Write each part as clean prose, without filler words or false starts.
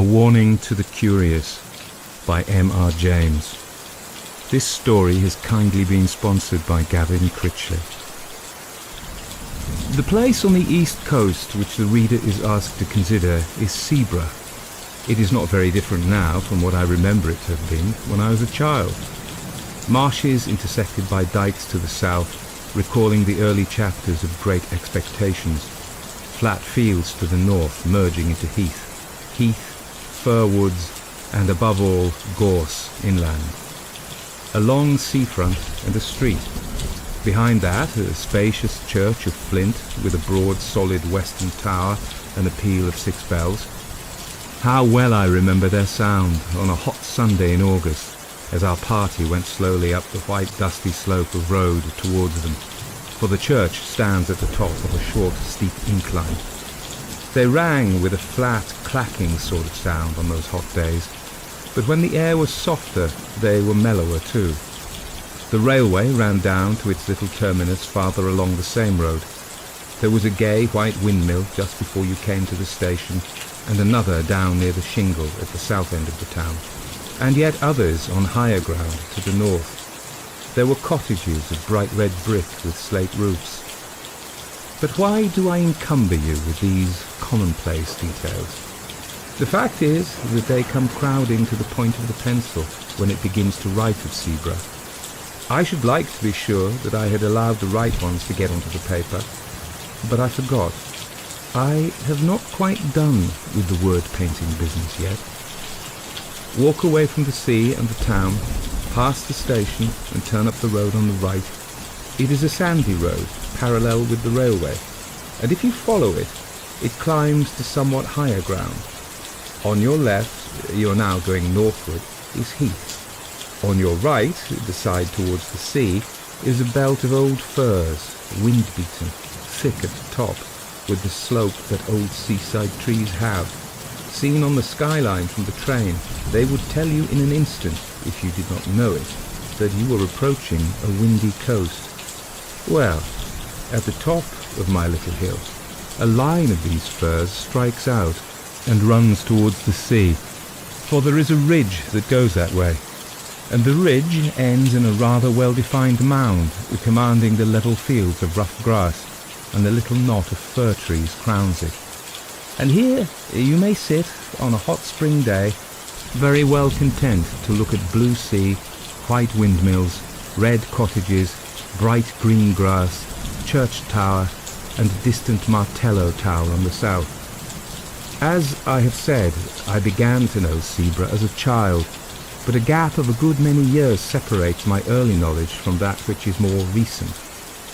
Warning to the Curious by M.R. James. This story has kindly been sponsored by Gavin Critchley. The place on the east coast which the reader is asked to consider is Sebra. It is not very different now from what I remember it to have been when I was a child. Marshes intersected by dikes to the south, recalling the early chapters of Great Expectations. Flat fields to the north merging into heath. Heath, fir woods, and above all, gorse inland. A long seafront and a street. Behind that, a spacious church of flint with a broad, solid western tower and a peal of 6 bells. How well I remember their sound on a hot Sunday in August, as our party went slowly up the white, dusty slope of road towards them, for the church stands at the top of a short, steep incline. They rang with a flat, clacking sort of sound on those hot days, but when the air was softer, they were mellower too. The railway ran down to its little terminus farther along the same road. There was a gay white windmill just before you came to the station, and another down near the shingle at the south end of the town, and yet others on higher ground to the north. There were cottages of bright red brick with slate roofs. But why do I encumber you with these commonplace details? The fact is that they come crowding to the point of the pencil when it begins to write of Sebra. I should like to be sure that I had allowed the right ones to get onto the paper, but I forgot. I have not quite done with the word-painting business yet. Walk away from the sea and the town, past the station and turn up the road on the right. It is a sandy road, parallel with the railway, and if you follow it, it climbs to somewhat higher ground. On your left, you are now going northward, is heath. On your right, the side towards the sea, is a belt of old firs, wind-beaten, thick at the top, with the slope that old seaside trees have. Seen on the skyline from the train, they would tell you in an instant, if you did not know it, that you were approaching a windy coast. Well, at the top of my little hill, a line of these firs strikes out and runs towards the sea, for there is a ridge that goes that way, and the ridge ends in a rather well-defined mound commanding the level fields of rough grass, and a little knot of fir trees crowns it. And here you may sit on a hot spring day, very well content to look at blue sea, white windmills, red cottages, bright green grass, church tower, and distant Martello tower on the south. As I have said, I began to know Sebra as a child, but a gap of a good many years separates my early knowledge from that which is more recent.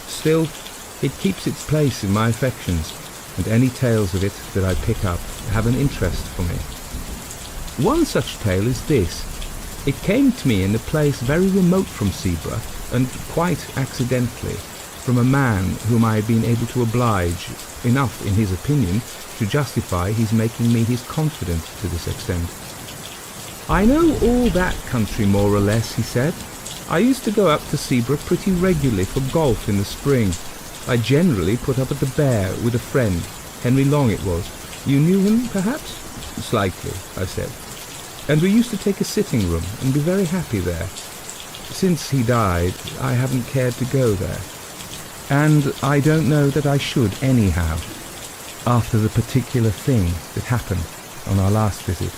Still, it keeps its place in my affections, and any tales of it that I pick up have an interest for me. One such tale is this. It came to me in a place very remote from Sebra, and quite accidentally, from a man whom I had been able to oblige enough in his opinion to justify his making me his confidant to this extent. "I know all that country more or less," he said. "I used to go up to Sebra pretty regularly for golf in the spring. I generally put up at the Bear with a friend, Henry Long it was. You knew him, perhaps?" "Slightly," I said. "And we used to take a sitting room and be very happy there. Since he died, I haven't cared to go there. And I don't know that I should anyhow, after the particular thing that happened on our last visit.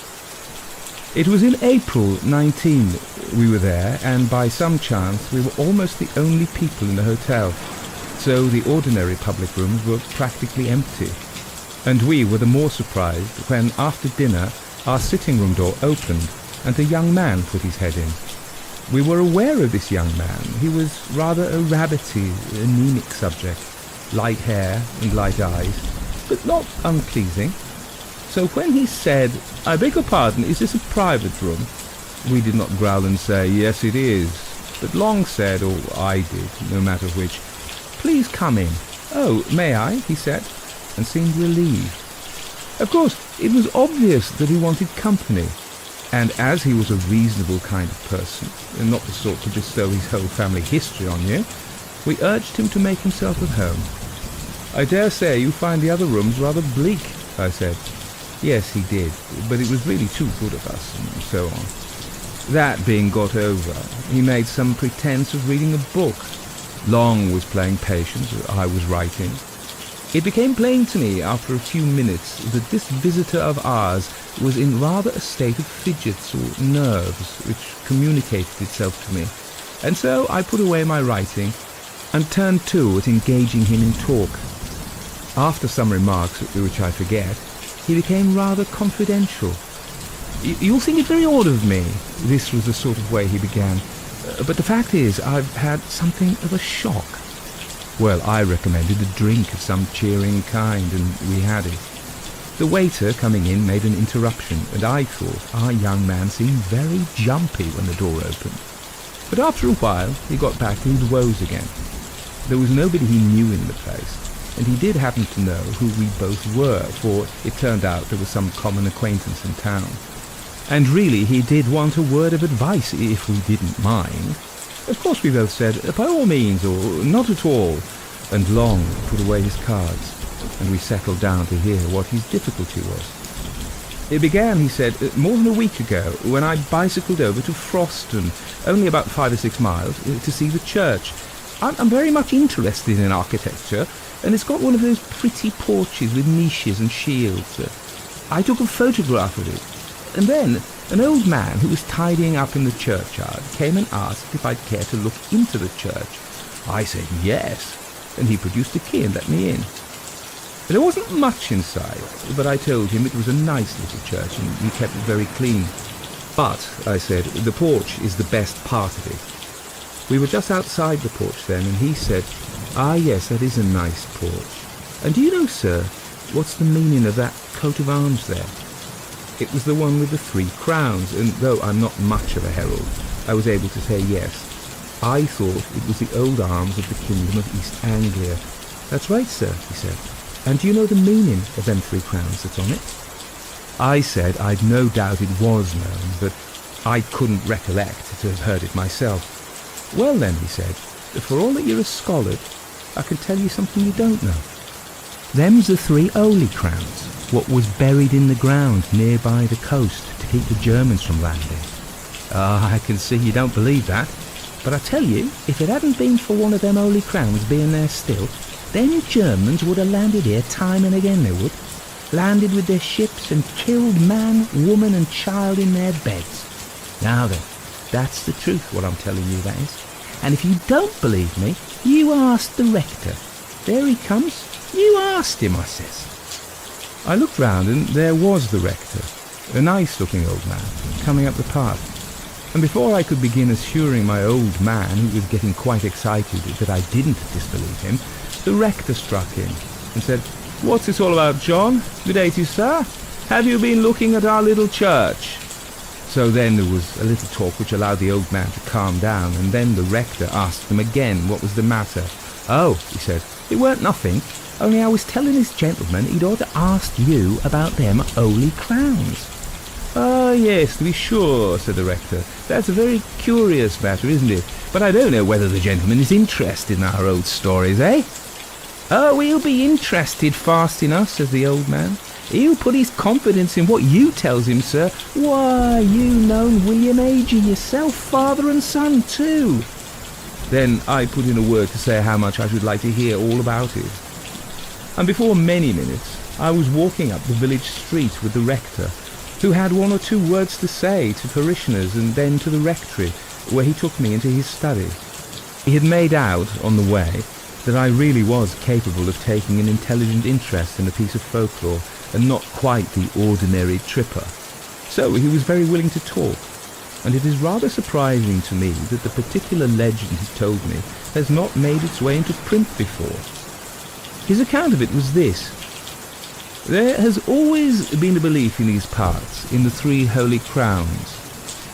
It was in April 19 we were there, and by some chance we were almost the only people in the hotel, so the ordinary public rooms were practically empty. And we were the more surprised when, after dinner, our sitting room door opened and a young man put his head in. We were aware of this young man. He was rather a rabbity, anemic subject, light hair and light eyes, but not unpleasing. So when he said, 'I beg your pardon, is this a private room?' we did not growl and say, 'Yes, it is,' but Long said, or I did, no matter which, 'Please come in.' 'Oh, may I?' he said, and seemed relieved. Of course, it was obvious that he wanted company, and as he was a reasonable kind of person, and not the sort to bestow his whole family history on you, we urged him to make himself at home. 'I dare say you find the other rooms rather bleak,' I said. Yes, he did, but it was really too good of us, and so on. That being got over, he made some pretense of reading a book. Long was playing patience, I was writing. It became plain to me after a few minutes that this visitor of ours was in rather a state of fidgets or nerves, which communicated itself to me, and so I put away my writing and turned to at engaging him in talk. After some remarks, which I forget, he became rather confidential. You'll think it very odd of me, this was the sort of way he began, but the fact is I've had something of a shock. Well, I recommended a drink of some cheering kind, and we had it. The waiter coming in made an interruption, and I thought our young man seemed very jumpy when the door opened. But after a while he got back to his woes again. There was nobody he knew in the place, and he did happen to know who we both were, for it turned out there was some common acquaintance in town. And really he did want a word of advice, if we didn't mind. Of course we both said, by all means, or not at all, and Long put away his cards, and we settled down to hear what his difficulty was. It began, he said, more than a week ago, when I bicycled over to Froston, only about 5 or 6 miles, to see the church. I'm very much interested in architecture, and it's got one of those pretty porches with niches and shields. I took a photograph of it, and then an old man who was tidying up in the churchyard came and asked if I'd care to look into the church. I said yes, and he produced a key and let me in. There wasn't much inside, but I told him it was a nice little church and he kept it very clean. But, I said, the porch is the best part of it. We were just outside the porch then, and he said, "Ah, yes, that is a nice porch. And do you know, sir, what's the meaning of that coat of arms there?" It was the one with the 3 crowns, and though I'm not much of a herald, I was able to say yes. I thought it was the old arms of the Kingdom of East Anglia. "That's right, sir," he said. "And do you know the meaning of them 3 crowns that's on it?" I said I'd no doubt it was known, but I couldn't recollect to have heard it myself. "Well then," he said, "for all that you're a scholard, I can tell you something you don't know. Them's the 3 holy crowns, what was buried in the ground near by the coast to keep the Germans from landing." "Ah, I can see you don't believe that. But I tell you, if it hadn't been for one of them holy crowns being there still, them Germans would have landed here time and again, they would. Landed with their ships and killed man, woman and child in their beds. Now then, that's the truth, what I'm telling you, that is. And if you don't believe me, you ask the rector. There he comes. You asked him," I says. I looked round, and there was the rector, a nice-looking old man, coming up the path. And before I could begin assuring my old man, who was getting quite excited, that I didn't disbelieve him, the rector struck in and said, "What's this all about, John? Good day to you, sir. Have you been looking at our little church?" So then there was a little talk which allowed the old man to calm down, and then the rector asked him again what was the matter. "Oh," he said, "it weren't nothing, only I was telling this gentleman he'd ought to ask you about them holy crowns." "Ah, yes, to be sure," said the rector. "That's a very curious matter, isn't it? But I don't know whether the gentleman is interested in our old stories, eh?" "Oh, he'll be interested fast enough," says the old man. "He'll put his confidence in what you tells him, sir. Why, you known William Agee yourself, father and son too." Then I put in a word to say how much I should like to hear all about it. And before many minutes I was walking up the village street with the rector, who had 1 or 2 words to say to parishioners, and then to the rectory, where he took me into his study. He had made out, on the way, that I really was capable of taking an intelligent interest in a piece of folklore, and not quite the ordinary tripper. So he was very willing to talk, and it is rather surprising to me that the particular legend he told me has not made its way into print before. His account of it was this. There has always been a belief in these parts in the 3 holy crowns.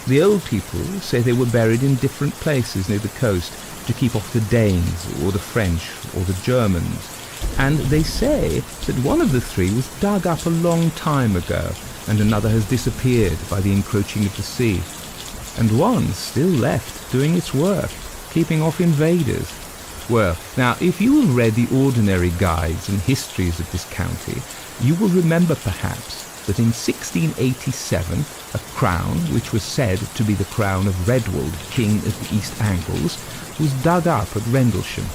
The old people say they were buried in different places near the coast to keep off the Danes or the French or the Germans, and they say that one of the 3 was dug up a long time ago, and another has disappeared by the encroaching of the sea, and one still left doing its work, keeping off invaders. Well, now, if you have read the ordinary guides and histories of this county, you will remember perhaps that in 1687 a crown, which was said to be the crown of Redwald, King of the East Angles, was dug up at Rendlesham,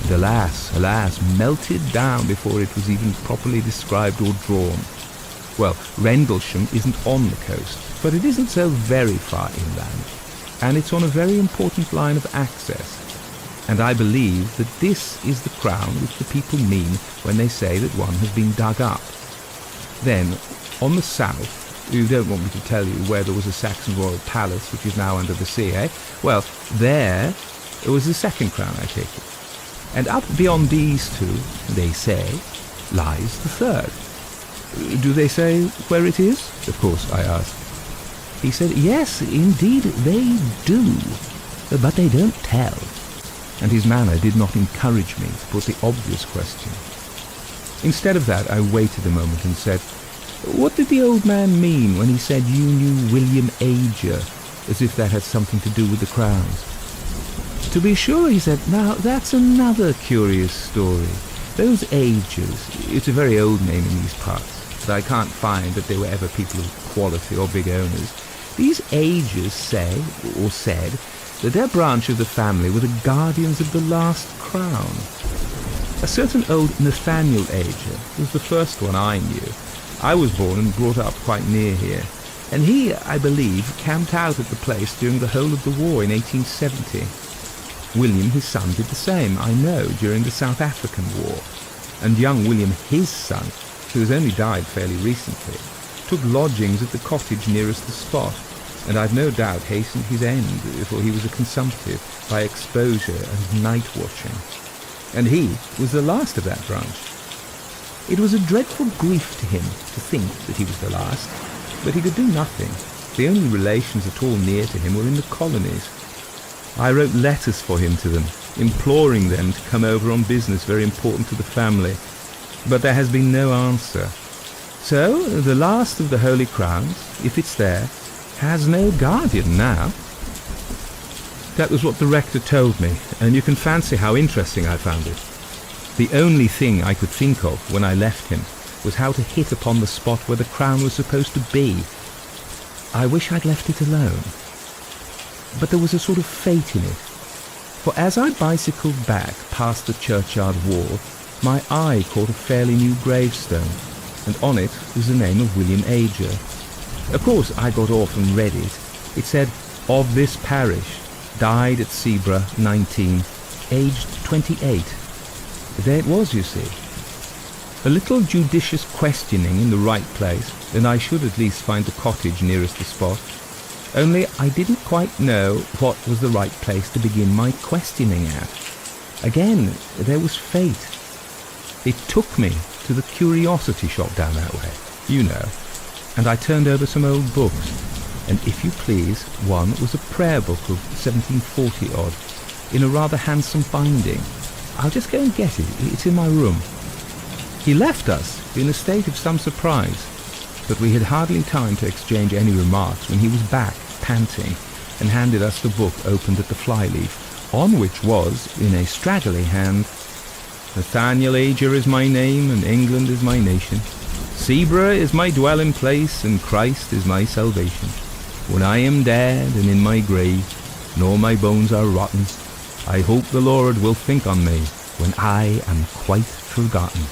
and alas, melted down before it was even properly described or drawn. Well, Rendlesham isn't on the coast, but it isn't so very far inland, and it's on a very important line of access. And I believe that this is the crown which the people mean when they say that one has been dug up. Then, on the south, you don't want me to tell you where there was a Saxon royal palace which is now under the sea, eh? Well, there was the second crown, I take it. And up beyond these two, they say, lies the third. Do they say where it is? Of course, I asked. He said, yes, indeed they do, but they don't tell. And his manner did not encourage me to put the obvious question. Instead of that, I waited a moment and said, what did the old man mean when he said you knew William Ager, as if that had something to do with the crowns? To be sure, he said, now that's another curious story. Those Agers, it's a very old name in these parts, but I can't find that they were ever people of quality or big owners. These Agers say, or said, that their branch of the family were the guardians of the last crown. A certain old Nathaniel Ager was the first one I knew. I was born and brought up quite near here, and he, I believe, camped out at the place during the whole of the war in 1870. William, his son, did the same, I know, during the South African War, and young William, his son, who has only died fairly recently, took lodgings at the cottage nearest the spot, and I've no doubt hastened his end, for he was a consumptive by exposure and night watching. And he was the last of that branch. It was a dreadful grief to him to think that he was the last, but he could do nothing. The only relations at all near to him were in the colonies. I wrote letters for him to them, imploring them to come over on business very important to the family, but there has been no answer. So, the last of the Holy Crowns, if it's there, has no guardian now. That was what the rector told me, and you can fancy how interesting I found it. The only thing I could think of when I left him was how to hit upon the spot where the crown was supposed to be. I wish I'd left it alone. But there was a sort of fate in it, for as I bicycled back past the churchyard wall, my eye caught a fairly new gravestone, and on it was the name of William Ager. Of course, I got off and read it. It said, of this parish, died at Seaborough, 19, aged 28. There it was, you see. A little judicious questioning in the right place, and I should at least find the cottage nearest the spot. Only I didn't quite know what was the right place to begin my questioning at. Again, there was fate. It took me to the curiosity shop down that way, you know, and I turned over some old books, and if you please, one was a prayer book of 1740-odd, in a rather handsome binding. I'll just go and get it. It's in my room. He left us in a state of some surprise, but we had hardly time to exchange any remarks when he was back, panting, and handed us the book opened at the flyleaf, on which was, in a straggly hand, Nathaniel Ager is my name, and England is my nation. Seaborough is my dwelling place, and Christ is my salvation. When I am dead and in my grave, nor my bones are rotten, I hope the Lord will think on me when I am quite forgotten.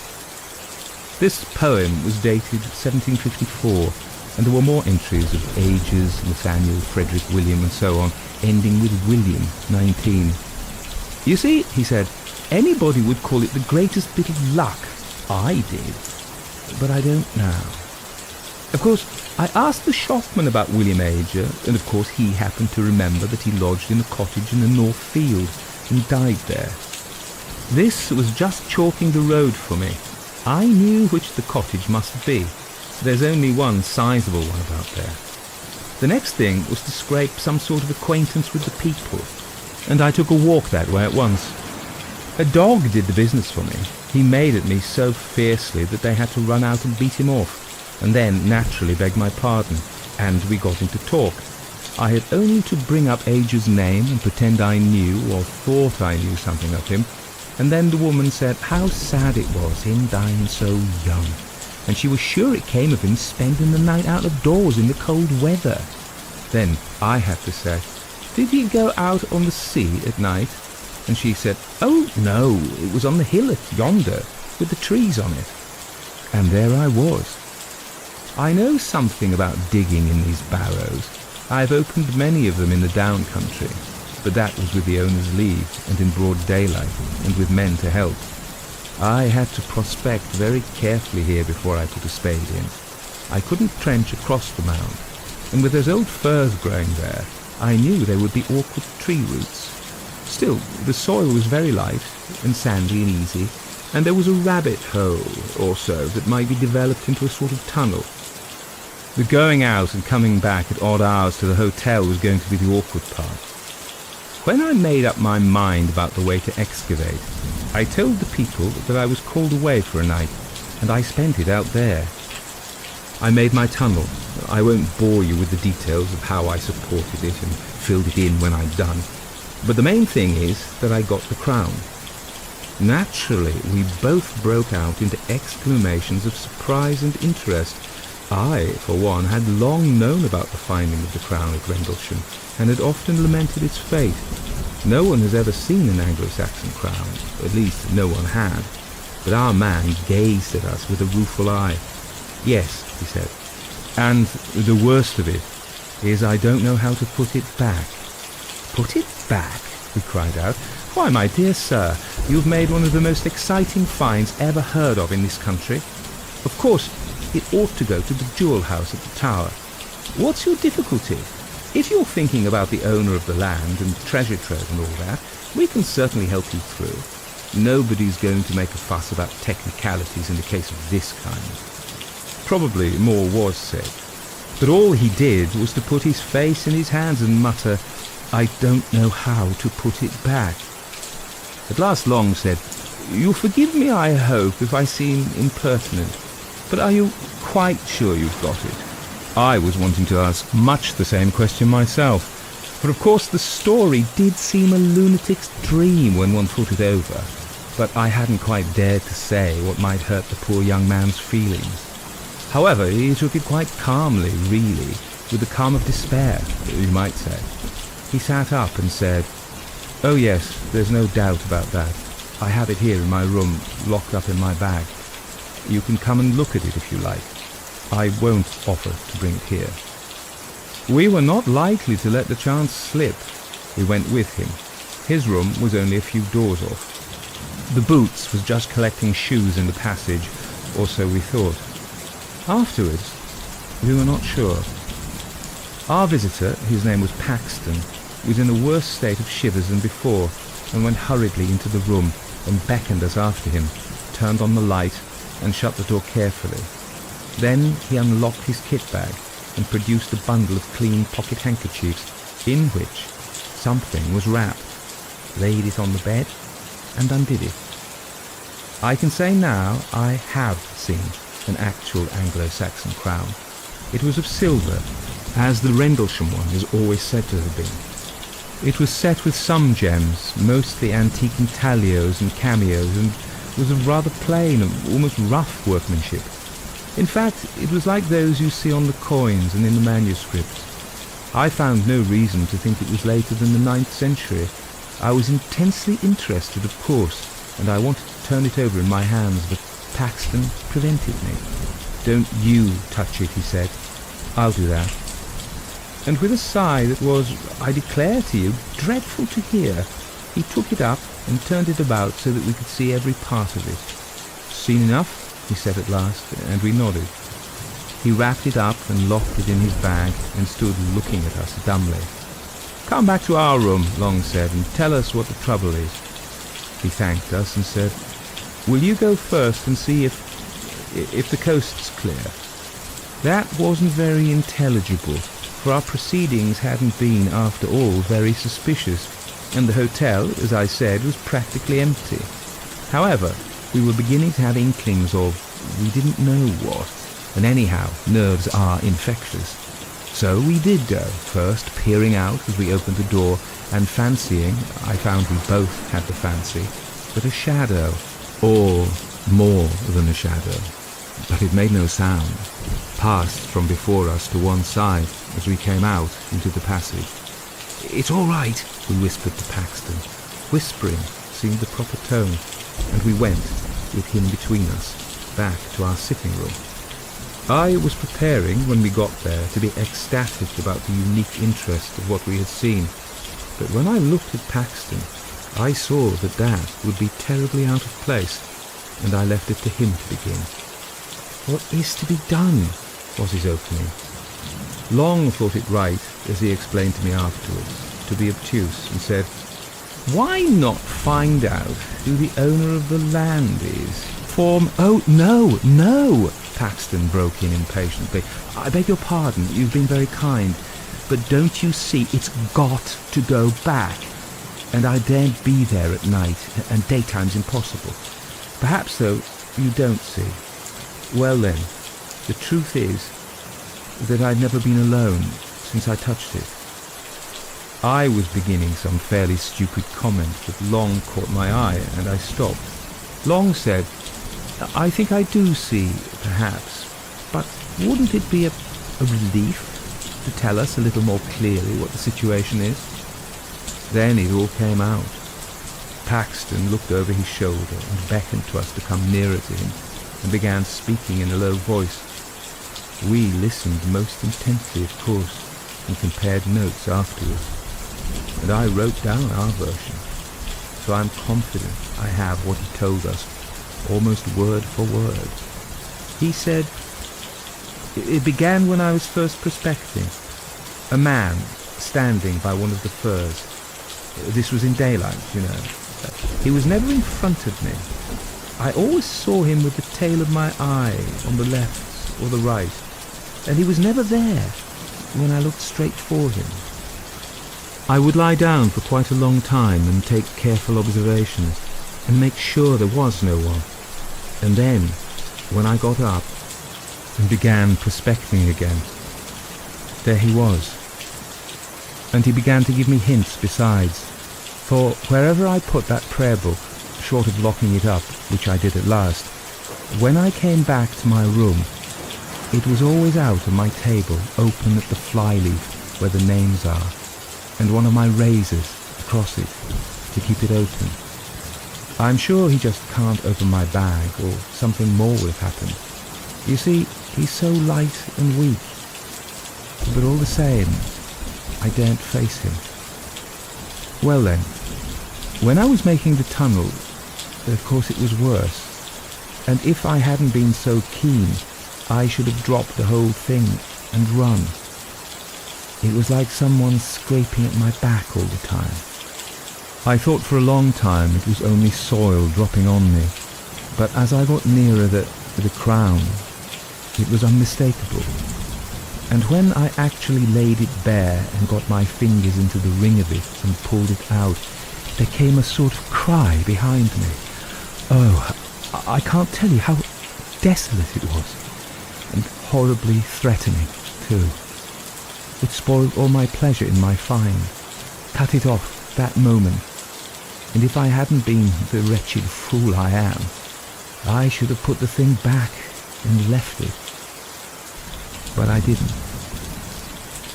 This poem was dated 1754, and there were more entries of Agers, Nathaniel, Frederick, William, and so on, ending with William, 19. You see, he said, anybody would call it the greatest bit of luck. I did, but I don't now. Of course, I asked the shopman about William Ager, and of course he happened to remember that he lodged in a cottage in the North Field, and died there. This was just chalking the road for me. I knew which the cottage must be. There's only one sizable one about there. The next thing was to scrape some sort of acquaintance with the people, and I took a walk that way at once. A dog did the business for me. He made at me so fiercely that they had to run out and beat him off, and then naturally beg my pardon, and we got into talk. I had only to bring up Ager's name and pretend I knew or thought I knew something of him, and then the woman said how sad it was him dying so young, and she was sure it came of him spending the night out of doors in the cold weather. Then I had to say, "Did he go out on the sea at night?" And she said, "Oh, no, it was on the hillock yonder, with the trees on it." And there I was. I know something about digging in these barrows. I've opened many of them in the down country, but that was with the owner's leave and in broad daylight and with men to help. I had to prospect very carefully here before I put a spade in. I couldn't trench across the mound, and with those old firs growing there, I knew there would be awkward tree roots. Still, the soil was very light and sandy and easy, and there was a rabbit hole or so that might be developed into a sort of tunnel. The going out and coming back at odd hours to the hotel was going to be the awkward part. When I made up my mind about the way to excavate, I told the people that I was called away for a night, and I spent it out there. I made my tunnel. I won't bore you with the details of how I supported it and filled it in when I'd done, but the main thing is that I got the crown. Naturally, we both broke out into exclamations of surprise and interest. I, for one, had long known about the finding of the crown at Rendlesham, and had often lamented its fate. No one has ever seen an Anglo-Saxon crown, at least no one had, but our man gazed at us with a rueful eye. "Yes," he said, "and the worst of it is I don't know how to put it back." "Put it back?" we cried out. "Why, my dear sir, you've made one of the most exciting finds ever heard of in this country. Of course, it ought to go to the jewel house at the Tower. What's your difficulty? If you're thinking about the owner of the land and treasure trove and all that, we can certainly help you through. Nobody's going to make a fuss about technicalities in the case of this kind." Probably more was said, but all he did was to put his face in his hands and mutter, "I don't know how to put it back." At last Long said, "You'll forgive me, I hope, if I seem impertinent, but are you quite sure you've got it?" I was wanting to ask much the same question myself, for of course the story did seem a lunatic's dream when one thought it over, but I hadn't quite dared to say what might hurt the poor young man's feelings. However, he took it quite calmly, really, with the calm of despair, you might say. He sat up and said, "Oh yes, there's no doubt about that. I have it here in my room, locked up in my bag. You can come and look at it if you like. I won't offer to bring it here." We were not likely to let the chance slip. We went with him. His room was only a few doors off. The Boots was just collecting shoes in the passage, or so we thought. Afterwards, we were not sure. Our visitor, his name was Paxton, was in a worse state of shivers than before, and went hurriedly into the room and beckoned us after him, turned on the light, and shut the door carefully. Then he unlocked his kit bag and produced a bundle of clean pocket handkerchiefs in which something was wrapped, laid it on the bed, and undid it. I can say now I have seen an actual Anglo-Saxon crown. It was of silver, as the Rendlesham one is always said to have been. It was set with some gems, mostly antique intaglios and cameos, and was of rather plain and almost rough workmanship. In fact, it was like those you see on the coins and in the manuscripts. I found no reason to think it was later than the 9th century. I was intensely interested, of course, and I wanted to turn it over in my hands, but Paxton prevented me. "Don't you touch it," he said. "I'll do that." And with a sigh that was, I declare to you, dreadful to hear, he took it up and turned it about so that we could see every part of it. "Seen enough?" he said at last, and we nodded. He wrapped it up and locked it in his bag and stood looking at us dumbly. "Come back to our room," Long said, "and tell us what the trouble is." He thanked us and said, "Will you go first and see if the coast's clear?" That wasn't very intelligible, for our proceedings hadn't been, after all, very suspicious, and the hotel, as I said, was practically empty. However, we were beginning to have inklings of we didn't know what, and anyhow, nerves are infectious. So we did go, first peering out as we opened the door, and fancying, I found we both had the fancy, that a shadow, or more than a shadow, but it made no sound, passed from before us to one side as we came out into the passage. "It's all right," we whispered to Paxton. Whispering seemed the proper tone, and we went, with him between us, back to our sitting room. I was preparing, when we got there, to be ecstatic about the unique interest of what we had seen, but when I looked at Paxton, I saw that would be terribly out of place, and I left it to him to begin. "What is to be done?" was his opening. Long thought it right, as he explained to me afterwards, to be obtuse, and said, "Why not find out who the owner of the land is? "Oh, no, no," Paxton broke in impatiently. "I beg your pardon, you've been very kind, but don't you see, it's got to go back, and I daren't be there at night, and daytime's impossible. Perhaps, though, you don't see. Well then, the truth is that I'd never been alone since I touched it." I was beginning some fairly stupid comment that Long caught my eye, and I stopped. Long said, "I think I do see, perhaps, but wouldn't it be a relief to tell us a little more clearly what the situation is?" Then it all came out. Paxton looked over his shoulder and beckoned to us to come nearer to him, and began speaking in a low voice. We listened most intently, of course, and compared notes afterwards, and I wrote down our version, so I'm confident I have what he told us, almost word for word. He said, "It began when I was first prospecting. A man standing by one of the firs. This was in daylight, you know. He was never in front of me. I always saw him with the tail of my eye on the left or the right, and he was never there when I looked straight for him. I would lie down for quite a long time and take careful observations and make sure there was no one. And then, when I got up and began prospecting again, there he was. And he began to give me hints besides, for wherever I put that prayer book, short of locking it up, which I did at last, when I came back to my room, it was always out on my table, open at the flyleaf where the names are, and one of my razors across it to keep it open. I'm sure he just can't open my bag, or something more would have happened. You see, he's so light and weak, but all the same, I daren't face him. Well then, when I was making the tunnel, of course it was worse, and if I hadn't been so keen, I should have dropped the whole thing and run. It was like someone scraping at my back all the time. I thought for a long time it was only soil dropping on me, but as I got nearer the crown, it was unmistakable. And when I actually laid it bare and got my fingers into the ring of it and pulled it out, there came a sort of cry behind me. Oh, I can't tell you how desolate it was, and horribly threatening, too. It spoiled all my pleasure in my find, cut it off that moment, and if I hadn't been the wretched fool I am, I should have put the thing back and left it. But I didn't.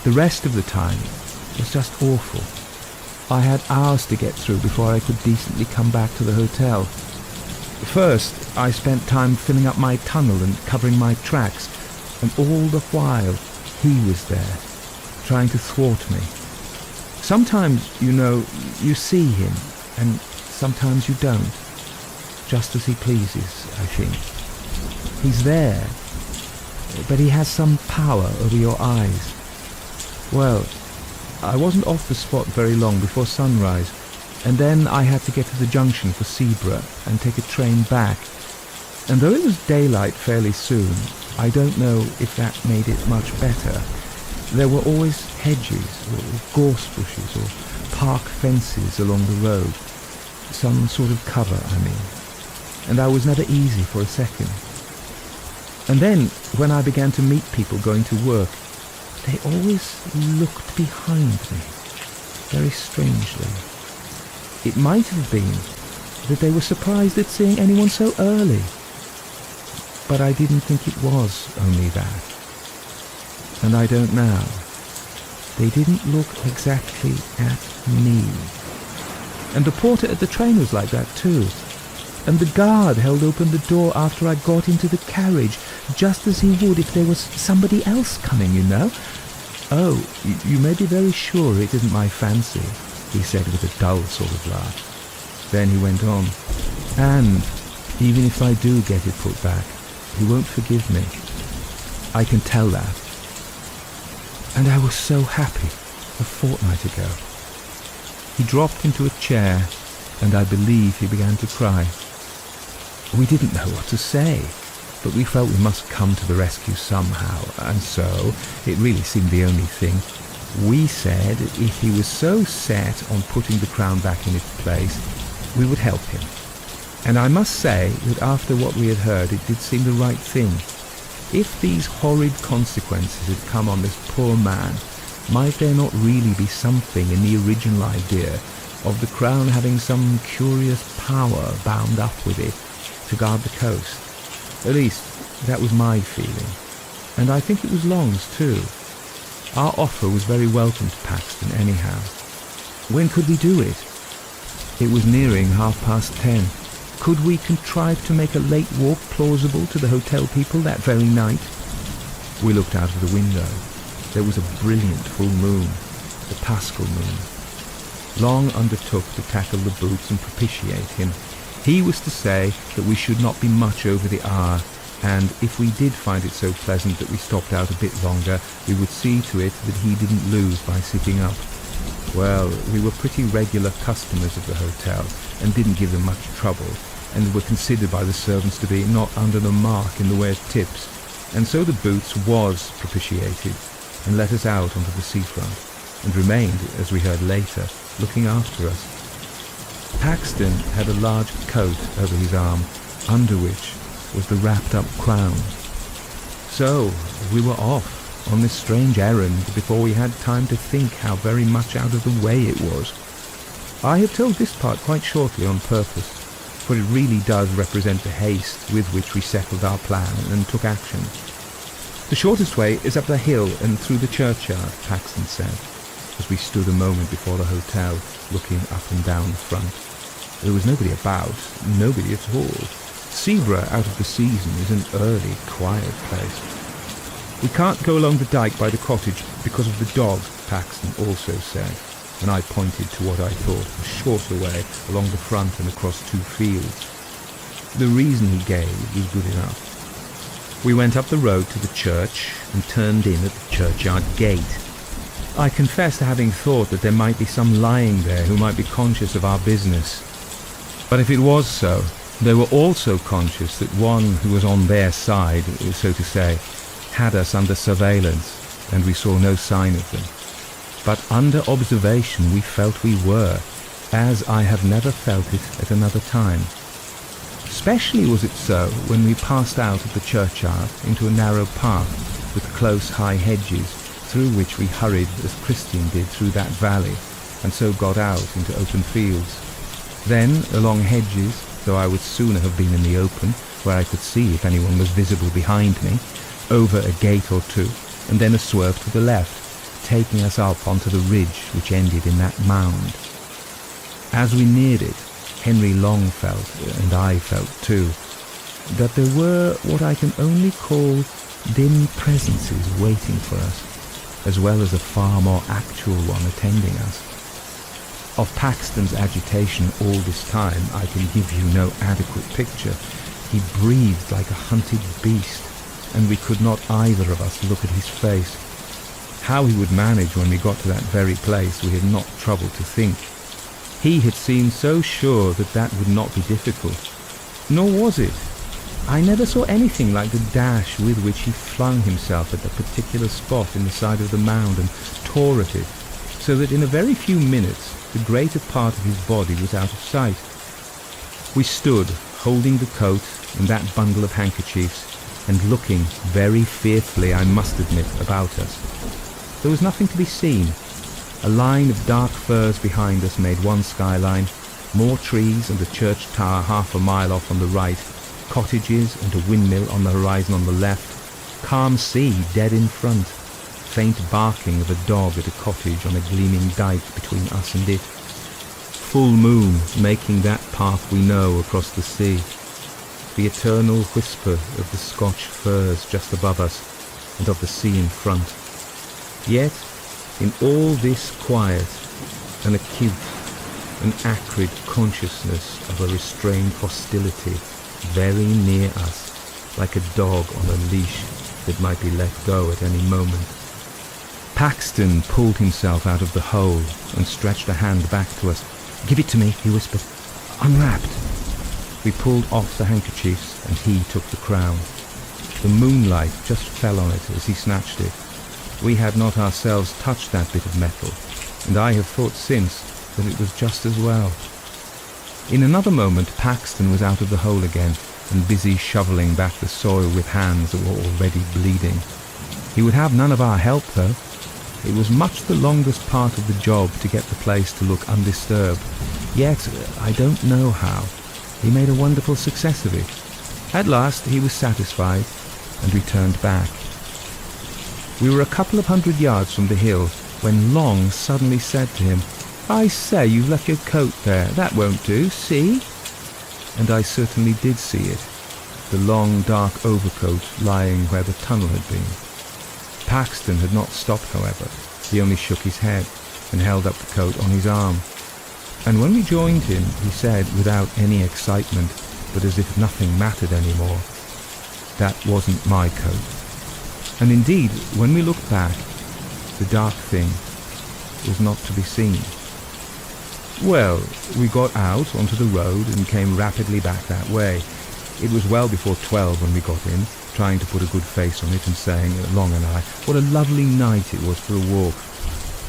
The rest of the time was just awful. I had hours to get through before I could decently come back to the hotel. First, I spent time filling up my tunnel and covering my tracks, and all the while he was there, trying to thwart me. Sometimes, you know, you see him, and sometimes you don't. Just as he pleases, I think. He's there, but he has some power over your eyes. Well, I wasn't off the spot very long before sunrise, and then I had to get to the junction for Zebra and take a train back. And though it was daylight fairly soon, I don't know if that made it much better. There were always hedges, or gorse bushes, or park fences along the road. Some sort of cover, I mean. And I was never easy for a second. And then, when I began to meet people going to work, they always looked behind me, very strangely. It might have been that they were surprised at seeing anyone so early. But I didn't think it was only that. And I don't now. They didn't look exactly at me. And the porter at the train was like that too. And the guard held open the door after I got into the carriage, just as he would if there was somebody else coming, you know. Oh, you may be very sure it isn't my fancy, he said with a dull sort of laugh. Then he went on, and even if I do get it put back, he won't forgive me. I can tell that. And I was so happy a fortnight ago. He dropped into a chair, and I believe he began to cry. We didn't know what to say, but we felt we must come to the rescue somehow, and so it really seemed the only thing. We said if he was so set on putting the crown back in its place, we would help him. And I must say that after what we had heard, it did seem the right thing. If these horrid consequences had come on this poor man, might there not really be something in the original idea of the crown having some curious power bound up with it to guard the coast? At least, that was my feeling. And I think it was Long's too. Our offer was very welcome to Paxton anyhow. When could we do it? It was nearing 10:30. Could we contrive to make a late walk plausible to the hotel people that very night? We looked out of the window. There was a brilliant full moon, the Paschal moon. Long undertook to tackle the boots and propitiate him. He was to say that we should not be much over the hour, and if we did find it so pleasant that we stopped out a bit longer, we would see to it that he didn't lose by sitting up. Well, we were pretty regular customers of the hotel, and didn't give them much trouble, and were considered by the servants to be not under the mark in the way of tips, and so the boots was propitiated, and let us out onto the seafront, and remained, as we heard later, looking after us. Paxton had a large coat over his arm, under which was the wrapped-up crown. So we were off on this strange errand before we had time to think how very much out of the way it was. I have told this part quite shortly on purpose, for it really does represent the haste with which we settled our plan and took action. The shortest way is up the hill and through the churchyard, Paxton said, as we stood a moment before the hotel, looking up and down the front. There was nobody about, nobody at all. Sebra, out of the season, is an early, quiet place. We can't go along the dyke by the cottage because of the dog, Paxton also said, and I pointed to what I thought a shorter way along the front and across 2 fields. The reason he gave was good enough. We went up the road to the church and turned in at the churchyard gate. I confess to having thought that there might be some lying there who might be conscious of our business. But if it was so, they were also conscious that one who was on their side, so to say, had us under surveillance, and we saw no sign of them. But under observation we felt we were, as I have never felt it at another time. Especially was it so when we passed out of the churchyard into a narrow path with close high hedges, through which we hurried as Christian did through that valley, and so got out into open fields. Then along hedges, though I would sooner have been in the open, where I could see if anyone was visible behind me, over a gate or two, and then a swerve to the left, taking us up onto the ridge which ended in that mound. As we neared it, Henry Long felt, and I felt too, that there were what I can only call dim presences waiting for us, as well as a far more actual one attending us. Of Paxton's agitation all this time I can give you no adequate picture. He breathed like a hunted beast, and we could not either of us look at his face. How he would manage when we got to that very place we had not troubled to think. He had seemed so sure that that would not be difficult. Nor was it. I never saw anything like the dash with which he flung himself at that particular spot in the side of the mound and tore at it, so that in a very few minutes the greater part of his body was out of sight. We stood, holding the coat and that bundle of handkerchiefs, and looking very fearfully, I must admit, about us. There was nothing to be seen. A line of dark firs behind us made one skyline, more trees and the church tower half a mile off on the right, cottages and a windmill on the horizon on the left, calm sea dead in front, faint barking of a dog at a cottage on a gleaming dyke between us and it, full moon making that path we know across the sea, the eternal whisper of the Scotch firs just above us and of the sea in front. Yet, in all this quiet, an acute, an acrid consciousness of a restrained hostility very near us, like a dog on a leash that might be let go at any moment. Paxton pulled himself out of the hole and stretched a hand back to us. "Give it to me," he whispered. "Unwrapped." We pulled off the handkerchiefs and he took the crown. The moonlight just fell on it as he snatched it. We had not ourselves touched that bit of metal, and I have thought since that it was just as well. In another moment Paxton was out of the hole again and busy shoveling back the soil with hands that were already bleeding. He would have none of our help though. It was much the longest part of the job to get the place to look undisturbed, yet I don't know how. He made a wonderful success of it. At last he was satisfied and returned back. We were a couple of 100 yards from the hill when Long suddenly said to him, "I say, you've left your coat there. That won't do. See?" And I certainly did see it, the long dark overcoat lying where the tunnel had been. Paxton had not stopped, however. He only shook his head and held up the coat on his arm. And when we joined him, he said, without any excitement, but as if nothing mattered anymore, "That wasn't my coat." And indeed, when we looked back, the dark thing was not to be seen. Well, we got out onto the road and came rapidly back that way. It was well before 12 when we got in, trying to put a good face on it and saying, Long and I, what a lovely night it was for a walk.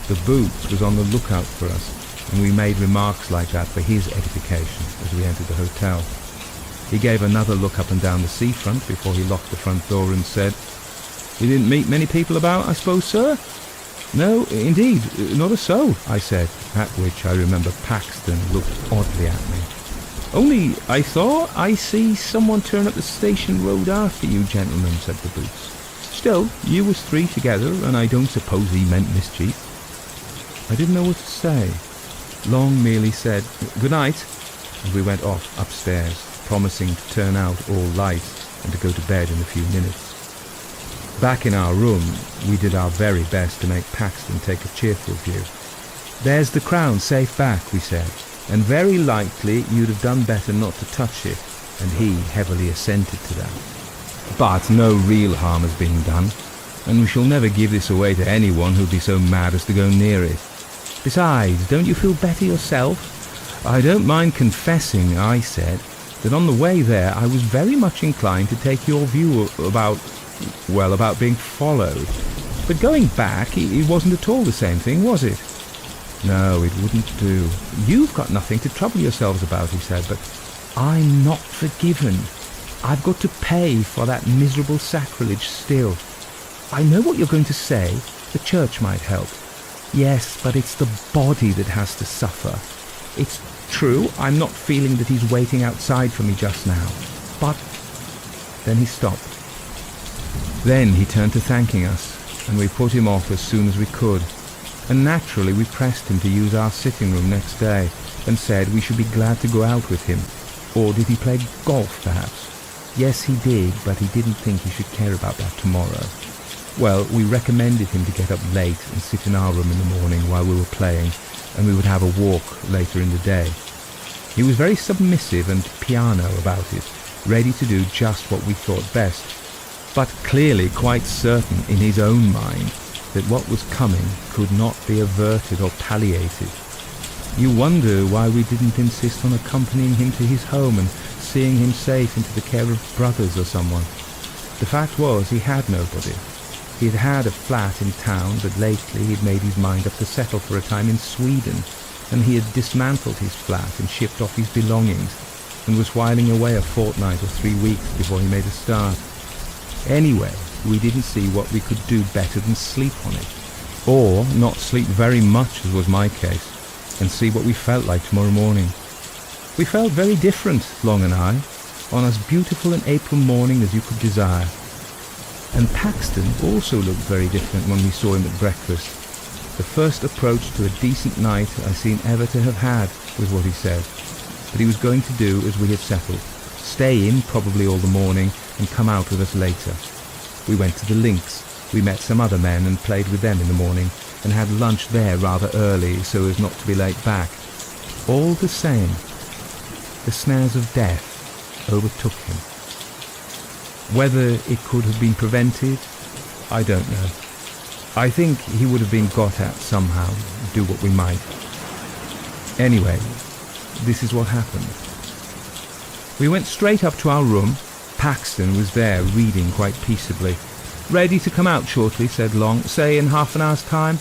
The Boots was on the lookout for us, and we made remarks like that for his edification as we entered the hotel. He gave another look up and down the seafront before he locked the front door and said, "You didn't meet many people about, I suppose, sir?" "No, indeed, not a soul," I said, at which I remember Paxton looked oddly at me. "Only I thought I see someone turn up the station road after you gentlemen," said the Boots. "Still, you was three together, and I don't suppose he meant mischief." I didn't know what to say. Long merely said, "Good night," and we went off upstairs, promising to turn out all lights and to go to bed in a few minutes. Back in our room, we did our very best to make Paxton take a cheerful view. "There's the crown safe back," we said, "and very likely you'd have done better not to touch it," and he heavily assented to that. "But no real harm has been done, and we shall never give this away to anyone who'd be so mad as to go near it. Besides, don't you feel better yourself?" "I don't mind confessing," I said, "that on the way there I was very much inclined to take your view about being followed. But going back, it wasn't at all the same thing, was it?" "No, it wouldn't do. You've got nothing to trouble yourselves about," he said, "but I'm not forgiven. I've got to pay for that miserable sacrilege still. I know what you're going to say. The church might help. Yes, but it's the body that has to suffer. It's true, I'm not feeling that he's waiting outside for me just now. But..." Then he stopped. Then he turned to thanking us, and we put him off as soon as we could. And naturally we pressed him to use our sitting room next day, and said we should be glad to go out with him. Or did he play golf, perhaps? Yes, he did, but he didn't think he should care about that tomorrow. Well, we recommended him to get up late and sit in our room in the morning while we were playing, and we would have a walk later in the day. He was very submissive and piano about it, ready to do just what we thought best, but clearly quite certain in his own mind that what was coming could not be averted or palliated. You wonder why we didn't insist on accompanying him to his home and seeing him safe into the care of brothers or someone. The fact was he had nobody. He had had a flat in town, but lately he'd made his mind up to settle for a time in Sweden, and he had dismantled his flat and shipped off his belongings, and was whiling away a fortnight or 3 weeks before he made a start. Anyway, we didn't see what we could do better than sleep on it, or not sleep very much, as was my case, and see what we felt like tomorrow morning. We felt very different, Long and I. on as beautiful an April morning as you could desire. And Paxton also looked very different when we saw him at breakfast. The first approach to a decent night I seem ever to have had, was what he said. But he was going to do as we had settled, stay in probably all the morning and come out with us later. We went to the links. We met some other men and played with them in the morning, and had lunch there rather early so as not to be late back. All the same, the snares of death overtook him. Whether it could have been prevented, I don't know. I think he would have been got at somehow, do what we might. Anyway, this is what happened. We went straight up to our room. Paxton was there reading quite peaceably. "Ready to come out shortly," said Long. "Say in half an hour's time?"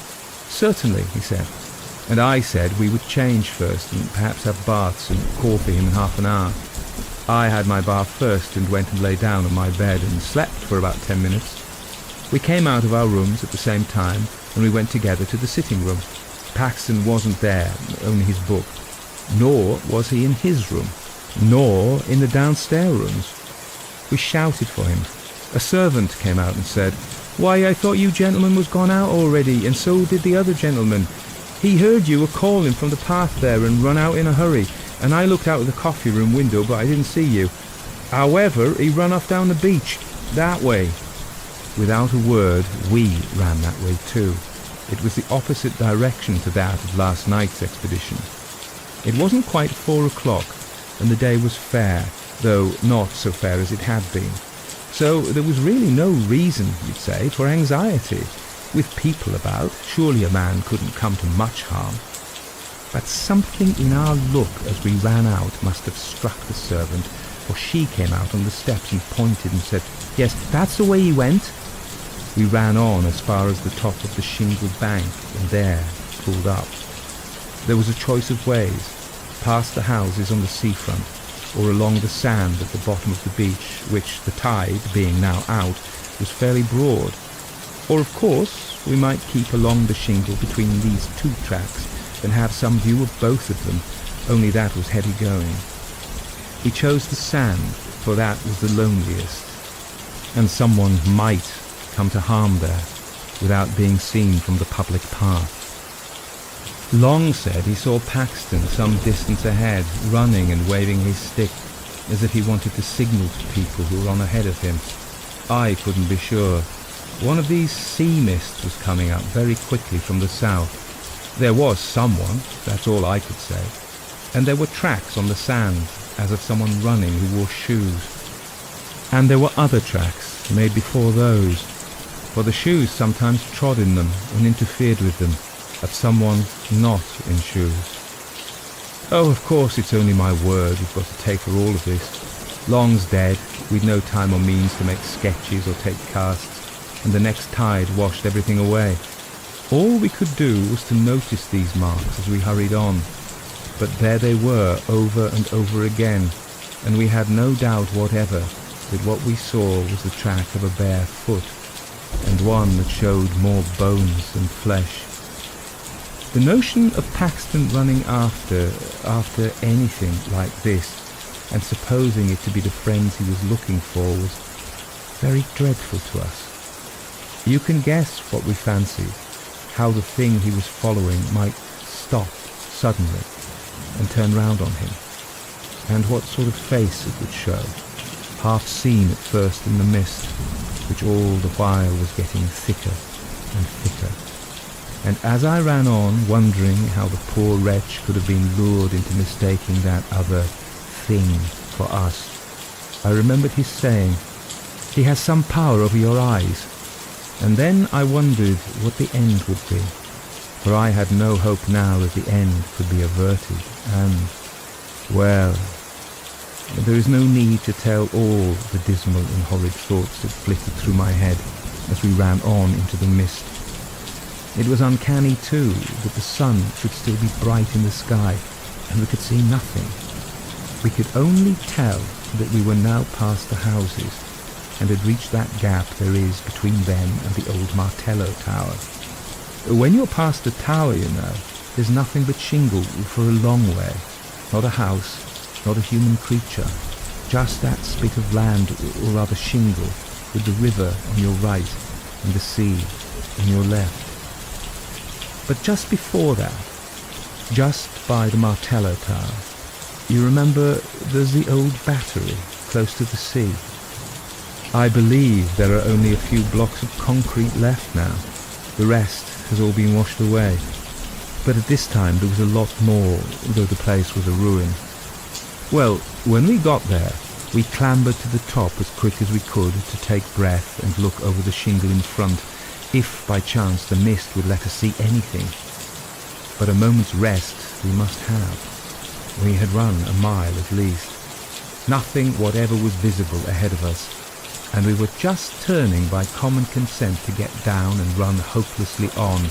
"Certainly," he said. And I said we would change first and perhaps have baths and call for him in half an hour. I had my bath first and went and lay down on my bed and slept for about 10 minutes. We came out of our rooms at the same time and we went together to the sitting room. Paxton wasn't there, only his book. Nor was he in his room, nor in the downstairs rooms. We shouted for him. A servant came out and said, "Why, I thought you gentlemen was gone out already, and so did the other gentleman. He heard you were calling from the path there and run out in a hurry, and I looked out of the coffee room window, but I didn't see you. However, he run off down the beach, that way." Without a word, we ran that way too. It was the opposite direction to that of last night's expedition. It wasn't quite 4 o'clock, and the day was fair, though not so fair as it had been. So there was really no reason, you'd say, for anxiety. With people about, surely a man couldn't come to much harm. But something in our look as we ran out must have struck the servant, for she came out on the steps and pointed and said, "Yes, that's the way he went." We ran on as far as the top of the shingled bank, and there pulled up. There was a choice of ways, past the houses on the seafront, or along the sand at the bottom of the beach, which, the tide being now out, was fairly broad. Or, of course, we might keep along the shingle between these two tracks and have some view of both of them, only that was heavy going. We chose the sand, for that was the loneliest, and someone might come to harm there, without being seen from the public path. Long said he saw Paxton some distance ahead, running and waving his stick, as if he wanted to signal to people who were on ahead of him. I couldn't be sure. One of these sea mists was coming up very quickly from the south. There was someone, that's all I could say, and there were tracks on the sand, as of someone running who wore shoes. And there were other tracks made before those, for the shoes sometimes trod in them and interfered with them, of someone not in shoes. Oh, of course it's only my word we've got to take for all of this. Long's dead, we'd no time or means to make sketches or take casts, and the next tide washed everything away. All we could do was to notice these marks as we hurried on, but there they were over and over again, and we had no doubt whatever that what we saw was the track of a bare foot, and one that showed more bones than flesh. The notion of Paxton running after anything like this, and supposing it to be the friends he was looking for, was very dreadful to us. You can guess what we fancied, how the thing he was following might stop suddenly and turn round on him, and what sort of face it would show, half seen at first in the mist, which all the while was getting thicker and thicker. And as I ran on, wondering how the poor wretch could have been lured into mistaking that other thing for us, I remembered his saying, "He has some power over your eyes." And then I wondered what the end would be, for I had no hope now that the end could be averted, and, well, there is no need to tell all the dismal and horrid thoughts that flitted through my head as we ran on into the mist. It was uncanny, too, that the sun should still be bright in the sky, and we could see nothing. We could only tell that we were now past the houses, and had reached that gap there is between them and the old Martello Tower. When you're past the tower, you know, there's nothing but shingle for a long way. Not a house, not a human creature, just that spit of land, or rather shingle, with the river on your right and the sea on your left. But just before that, just by the Martello Tower, you remember there's the old battery close to the sea. I believe there are only a few blocks of concrete left now. The rest has all been washed away. But at this time there was a lot more, though the place was a ruin. Well, when we got there, we clambered to the top as quick as we could to take breath and look over the shingle in front, if by chance the mist would let us see anything. But a moment's rest we must have. We had run a mile at least. Nothing whatever was visible ahead of us, and we were just turning by common consent to get down and run hopelessly on,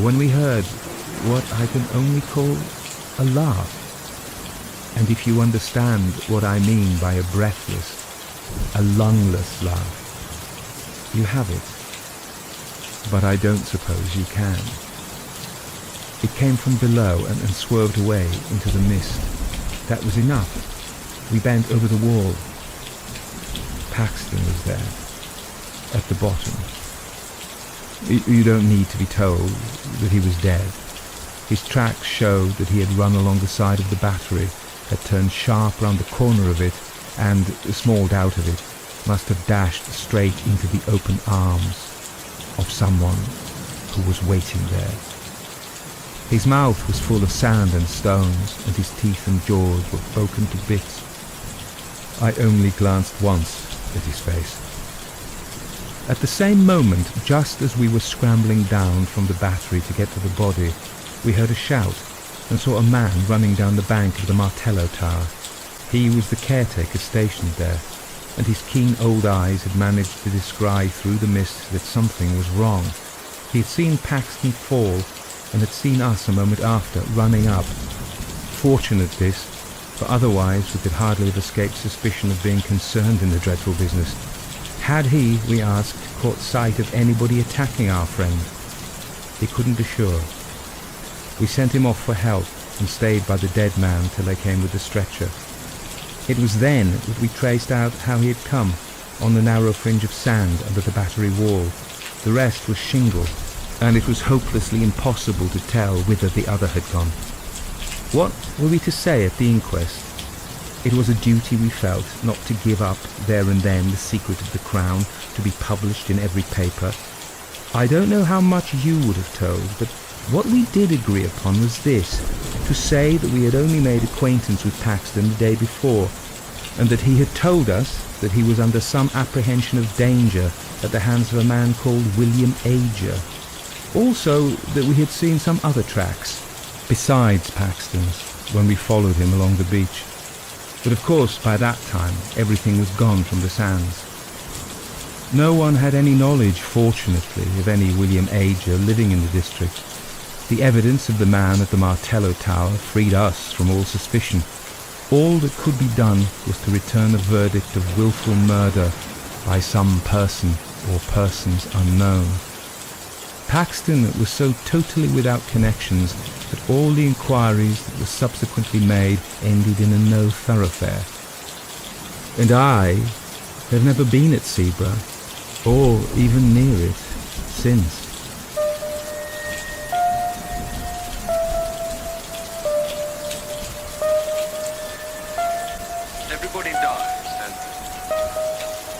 when we heard what I can only call a laugh. And if you understand what I mean by a breathless, a lungless laugh, you have it. But I don't suppose you can. It came from below and swerved away into the mist. That was enough. We bent over the wall. Paxton was there, at the bottom. You don't need to be told that he was dead. His tracks showed that he had run along the side of the battery, had turned sharp round the corner of it, and, small doubt of it, must have dashed straight into the open arms of someone who was waiting there. His mouth was full of sand and stones, and his teeth and jaws were broken to bits. I only glanced once at his face. At the same moment, just as we were scrambling down from the battery to get to the body, we heard a shout and saw a man running down the bank of the Martello Tower. He was the caretaker stationed there, and his keen old eyes had managed to descry through the mist that something was wrong. He had seen Paxton fall, and had seen us a moment after, running up. Fortunate this, for otherwise we could hardly have escaped suspicion of being concerned in the dreadful business. Had he, we asked, caught sight of anybody attacking our friend? He couldn't be sure. We sent him off for help and stayed by the dead man till they came with the stretcher. It was then that we traced out how he had come, on the narrow fringe of sand under the battery wall. The rest was shingle, and it was hopelessly impossible to tell whither the other had gone. What were we to say at the inquest? It was a duty we felt not to give up there and then the secret of the Crown to be published in every paper. I don't know how much you would have told, but what we did agree upon was this: to say that we had only made acquaintance with Paxton the day before, and that he had told us that he was under some apprehension of danger at the hands of a man called William Ager. Also that we had seen some other tracks, besides Paxton's, when we followed him along the beach. But of course by that time everything was gone from the sands. No one had any knowledge, fortunately, of any William Ager living in the district. The evidence of the man at the Martello Tower freed us from all suspicion. All that could be done was to return a verdict of willful murder by some person or persons unknown. Paxton was so totally without connections that all the inquiries that were subsequently made ended in a no thoroughfare. And I have never been at Zebra, or even near it, since. Everybody dies, and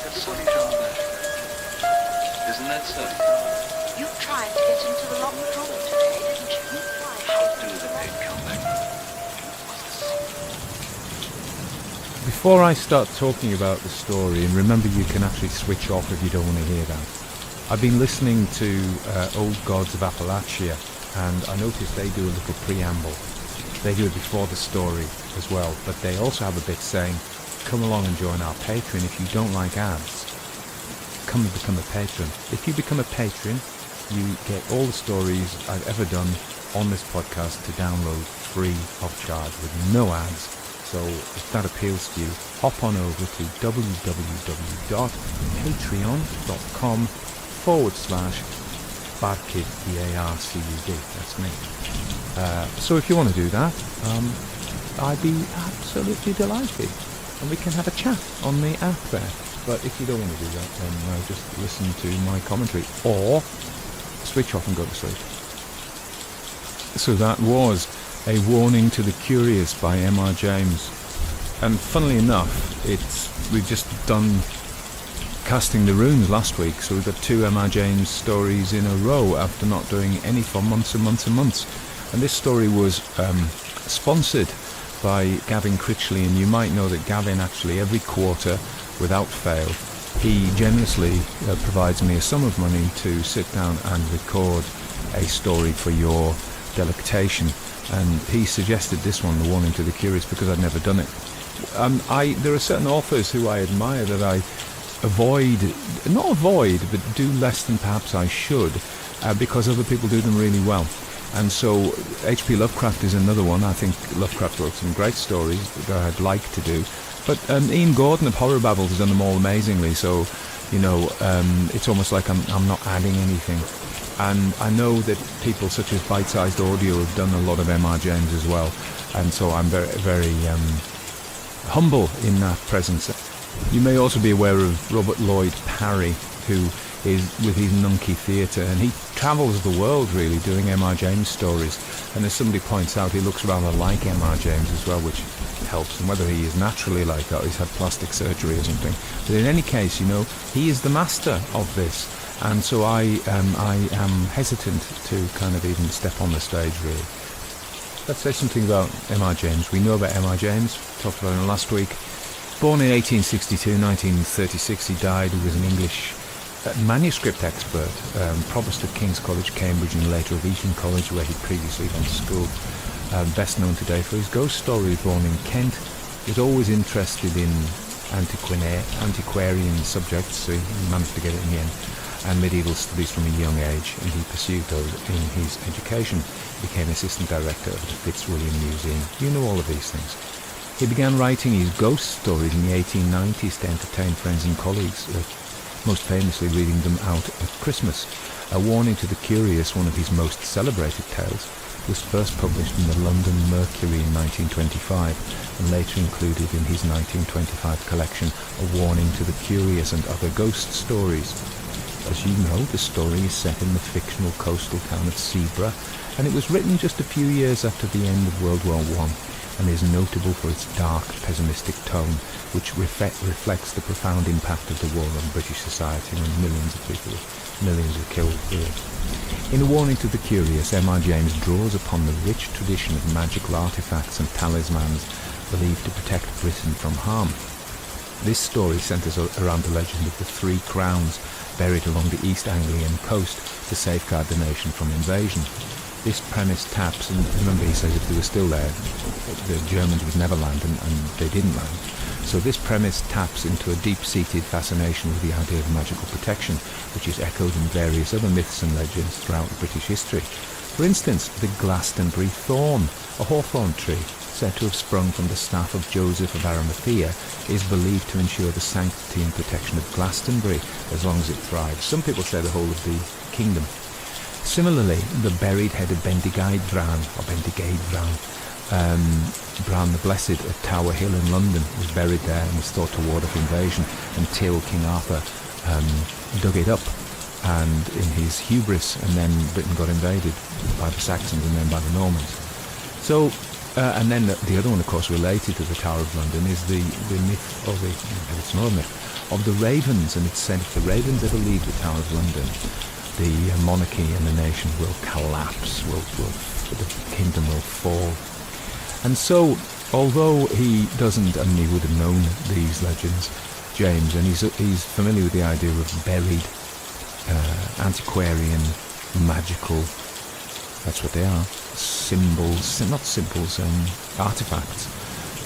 everybody's on there. Isn't that so? You tried to get into the long draw today, didn't you? How do the men come back? Before I start talking about the story, and remember you can actually switch off if you don't want to hear that, I've been listening to Old Gods of Appalachia, and I noticed they do a little preamble. They do it before the story as well, but they also have a bit saying, come along and join our Patreon if you don't like ads. Come and become a patron. If you become a patron, you get all the stories I've ever done on this podcast to download free of charge with no ads. So if that appeals to you, hop on over to www.patreon.com/Barcud, B-A-R-C-U-D, that's me. So if you want to do that, I'd be absolutely delighted. and we can have a chat on the app there. But if you don't want to do that, then just listen to my commentary or switch off and go to sleep. So that was A Warning to the Curious by M.R. James. And funnily enough, we've just done Casting the Runes last week, so we've got 2 M.R. James stories in a row after not doing any for months and months and months. And this story was sponsored by Gavin Critchley, and you might know that Gavin actually every quarter, without fail, he generously provides me a sum of money to sit down and record a story for your delectation. And he suggested this one, The Warning to the Curious, because I'd never done it. There are certain authors who I admire that I not avoid, but do less than perhaps I should, because other people do them really well. And so H.P. Lovecraft is another one. I think Lovecraft wrote some great stories that I'd like to do. But Ian Gordon of Horror Babbles has done them all amazingly, so, it's almost like I'm not adding anything. And I know that people such as Bite Sized Audio have done a lot of M.R. James as well, and so I'm very, very humble in that presence. You may also be aware of Robert Lloyd Parry, who is with his Nunkey Theatre, and he travels the world really doing M.R. James stories. And as somebody points out, he looks rather like M.R. James as well, which helps. And whether he is naturally like that, he's had plastic surgery or something. But in any case, he is the master of this. And so I am hesitant to kind of even step on the stage really. Let's say something about M.R. James. We know about M.R. James, talked about him last week. Born in 1862, 1936, he died. He was an English manuscript expert, provost of King's College, Cambridge, and later of Eton College, where he'd previously gone to school. Best known today for his ghost stories. Born in Kent, was always interested in antiquarian subjects, so he managed to get it in the end, and medieval studies from a young age, and he pursued those in his education. He became assistant director of the Fitzwilliam Museum. You know all of these things. He began writing his ghost stories in the 1890s to entertain friends and colleagues, most famously reading them out at Christmas. A Warning to the Curious, one of his most celebrated tales, was first published in the London Mercury in 1925 and later included in his 1925 collection A Warning to the Curious and Other Ghost Stories. As you know, the story is set in the fictional coastal town of Sebra, and it was written just a few years after the end of World War I, and is notable for its dark, pessimistic tone, which reflects the profound impact of the war on British society, and millions were killed here. In A Warning to the Curious, M.R. James draws upon the rich tradition of magical artefacts and talismans believed to protect Britain from harm. This story centres around the legend of the 3 crowns buried along the East Anglian coast to safeguard the nation from invasion. This premise taps, and remember he says if they were still there, the Germans would never land, and they didn't land. So this premise taps into a deep-seated fascination with the idea of magical protection, which is echoed in various other myths and legends throughout British history. For instance, the Glastonbury thorn, a hawthorn tree, said to have sprung from the staff of Joseph of Arimathea, is believed to ensure the sanctity and protection of Glastonbury as long as it thrives. Some people say the whole of the kingdom. Similarly, the buried head of Bendigeid Bran, Bran the Blessed at Tower Hill in London, was buried there and was thought to ward off invasion until King Arthur dug it up, and in his hubris, and then Britain got invaded by the Saxons and then by the Normans. So, and then the other one, of course, related to the Tower of London is the myth, or it's not a myth, of the ravens, and it's said if the ravens ever leave the Tower of London, the monarchy and the nation will collapse, the kingdom will fall. And so, although he doesn't, and he would have known these legends, James, and he's familiar with the idea of buried, antiquarian, magical, that's what they are, symbols, not symbols, artifacts,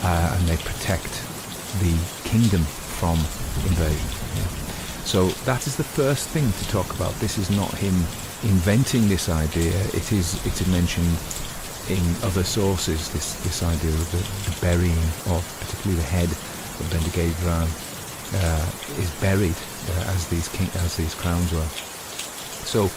and they protect the kingdom from invasion. Yeah. So that is the first thing to talk about. This is not him inventing this idea. It's mentioned in other sources. This idea of the burying of particularly the head of Bendigeid Bran is buried as these crowns were. So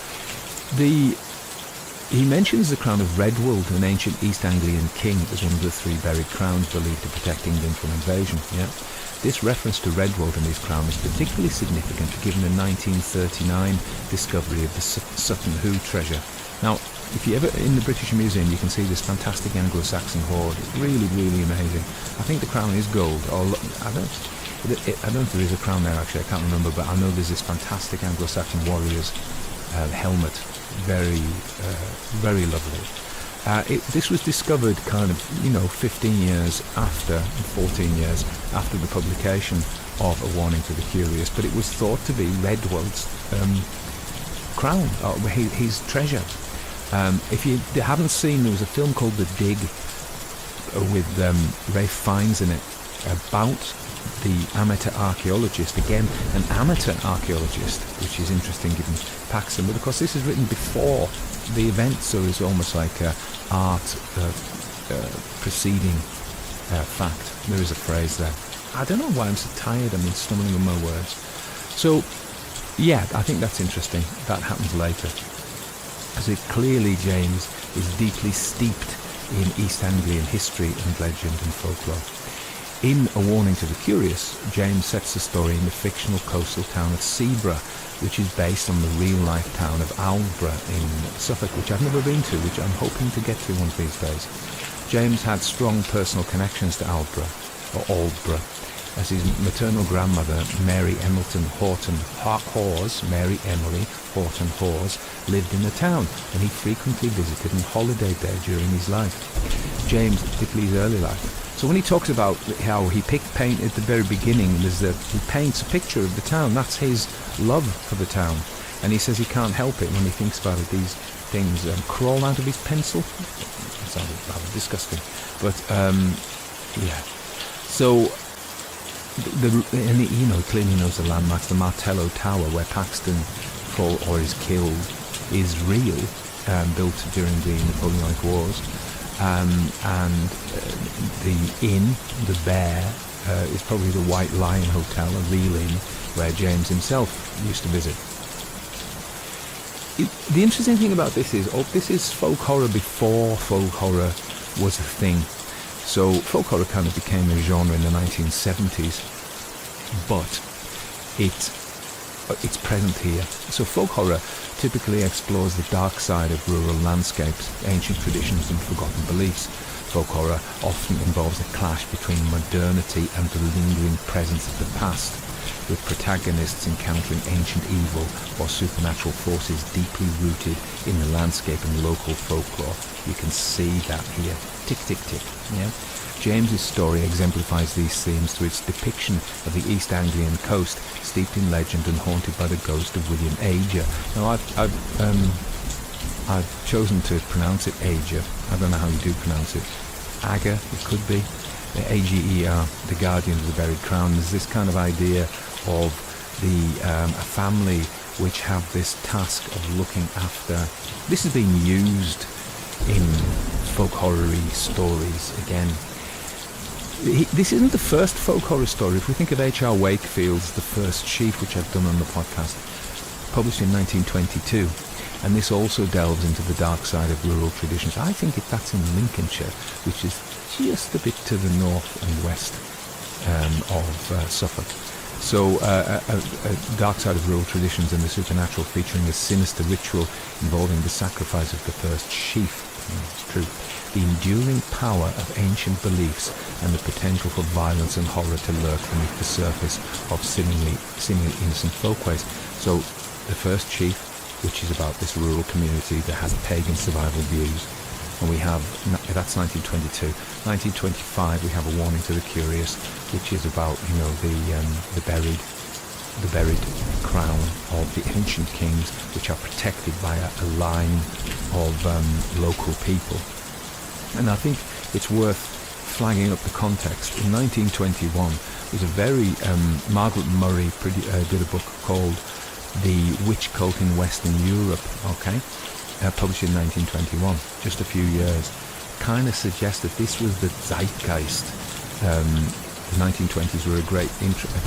He mentions the crown of Redwold, an ancient East Anglian king, as one of the 3 buried crowns believed to protect England from invasion. Yeah, this reference to Redwold and his crown is particularly significant given the 1939 discovery of the Sutton Hoo treasure. Now, if you ever in the British Museum, you can see this fantastic Anglo-Saxon hoard. It's really, really amazing. I think the crown is gold. I don't know if there is a crown there actually. I can't remember, but I know there's this fantastic Anglo-Saxon warrior's helmet. Very, very lovely. This was discovered kind of, 15 years after, 14 years after the publication of A Warning to the Curious, but it was thought to be Redwold's crown, or his treasure. If you haven't seen, there was a film called The Dig with Ralph Fiennes in it about the amateur archaeologist, again an amateur archaeologist, which is interesting given Paxton, but of course this is written before the event, so it's almost like art preceding fact. There is a phrase there. I don't know why I'm so tired, I'm stumbling on my words. So yeah, I think that's interesting. That happens later. So clearly James is deeply steeped in East Anglian history and legend and folklore. In A Warning to the Curious, James sets the story in the fictional coastal town of Seabra, which is based on the real-life town of Aldborough in Suffolk, which I've never been to, which I'm hoping to get to one of these days. James had strong personal connections to Aldborough, as his maternal grandmother, Mary Emily Horton Hawes, lived in the town, and he frequently visited and holidayed there during his life. James, particularly his early life. So when he talks about how he paint at the very beginning, he paints a picture of the town. That's his love for the town, and he says he can't help it when he thinks about it. These things crawl out of his pencil. It sounded rather disgusting, but yeah. So and he clearly knows the landmarks. The Martello Tower, where Paxton is killed, is real, built during the Napoleonic Wars. And the inn, the Bear, is probably the White Lion Hotel, a real inn, where James himself used to visit. The interesting thing about this is folk horror before folk horror was a thing. So folk horror kind of became a genre in the 1970s, but it's present here. So folk horror typically explores the dark side of rural landscapes, ancient traditions and forgotten beliefs. Folk horror often involves a clash between modernity and the lingering presence of the past, with protagonists encountering ancient evil or supernatural forces deeply rooted in the landscape and local folklore. You can see that here. Tick, tick, tick. Yeah. James's story exemplifies these themes through its depiction of the East Anglian coast, steeped in legend and haunted by the ghost of William Ager. Now, I've chosen to pronounce it Ager. I don't know how you do pronounce it. Ager, it could be. Ager, the guardians of the buried crown. There's this kind of idea of a family which have this task of looking after. This has been used in folk horror-y stories again. This isn't the first folk horror story. If we think of H.R. Wakefield's The First Sheaf, which I've done on the podcast, published in 1922, and this also delves into the dark side of rural traditions. I think that's in Lincolnshire, which is just a bit to the north and west of Suffolk. So a dark side of rural traditions and the supernatural, featuring a sinister ritual involving the sacrifice of the first sheaf. It's true. The enduring power of ancient beliefs and the potential for violence and horror to lurk beneath the surface of seemingly innocent folkways. So the first sheaf, which is about this rural community that has pagan survival views, and we have, that's 1922. 1925 we have A Warning to the Curious, which is about the buried crown of the ancient kings, which are protected by a line of local people. And I think it's worth flagging up the context. In 1921, there's a very Margaret Murray did a book called The Witch Cult in Western Europe, published in 1921, just a few years. Kind of suggests that this was the zeitgeist The 1920s were a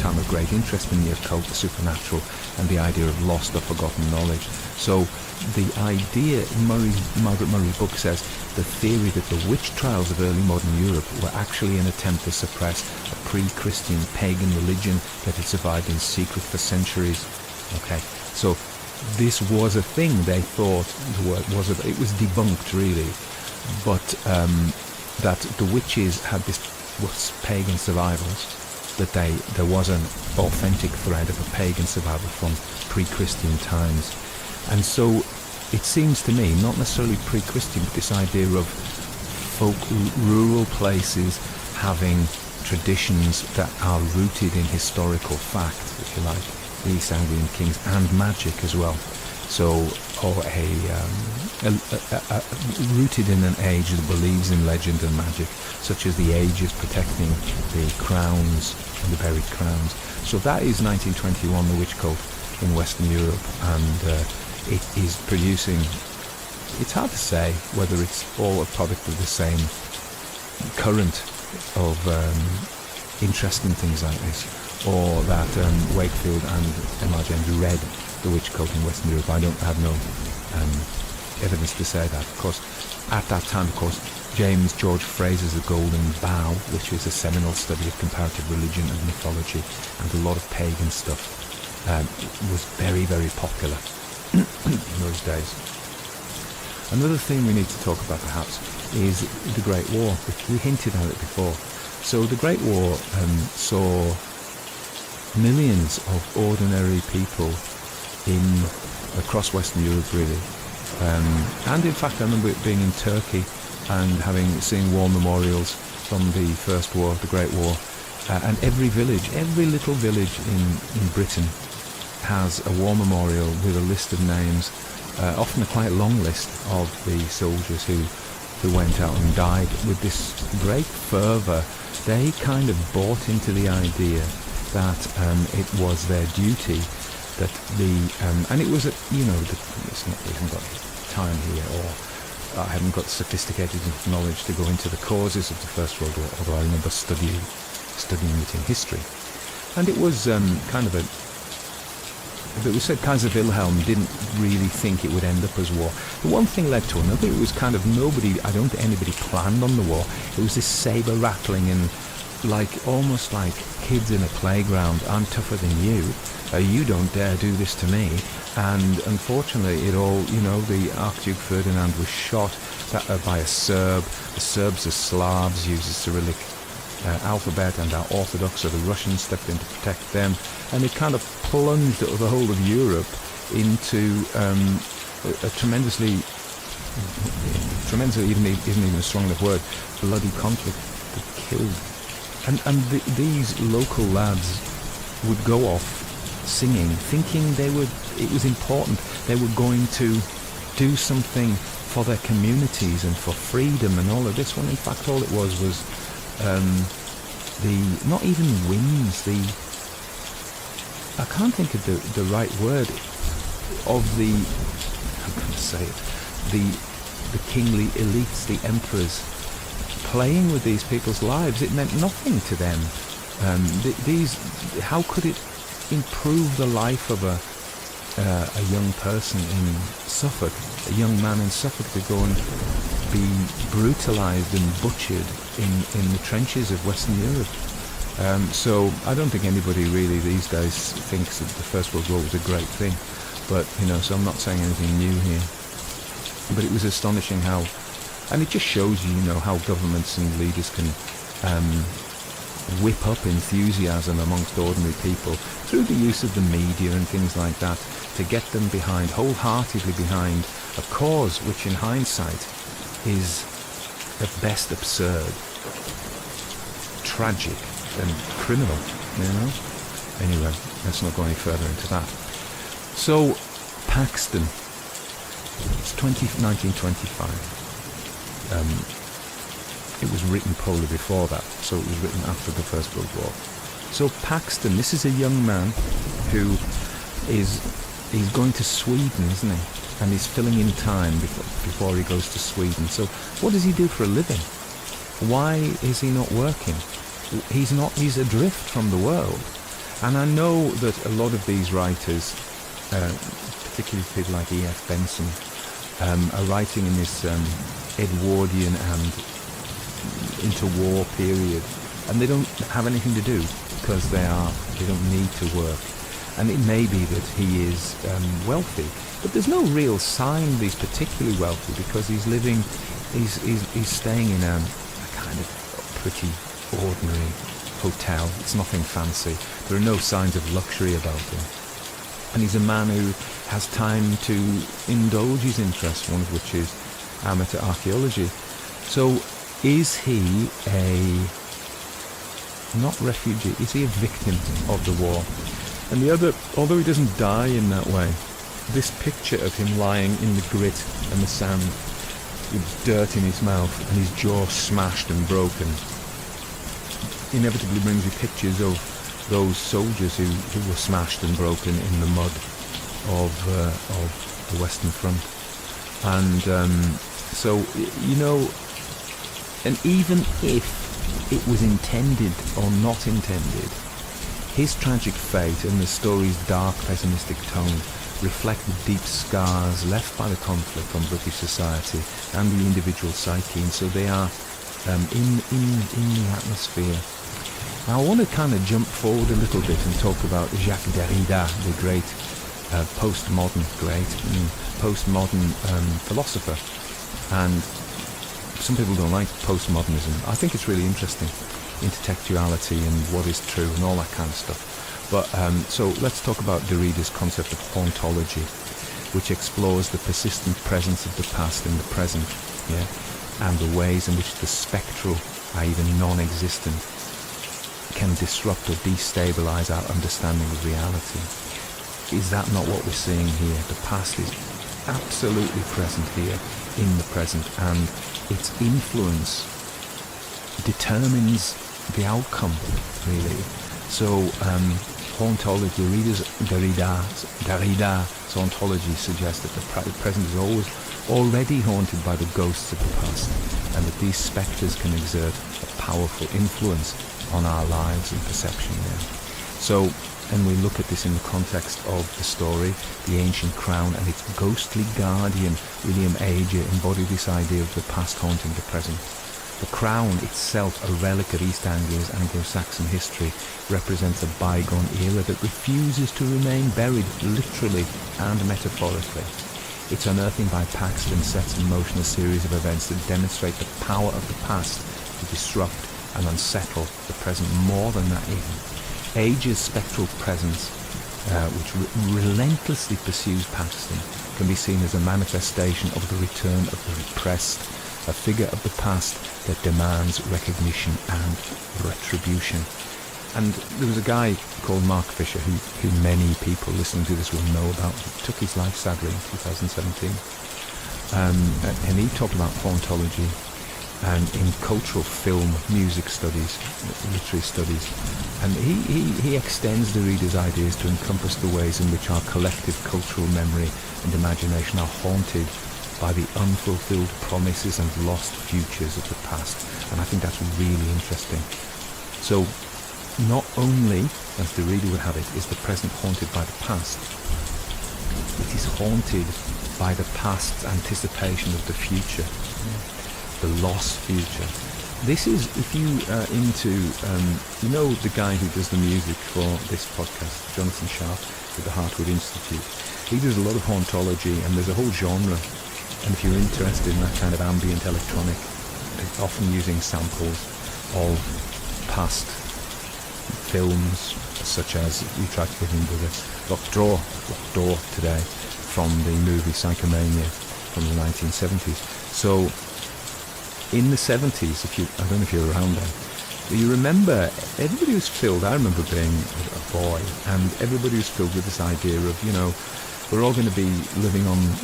time of great interest in the occult, the supernatural, and the idea of lost or forgotten knowledge. So the idea, Margaret Murray's book says, the theory that the witch trials of early modern Europe were actually an attempt to suppress a pre-Christian pagan religion that had survived in secret for centuries. Okay, so this was a thing they thought it was debunked really, but that the witches had this was pagan survivals, that there was an authentic thread of a pagan survival from pre-Christian times. And so it seems to me, not necessarily pre-Christian, but this idea of folk, rural places having traditions that are rooted in historical fact, if you like, the East Anglian kings, and magic as well. So, or rooted in an age that believes in legend and magic, such as the ages protecting the crowns and the buried crowns. So that is 1921, the witch cult in Western Europe, and it is producing, it's hard to say whether it's all a product of the same current of interest in things like this, or that Wakefield and M.R. James read the witch cult in Western Europe. I have no evidence to say that. Of course, at that time, of course, James George Fraser's The Golden Bough, which is a seminal study of comparative religion and mythology and a lot of pagan stuff, was very, very popular in those days. Another thing we need to talk about perhaps is the Great War, which we hinted at it before. So the Great War saw millions of ordinary people across Western Europe really, and in fact I remember it being in Turkey and seeing war memorials from the First War, the Great War, and every little village in Britain has a war memorial with a list of names, often a quite long list of the soldiers who went out and died with this great fervour. They kind of bought into the idea that it was their duty, that and it was it's not, we haven't got time here, or I haven't got sophisticated enough knowledge to go into the causes of the First World War, although I remember studying it in history. And it was it was said Kaiser Wilhelm didn't really think it would end up as war. The one thing led to another. It was kind of I don't think anybody planned on the war. It was this saber rattling and almost like kids in a playground. I'm tougher than you. You don't dare do this to me. And unfortunately, the Archduke Ferdinand was shot by a Serb. The Serbs are Slavs, use the Cyrillic alphabet, and our Orthodox, so the Russians stepped in to protect them, and it kind of plunged the whole of Europe into a tremendously isn't even a strong enough word, bloody conflict that killed. And these local lads would go off singing, thinking it was important. They were going to do something for their communities and for freedom and all of this, when in fact all it was not even wins, I can't think of the right word, of I'm going to say it, the kingly elites, the emperors, playing with these people's lives. It meant nothing to them. How could it improve the life of a young person in Suffolk, a young man in Suffolk, to go and be brutalised and butchered in the trenches of Western Europe? So I don't think anybody really these days thinks that the First World War was a great thing, but so I'm not saying anything new here. But it was astonishing how, and it just shows you, how governments and leaders can whip up enthusiasm amongst ordinary people through the use of the media and things like that, to get them wholeheartedly behind a cause which in hindsight is at best absurd, tragic and criminal, Anyway, let's not go any further into that. So, Paxton, it's 1925. It was written probably before that, so it was written after the First World War. So Paxton, this is a young man who he's going to Sweden, isn't he? And he's filling in time before he goes to Sweden. So what does he do for a living? Why is he not working? he's adrift from the world. And I know that a lot of these writers, particularly people like E.F. Benson, are writing in this Edwardian and interwar period, and they don't have anything to do because they don't need to work. And it may be that he is wealthy, but there's no real sign that he's particularly wealthy, because he's staying in a kind of pretty ordinary hotel. It's nothing fancy. There are no signs of luxury about him. And he's a man who has time to indulge his interests, one of which is amateur archaeology. So is he not refugee, is he a victim of the war? And the other, although he doesn't die in that way, this picture of him lying in the grit and the sand with dirt in his mouth and his jaw smashed and broken inevitably brings you pictures of those soldiers who were smashed and broken in the mud of the Western Front. And so, you know, and even if it was intended or not intended, his tragic fate and the story's dark, pessimistic tone reflect the deep scars left by the conflict on British society and the individual psyche, and so they are in the atmosphere. Now I want to kind of jump forward a little bit and talk about Jacques Derrida, the great postmodern philosopher. And some people don't like postmodernism. I think it's really interesting, intertextuality and what is true and all that kind of stuff. But so let's talk about Derrida's concept of hauntology, which explores the persistent presence of the past in the present, and the ways in which the spectral, i.e. the non-existent, can disrupt or destabilize our understanding of reality. Is that not what we're seeing here? The past is absolutely present here in the present, and its influence determines the outcome, really. So hauntology, Derrida's hauntology suggests that the present is always already haunted by the ghosts of the past, and that these spectres can exert a powerful influence on our lives and perception there. So, and we look at this in the context of the story, the ancient crown and its ghostly guardian, William Ager, embodied this idea of the past haunting the present. The crown itself, a relic of East Anglia's Anglo-Saxon history, represents a bygone era that refuses to remain buried, literally and metaphorically. Its unearthing by Paxton sets in motion a series of events that demonstrate the power of the past to disrupt and unsettle the present. More than that even. Age's spectral presence, which relentlessly pursues Paxton, can be seen as a manifestation of the return of the repressed, a figure of the past that demands recognition and retribution. And there was a guy called Mark Fisher who many people listening to this will know about. He took his life sadly in 2017. And he talked about hauntology and in cultural film, music studies, literary studies. And he extends Derrida's ideas to encompass the ways in which our collective cultural memory and imagination are haunted by the unfulfilled promises and lost futures of the past. And I think that's really interesting. So, not only, as Derrida would have it, is the present haunted by the past, it is haunted by the past's anticipation of the future, the lost future. This is, if you are into, you know the guy who does the music for this podcast, Jonathan Sharp, with the Hartwood Institute. He does a lot of hauntology, and there's a whole genre. And if you're interested in that kind of ambient electronic, often using samples of past films, such as, we tried to get into the Locked Door today, from the movie Psychomania from the 1970s. So, in the 70s, I don't know if you're around then, you remember, everybody was filled, I remember being a boy, and everybody was filled with this idea of, you know, we're all going to be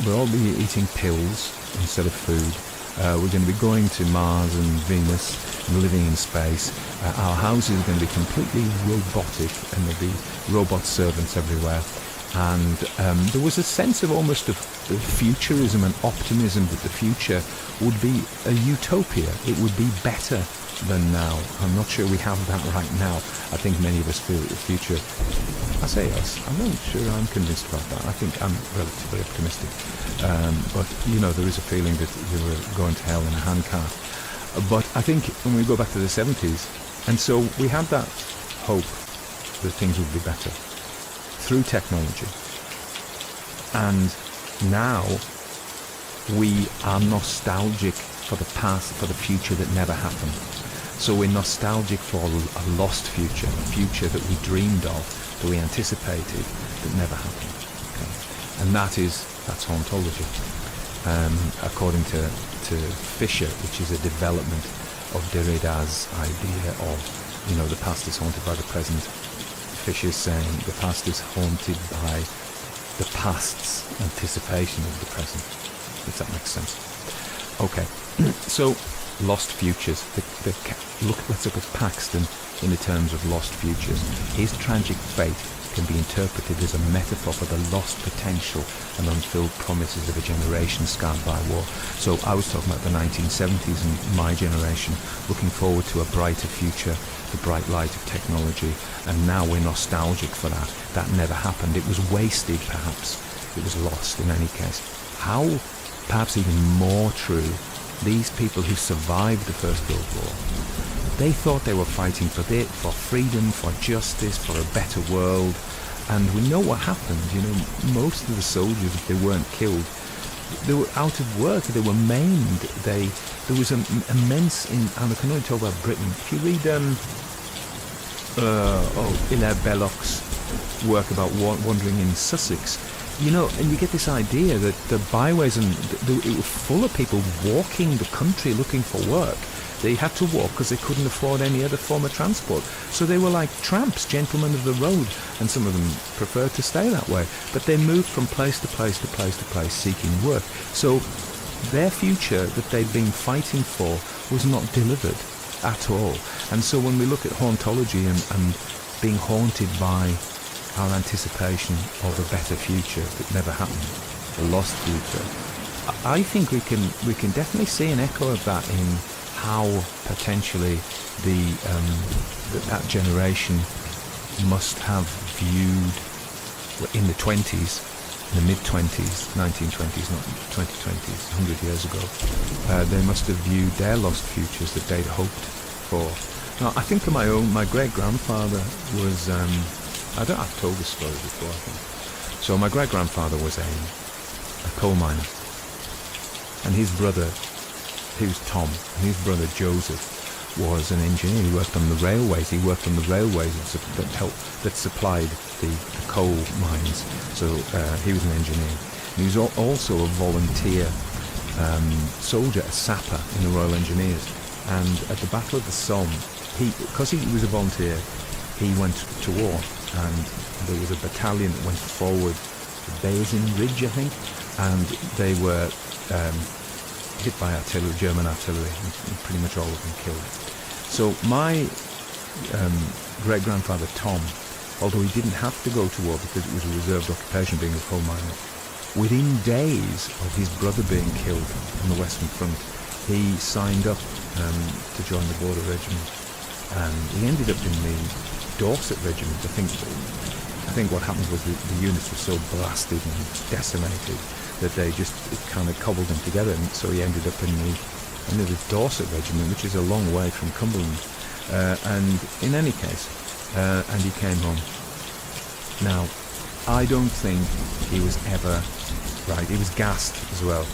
we'll all be eating pills instead of food. We're going to be going to Mars and Venus and living in space. Our houses are going to be completely robotic, and there'll be robot servants everywhere. And there was a sense of almost of futurism and optimism that the future would be a utopia. It would be better than now. I'm not sure we have that right now. I think many of us feel the future. I say us. I'm not sure I'm convinced about that. I think I'm relatively optimistic. But, you know, there is a feeling that we were going to hell in a handcart. But I think when we go back to the 70s, and so we had that hope that things would be better through technology. And now we are nostalgic for the past, for the future that never happened. So we're nostalgic for a lost future, a future that we dreamed of, that we anticipated, that never happened. Okay? And that's hauntology. According to Fisher, which is a development of Derrida's idea of, you know, the past is haunted by the present. Fisher's saying the past is haunted by the past's anticipation of the present, if that makes sense. Okay, so lost futures. Let's look at Paxton in the terms of lost futures. His tragic fate can be interpreted as a metaphor for the lost potential and unfilled promises of a generation scarred by war. So I was talking about the 1970s and my generation, looking forward to a brighter future, the bright light of technology, and now we're nostalgic for that. That never happened. It was wasted, perhaps. It was lost in any case. How, perhaps even more true, these people who survived the First World War, they thought they were fighting for freedom, for justice, for a better world. And we know what happened. You know, most of the soldiers, if they weren't killed, they were out of work, they were maimed. There was an immense, and I can only talk about Britain. If you read Hilaire Belloc's work about wandering in Sussex, you know, and you get this idea that the byways and it was full of people walking the country looking for work. They had to walk because they couldn't afford any other form of transport. So they were like tramps, gentlemen of the road, and some of them preferred to stay that way. But they moved from place to place to place to place seeking work. So their future that they'd been fighting for was not delivered at all. And so when we look at hauntology and being haunted by our anticipation of a better future that never happened, a lost future, I think we can definitely see an echo of that in how potentially that generation must have viewed in the 20s, in the mid-20s, 1920s, not 2020s, 100 years ago, they must have viewed their lost futures that they'd hoped for. Now, I think of my great-grandfather was, I've told this story before, I think. So my great-grandfather was a coal miner, and his brother, he was Tom, and his brother Joseph was an engineer. He worked on the railways. He worked on the railways that supplied the coal mines. So he was an engineer. He was also a volunteer soldier, a sapper in the Royal Engineers. And at the Battle of the Somme, because he was a volunteer, he went to war. And there was a battalion that went forward to Basin Ridge, I think, and they were hit by artillery, German artillery, and pretty much all of them killed. So my great-grandfather Tom, although he didn't have to go to war because it was a reserved occupation being a coal miner, within days of his brother being killed on the Western Front, he signed up to join the Border Regiment, and he ended up in the Dorset Regiment. I think what happened was the units were so blasted and decimated that it kind of cobbled them together, and so he ended up in the Dorset Regiment, which is a long way from Cumberland. And in any case, and he came home. Now, I don't think he was ever right. He was gassed as well,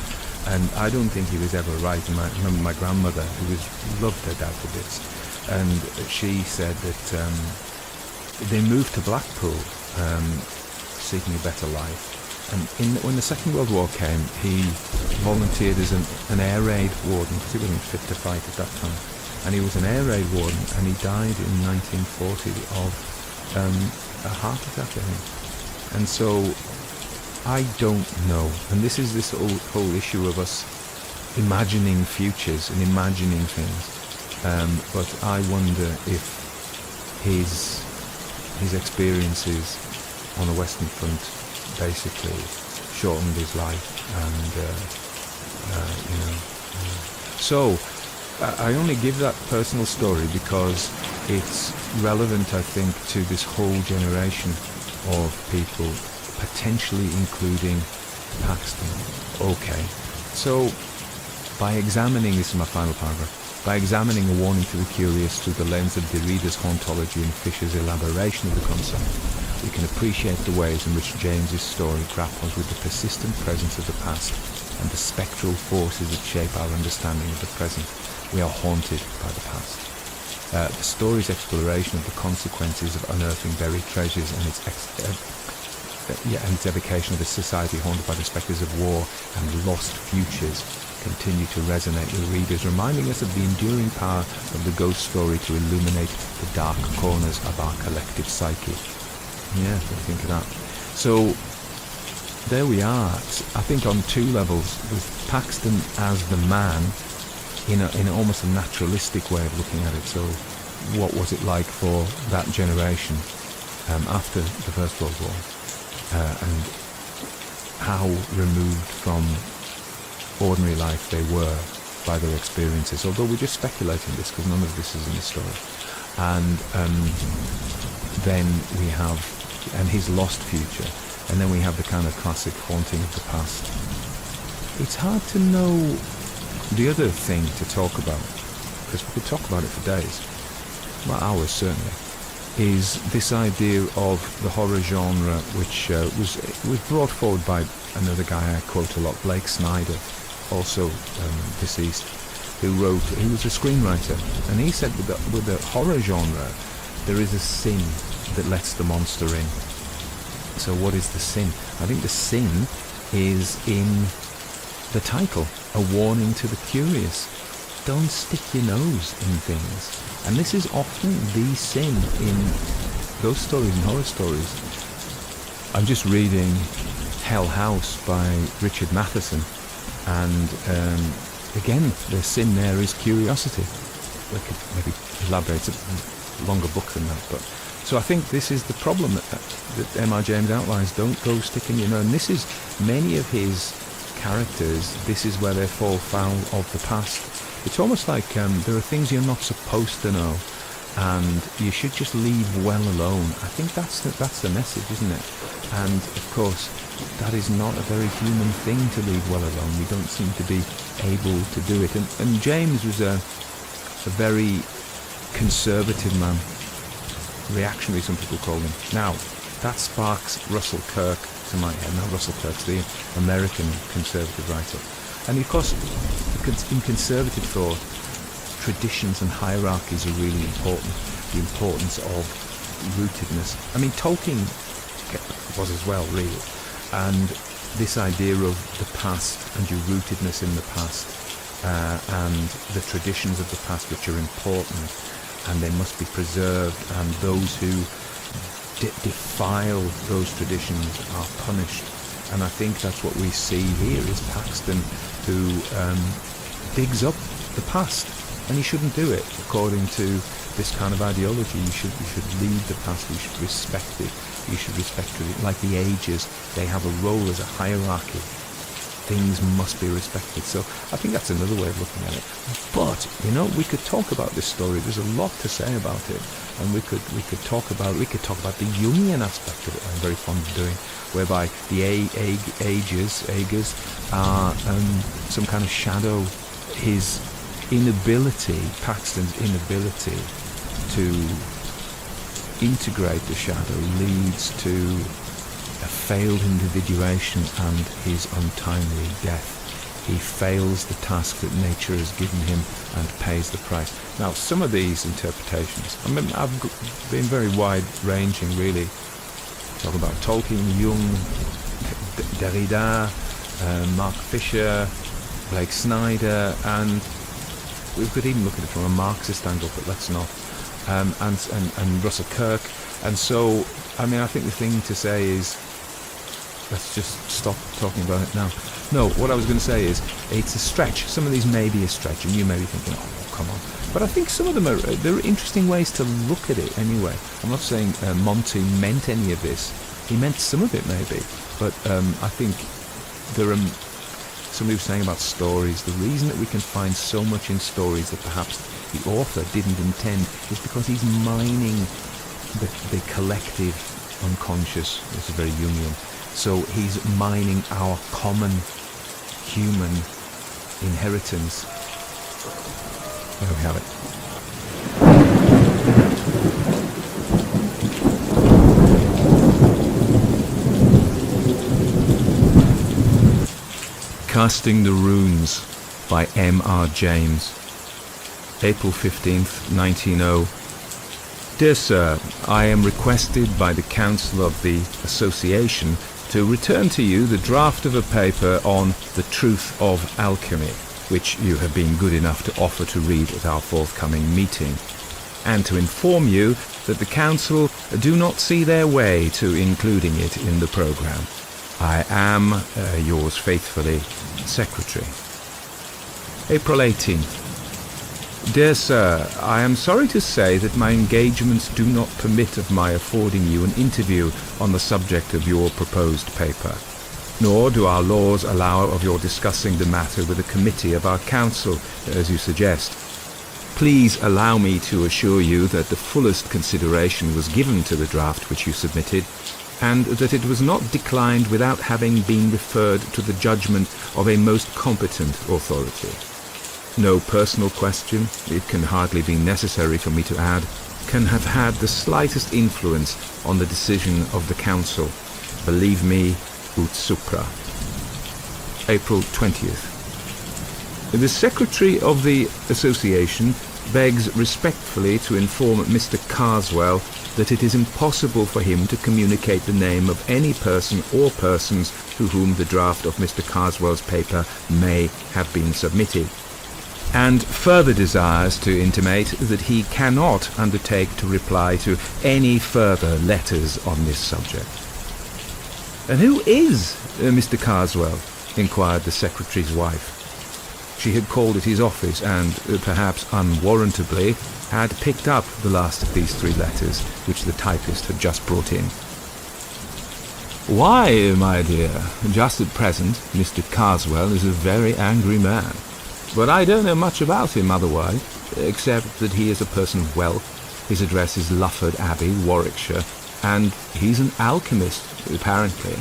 and I don't think he was ever right. And I remember my grandmother, who loved her dad for bits, and she said that they moved to Blackpool, seeking a better life. And when the Second World War came, he volunteered as an air raid warden, because he wasn't fit to fight at that time. And he was an air raid warden, and he died in 1940 of a heart attack, I think. And so, I don't know. And this is this whole issue of us imagining futures and imagining things. But I wonder if his experiences on the Western Front basically shortened his life, and so I only give that personal story because it's relevant, I think, to this whole generation of people, potentially including Paxton. Okay, so by examining, this is my final paragraph, by examining A Warning to the Curious through the lens of the reader's hauntology and Fisher's elaboration of the concept, we can appreciate the ways in which James's story grapples with the persistent presence of the past and the spectral forces that shape our understanding of the present. We are haunted by the past. The story's exploration of the consequences of unearthing buried treasures and its evocation of a society haunted by the spectres of war and lost futures continue to resonate with readers, reminding us of the enduring power of the ghost story to illuminate the dark corners of our collective psyche. Yeah, I think of that. So there we are. I think on two levels, with Paxton as the man, in almost a naturalistic way of looking at it. So what was it like for that generation after the First World War, and how removed from ordinary life they were by their experiences, although we're just speculating this because none of this is in the story. And then we have his lost future, and then we have the kind of classic haunting of the past. It's hard to know the other thing to talk about, because we could talk about it for days, well, hours certainly, is this idea of the horror genre, which was brought forward by another guy I quote a lot, Blake Snyder, also deceased, who was a screenwriter, and he said with the horror genre, there is a sin that lets the monster in. So what is the sin? I think the sin is in the title, A Warning to the Curious. Don't stick your nose in things. And this is often the sin in ghost stories and horror stories. I'm just reading Hell House by Richard Matheson, and again, the sin there is curiosity. We could maybe elaborate, it's a longer book than that, but so I think this is the problem that M.R. James outlines. Don't go sticking your nose. And this is many of his characters, this is where they fall foul of the past. It's almost like there are things you're not supposed to know, and you should just leave well alone. I think that's the message, isn't it? And of course, that is not a very human thing to leave well alone. We don't seem to be able to do it. And James was a very conservative man, reactionary, some people call him. Now, that sparks Russell Kirk to my head. Now, Russell Kirk's the American conservative writer. And of course, in conservative thought, traditions and hierarchies are really important. The importance of rootedness. I mean, Tolkien was as well, really. And this idea of the past and your rootedness in the past, and the traditions of the past, which are important, and they must be preserved, and those who defile those traditions are punished. And I think that's what we see here is Paxton, who digs up the past, and he shouldn't do it according to this kind of ideology. You should leave the past. You should respect it. You should respect it. Like the ages, they have a role as a hierarchy. Things must be respected. So I think that's another way of looking at it. But we could talk about this story. There's a lot to say about it, and we could talk about the Jungian aspect of it. I'm very fond of doing, whereby the ages are some kind of shadow. His inability, Paxton's inability to integrate the shadow leads to a failed individuation and his untimely death. He fails the task that nature has given him and pays the price. Now, some of these interpretations, I've been very wide-ranging, really. Talk about Tolkien, Jung, Derrida, Mark Fisher, Blake Snyder, and we could even look at it from a Marxist angle, but let's not. And Russell Kirk. And so, I think the thing to say is, let's just stop talking about it now. No, what I was going to say is, it's a stretch. Some of these may be a stretch, and you may be thinking, oh, come on. But I think some of them there are interesting ways to look at it anyway. I'm not saying Monty meant any of this. He meant some of it maybe. But I think there are somebody was saying about stories, the reason that we can find so much in stories that perhaps the author didn't intend is because he's mining the collective unconscious. This is very Jungian. So he's mining our common human inheritance. There we have it. Casting the Runes by M.R. James. April 15th, 1900. Dear Sir, I am requested by the Council of the Association to return to you the draft of a paper on the truth of alchemy, which you have been good enough to offer to read at our forthcoming meeting, and to inform you that the Council do not see their way to including it in the programme. I am, yours faithfully, Secretary. April 18th. Dear Sir, I am sorry to say that my engagements do not permit of my affording you an interview on the subject of your proposed paper, nor do our laws allow of your discussing the matter with a committee of our council, as you suggest. Please allow me to assure you that the fullest consideration was given to the draft which you submitted, and that it was not declined without having been referred to the judgment of a most competent authority. No personal question, it can hardly be necessary for me to add, can have had the slightest influence on the decision of the Council. Believe me, ut supra. April 20th. The Secretary of the Association begs respectfully to inform Mr. Carswell that it is impossible for him to communicate the name of any person or persons to whom the draft of Mr. Carswell's paper may have been submitted, and further desires to intimate that he cannot undertake to reply to any further letters on this subject. And who is Mr. Carswell? Inquired the Secretary's wife. She had called at his office and, perhaps unwarrantably, had picked up the last of these 3 letters which the typist had just brought in. Why, my dear, just at present Mr. Carswell is a very angry man. But I don't know much about him otherwise, except that he is a person of wealth. His address is Lufford Abbey, Warwickshire, and he's an alchemist, apparently,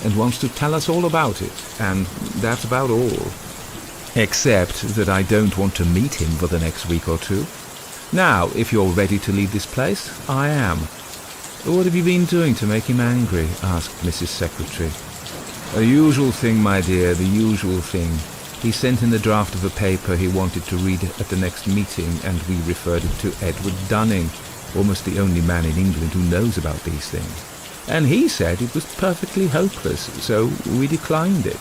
and wants to tell us all about it, and that's about all. Except that I don't want to meet him for the next week or 2. Now, if you're ready to leave this place, I am. What have you been doing to make him angry? Asked Mrs. Secretary. The usual thing, my dear, the usual thing. He sent in the draft of a paper he wanted to read at the next meeting, and we referred it to Edward Dunning, almost the only man in England who knows about these things. And he said it was perfectly hopeless, so we declined it.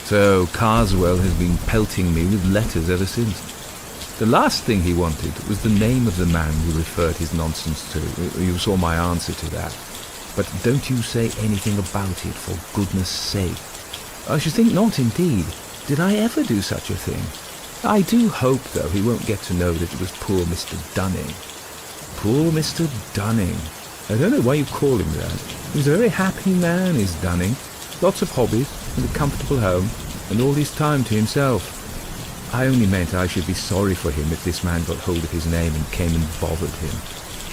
So Carswell has been pelting me with letters ever since. The last thing he wanted was the name of the man we referred his nonsense to. You saw my answer to that. But don't you say anything about it, for goodness sake. I should think not, indeed. Did I ever do such a thing? I do hope, though, he won't get to know that it was poor Mr. Dunning. Poor Mr. Dunning. I don't know why you call him that. He's a very happy man, is Dunning. Lots of hobbies, and a comfortable home, and all his time to himself. I only meant I should be sorry for him if this man got hold of his name and came and bothered him.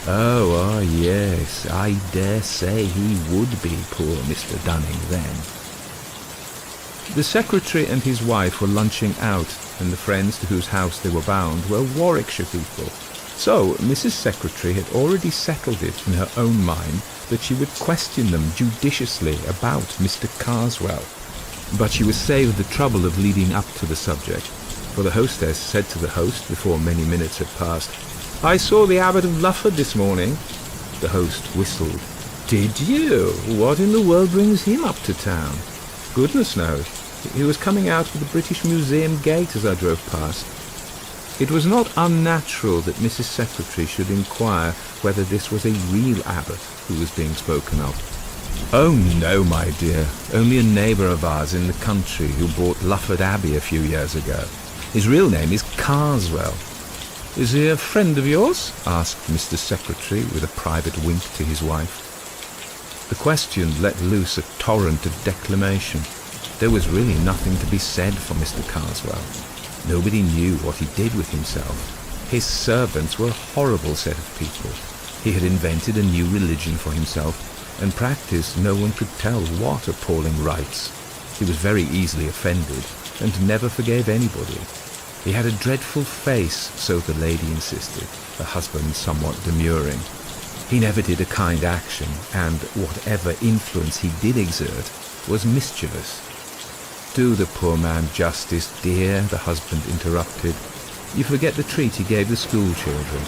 Oh, yes, I dare say he would be poor Mr. Dunning then. The Secretary and his wife were lunching out, and the friends to whose house they were bound were Warwickshire people. So Mrs. Secretary had already settled it in her own mind that she would question them judiciously about Mr. Carswell. But she was saved the trouble of leading up to the subject, for the hostess said to the host before many minutes had passed, "I saw the Abbot of Lufford this morning." The host whistled. "Did you? What in the world brings him up to town?" "Goodness knows. He was coming out of the British Museum gate as I drove past." It was not unnatural that Mrs. Secretary should inquire whether this was a real abbot who was being spoken of. "Oh no, my dear, only a neighbour of ours in the country who bought Lufford Abbey a few years ago. His real name is Carswell." "Is he a friend of yours?" asked Mr. Secretary with a private wink to his wife. The question let loose a torrent of declamation. There was really nothing to be said for Mr. Carswell. Nobody knew what he did with himself. His servants were a horrible set of people. He had invented a new religion for himself and practiced no one could tell what appalling rites. He was very easily offended and never forgave anybody. He had a dreadful face, so the lady insisted, the husband somewhat demurring. He never did a kind action, and whatever influence he did exert was mischievous. Do the poor man justice, dear, the husband interrupted. You forget the treat he gave the school children.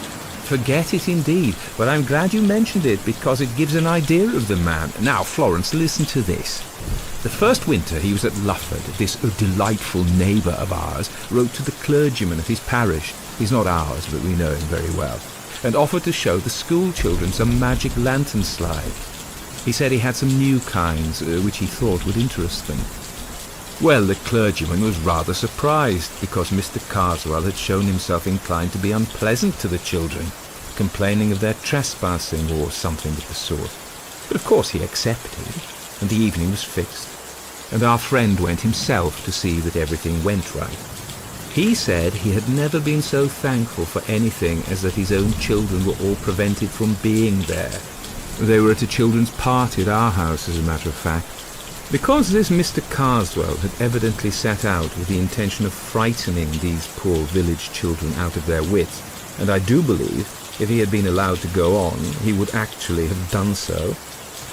Forget it indeed, but I'm glad you mentioned it because it gives an idea of the man. Now, Florence, listen to this. The first winter he was at Lufford, this delightful neighbour of ours wrote to the clergyman of his parish, he's not ours, but we know him very well, and offered to show the school children some magic lantern slide. He said he had some new kinds, which he thought would interest them. Well, the clergyman was rather surprised, because Mr. Carswell had shown himself inclined to be unpleasant to the children, complaining of their trespassing or something of the sort. But of course he accepted, and the evening was fixed, and our friend went himself to see that everything went right. He said he had never been so thankful for anything as that his own children were all prevented from being there. They were at a children's party at our house, as a matter of fact. Because this Mr. Carswell had evidently set out with the intention of frightening these poor village children out of their wits, and I do believe if he had been allowed to go on, he would actually have done so,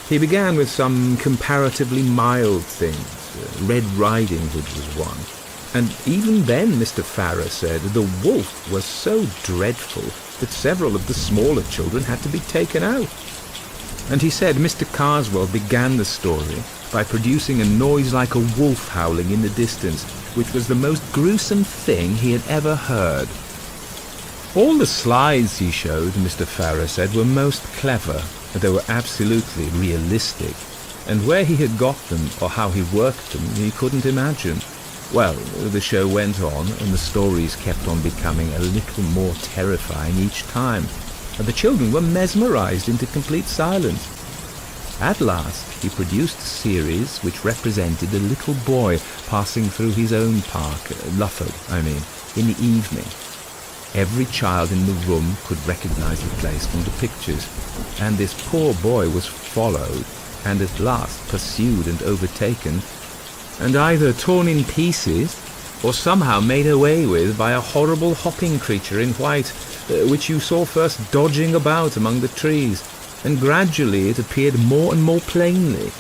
he began with some comparatively mild things. Red Riding Hood was one. And even then, Mr. Farrer said, the wolf was so dreadful that several of the smaller children had to be taken out. And he said Mr. Carswell began the story by producing a noise like a wolf howling in the distance, which was the most gruesome thing he had ever heard. All the slides he showed, Mr. Farrer said, were most clever, and they were absolutely realistic, and where he had got them or how he worked them he couldn't imagine. Well, the show went on, and the stories kept on becoming a little more terrifying each time, and the children were mesmerized into complete silence. At last he produced a series which represented a little boy passing through his own park, Lufford, in the evening. Every child in the room could recognize the place from the pictures, and this poor boy was followed, and at last pursued and overtaken, and either torn in pieces, or somehow made away with by a horrible hopping creature in white, which you saw first dodging about among the trees, and gradually it appeared more and more plainly.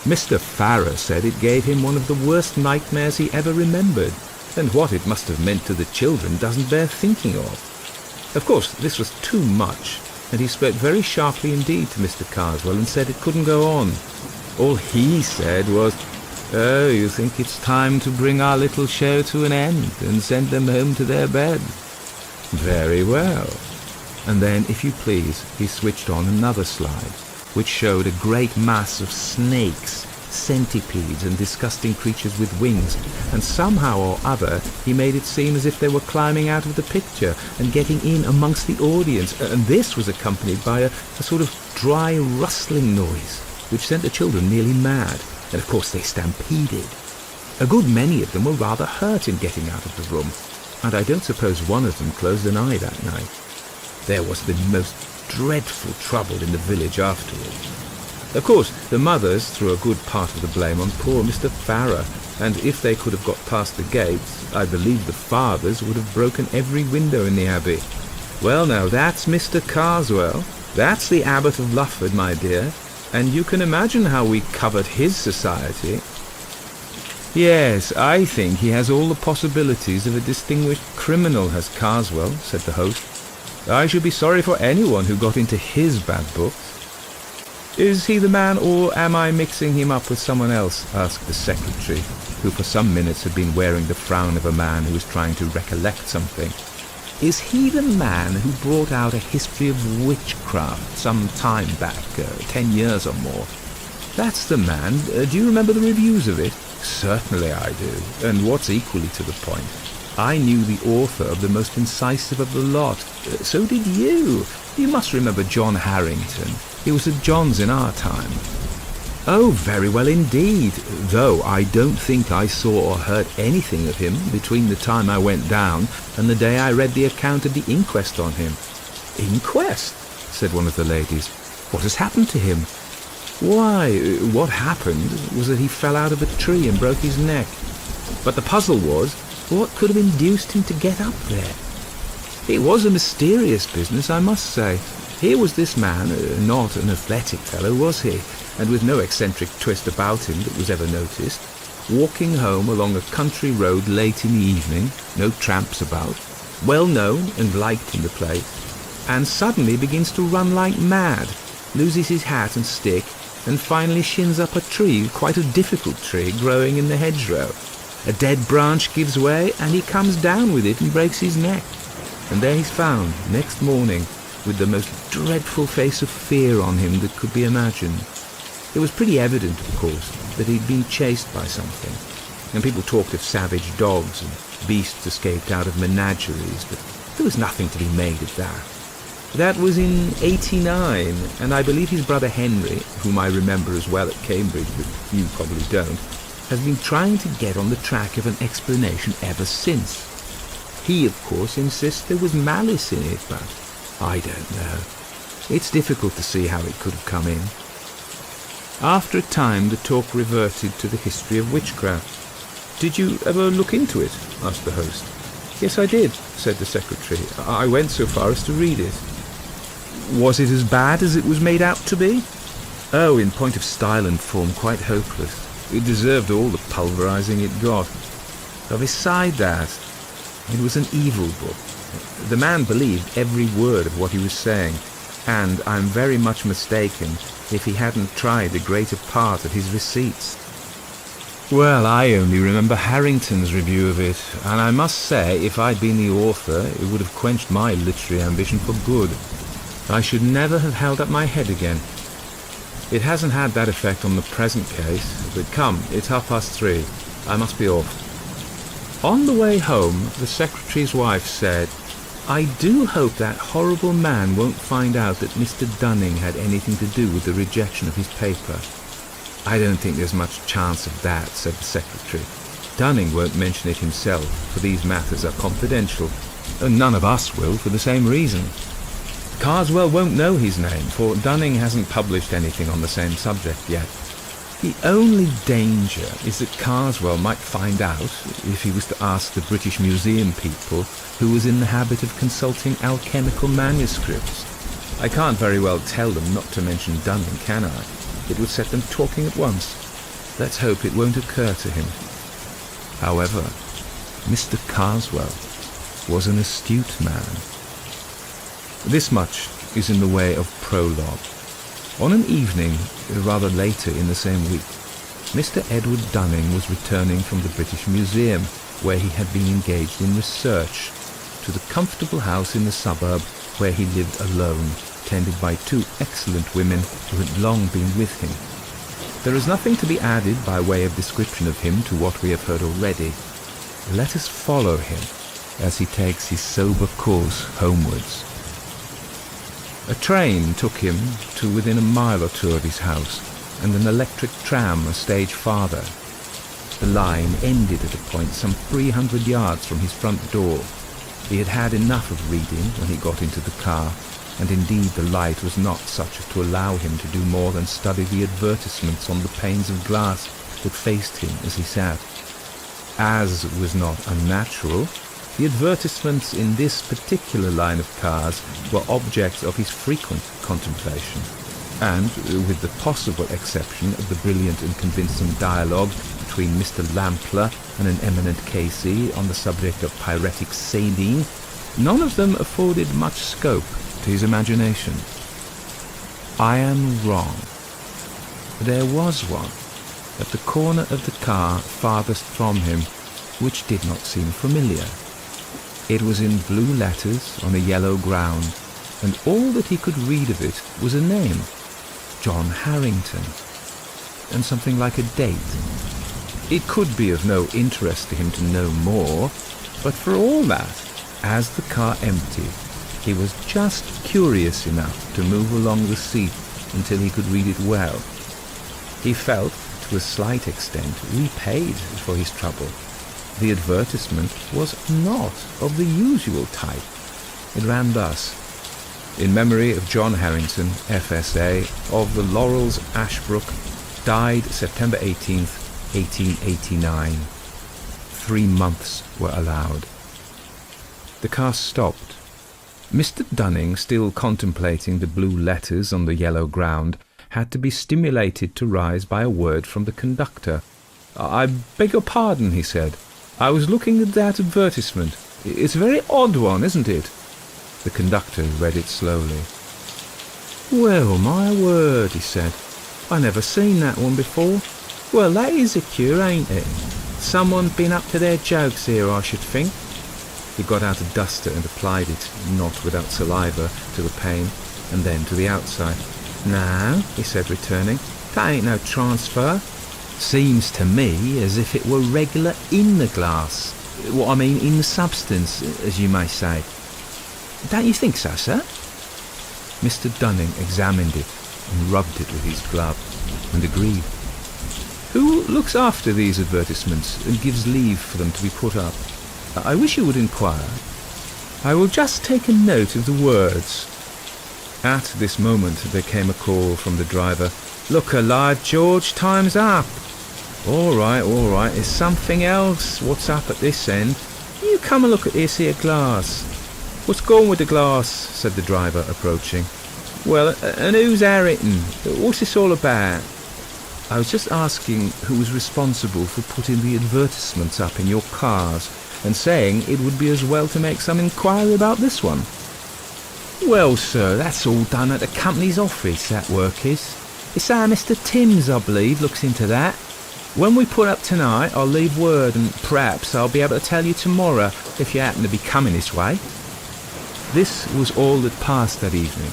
Mr. Farrer said it gave him one of the worst nightmares he ever remembered, and what it must have meant to the children doesn't bear thinking of. Of course, this was too much, and he spoke very sharply indeed to Mr. Carswell and said it couldn't go on. All he said was, "Oh, you think it's time to bring our little show to an end and send them home to their bed? Very well." And then, if you please, he switched on another slide, which showed a great mass of snakes, centipedes and disgusting creatures with wings, and somehow or other he made it seem as if they were climbing out of the picture and getting in amongst the audience, and this was accompanied by a sort of dry rustling noise, which sent the children nearly mad, and of course they stampeded. A good many of them were rather hurt in getting out of the room, and I don't suppose one of them closed an eye that night. There was the most dreadful trouble in the village afterwards. Of course, the mothers threw a good part of the blame on poor Mr. Farrer, and if they could have got past the gates, I believe the fathers would have broken every window in the abbey. Well now, that's Mr. Carswell. That's the Abbot of Lufford, my dear, and you can imagine how we covered his society. Yes, I think he has all the possibilities of a distinguished criminal, has Carswell, said the host. I should be sorry for anyone who got into his bad books. Is he the man, or am I mixing him up with someone else? Asked the secretary, who for some minutes had been wearing the frown of a man who was trying to recollect something. Is he the man who brought out a history of witchcraft some time back, 10 years or more? That's the man. Do you remember the reviews of it? Certainly I do, and what's equally to the point, I knew the author of the most incisive of the lot. So did you. You must remember John Harrington. He was at John's in our time. Oh, very well indeed, though I don't think I saw or heard anything of him between the time I went down and the day I read the account of the inquest on him. Inquest? Said one of the ladies. What has happened to him? Why, what happened was that he fell out of a tree and broke his neck. But the puzzle was, what could have induced him to get up there? It was a mysterious business, I must say. Here was this man, not an athletic fellow, was he, and with no eccentric twist about him that was ever noticed, walking home along a country road late in the evening, no tramps about, well known and liked in the place, and suddenly begins to run like mad, loses his hat and stick, and finally shins up a tree, quite a difficult tree, growing in the hedgerow. A dead branch gives way, and he comes down with it and breaks his neck. And there he's found, next morning, with the most dreadful face of fear on him that could be imagined. It was pretty evident, of course, that he'd been chased by something, and people talked of savage dogs and beasts escaped out of menageries, but there was nothing to be made of that. That was in '89, and I believe his brother Henry, whom I remember as well at Cambridge, but you probably don't, has been trying to get on the track of an explanation ever since. He, of course, insists there was malice in it, but I don't know. It's difficult to see how it could have come in. After a time, the talk reverted to the history of witchcraft. Did you ever look into it? Asked the host. Yes, I did, said the secretary. I went so far as to read it. Was it as bad as it was made out to be? Oh, in point of style and form, quite hopeless. It deserved all the pulverizing it got. But beside that, it was an evil book. The man believed every word of what he was saying, and I'm very much mistaken if he hadn't tried the greater part of his receipts. Well, I only remember Harrington's review of it, and I must say, if I'd been the author, it would have quenched my literary ambition for good. I should never have held up my head again. It hasn't had that effect on the present case, but come, it's 3:30. I must be off. On the way home, the secretary's wife said, I do hope that horrible man won't find out that Mr. Dunning had anything to do with the rejection of his paper. I don't think there's much chance of that, said the secretary. Dunning won't mention it himself, for these matters are confidential, and none of us will for the same reason. Carswell won't know his name, for Dunning hasn't published anything on the same subject yet. The only danger is that Carswell might find out, if he was to ask the British Museum people, who was in the habit of consulting alchemical manuscripts. I can't very well tell them not to mention Dunning, can I? It would set them talking at once. Let's hope it won't occur to him. However, Mr. Carswell was an astute man. This much is in the way of prologue. On an evening, rather later in the same week, Mr. Edward Dunning was returning from the British Museum, where he had been engaged in research, to the comfortable house in the suburb where he lived alone, tended by two excellent women who had long been with him. There is nothing to be added by way of description of him to what we have heard already. Let us follow him as he takes his sober course homewards. A train took him to within a mile or two of his house, and an electric tram a stage farther. The line ended at a point some 300 yards from his front door. He had had enough of reading when he got into the car, and indeed the light was not such as to allow him to do more than study the advertisements on the panes of glass that faced him as he sat. As was not unnatural, the advertisements in this particular line of cars were objects of his frequent contemplation, and, with the possible exception of the brilliant and convincing dialogue between Mr. Lampler and an eminent K.C. on the subject of pyretic saline, none of them afforded much scope to his imagination. I am wrong. There was one, at the corner of the car farthest from him, which did not seem familiar. It was in blue letters on a yellow ground, and all that he could read of it was a name, John Harrington, and something like a date. It could be of no interest to him to know more, but for all that, as the car emptied, he was just curious enough to move along the seat until he could read it well. He felt, to a slight extent, repaid for his trouble. The advertisement was not of the usual type. It ran thus: in memory of John Harrington, FSA, of the Laurels, Ashbrook, died September 18th, 1889. 3 months were allowed. The car stopped. Mr. Dunning, still contemplating the blue letters on the yellow ground, had to be stimulated to rise by a word from the conductor. "I beg your pardon," he said. "I was looking at that advertisement. It's a very odd one, isn't it?" The conductor read it slowly. "Well, my word," he said. "I never seen that one before. Well, that is a cure, ain't it? Someone been up to their jokes here, I should think." He got out a duster and applied it, not without saliva, to the pane, and then to the outside. "No," he said, returning, "that ain't no transfer. Seems to me as if it were regular in the glass. What I mean, in the substance, as you may say. Don't you think so, sir?" Mr. Dunning examined it and rubbed it with his glove, and agreed. "Who looks after these advertisements and gives leave for them to be put up? I wish you would inquire. I will just take a note of the words." At this moment there came a call from the driver. "Look alive, George, time's up." All right, there's something else. What's up at this end? You come and look at this here glass." "What's gone with the glass?" said the driver, approaching. "Well, and who's Harrington? What's this all about?" "I was just asking who was responsible for putting the advertisements up in your cars, and saying it would be as well to make some inquiry about this one." "Well, sir, that's all done at the company's office, that work is. It's our Mr. Timms, I believe, looks into that. When we put up tonight, I'll leave word, and perhaps I'll be able to tell you tomorrow, if you happen to be coming this way." This was all that passed that evening.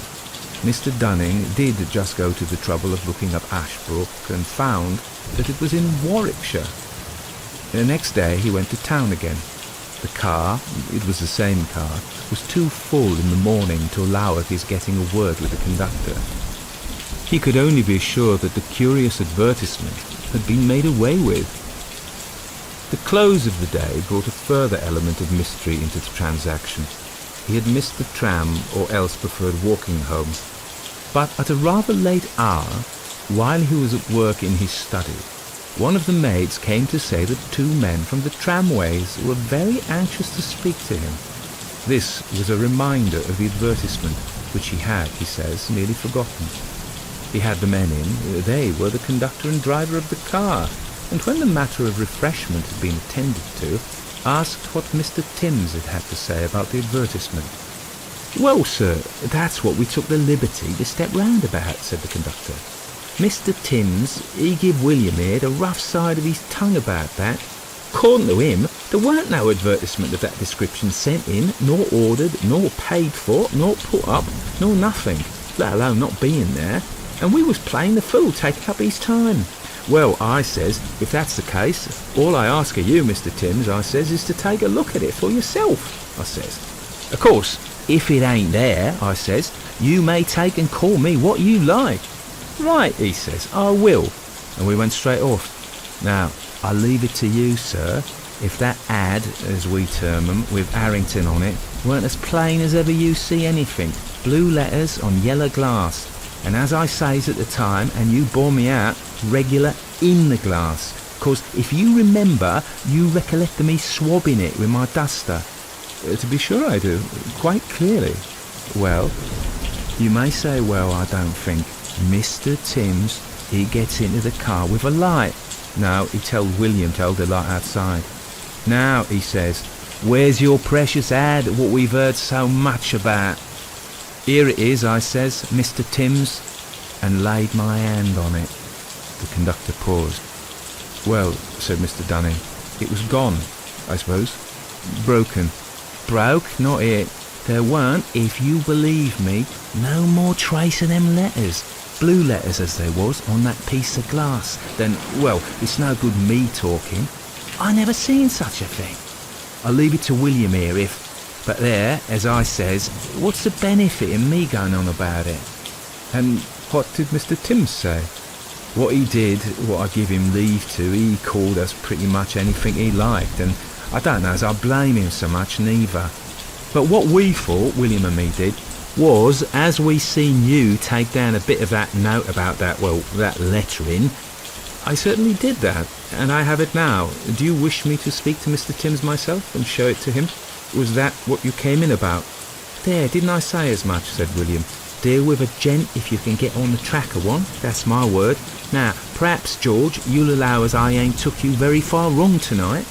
Mr. Dunning did just go to the trouble of looking up Ashbrook, and found that it was in Warwickshire. The next day he went to town again. The car, it was the same car, was too full in the morning to allow of his getting a word with the conductor. He could only be sure that the curious advertisement had been made away with. The close of the day brought a further element of mystery into the transaction. He had missed the tram, or else preferred walking home. But at a rather late hour, while he was at work in his study, one of the maids came to say that 2 men from the tramways were very anxious to speak to him. This was a reminder of the advertisement, which he had, he says, nearly forgotten. He had the men in. They were the conductor and driver of the car, and when the matter of refreshment had been attended to, asked what Mr. Timms had to say about the advertisement. "Well, sir, that's what we took the liberty to step round about," said the conductor. "Mr. Timms, he give William here the rough side of his tongue about that. According to him, there weren't no advertisement of that description sent in, nor ordered, nor paid for, nor put up, nor nothing, let alone not being there, and we was playing the fool, taking up his time. Well, I says, if that's the case, all I ask of you, Mr. Timms, I says, is to take a look at it for yourself," I says. "Of course, if it ain't there," I says, "you may take and call me what you like." "Right," he says, "I will," and we went straight off. Now, I leave it to you, sir, if that ad, as we term 'em, with Harrington on it, weren't as plain as ever you see anything. Blue letters on yellow glass, and as I says at the time, and you bore me out, regular in the glass, 'cause if you remember, you recollected me swabbing it with my duster. To be sure I do, quite clearly. Well, you may say, well, I don't think. Mr. Timms, he gets into the car with a light. No, he told William to hold the light outside. Now, he says, where's your precious ad, what we've heard so much about? Here it is, I says, Mr. Timms, and laid my hand on it. The conductor paused. Well, said Mr. Dunning, it was gone, I suppose. Broken. Broke? Not it. There weren't, if you believe me, no more trace of them letters. Blue letters as they was on that piece of glass. Then, well, it's no good me talking. I never seen such a thing. I'll leave it to William here if... But there, as I says, what's the benefit in me going on about it? And what did Mr. Timms say? What he did, what I give him leave to, he called us pretty much anything he liked, and I don't know as I blame him so much neither. But what we thought, William and me did, was, as we seen you take down a bit of that note about that lettering, I certainly did that, and I have it now. Do you wish me to speak to Mr. Timms myself and show it to him? Was that what you came in about? There, didn't I say as much, said William. Deal with a gent if you can get on the track of one, that's my word. Now, perhaps, George, you'll allow as I ain't took you very far wrong tonight.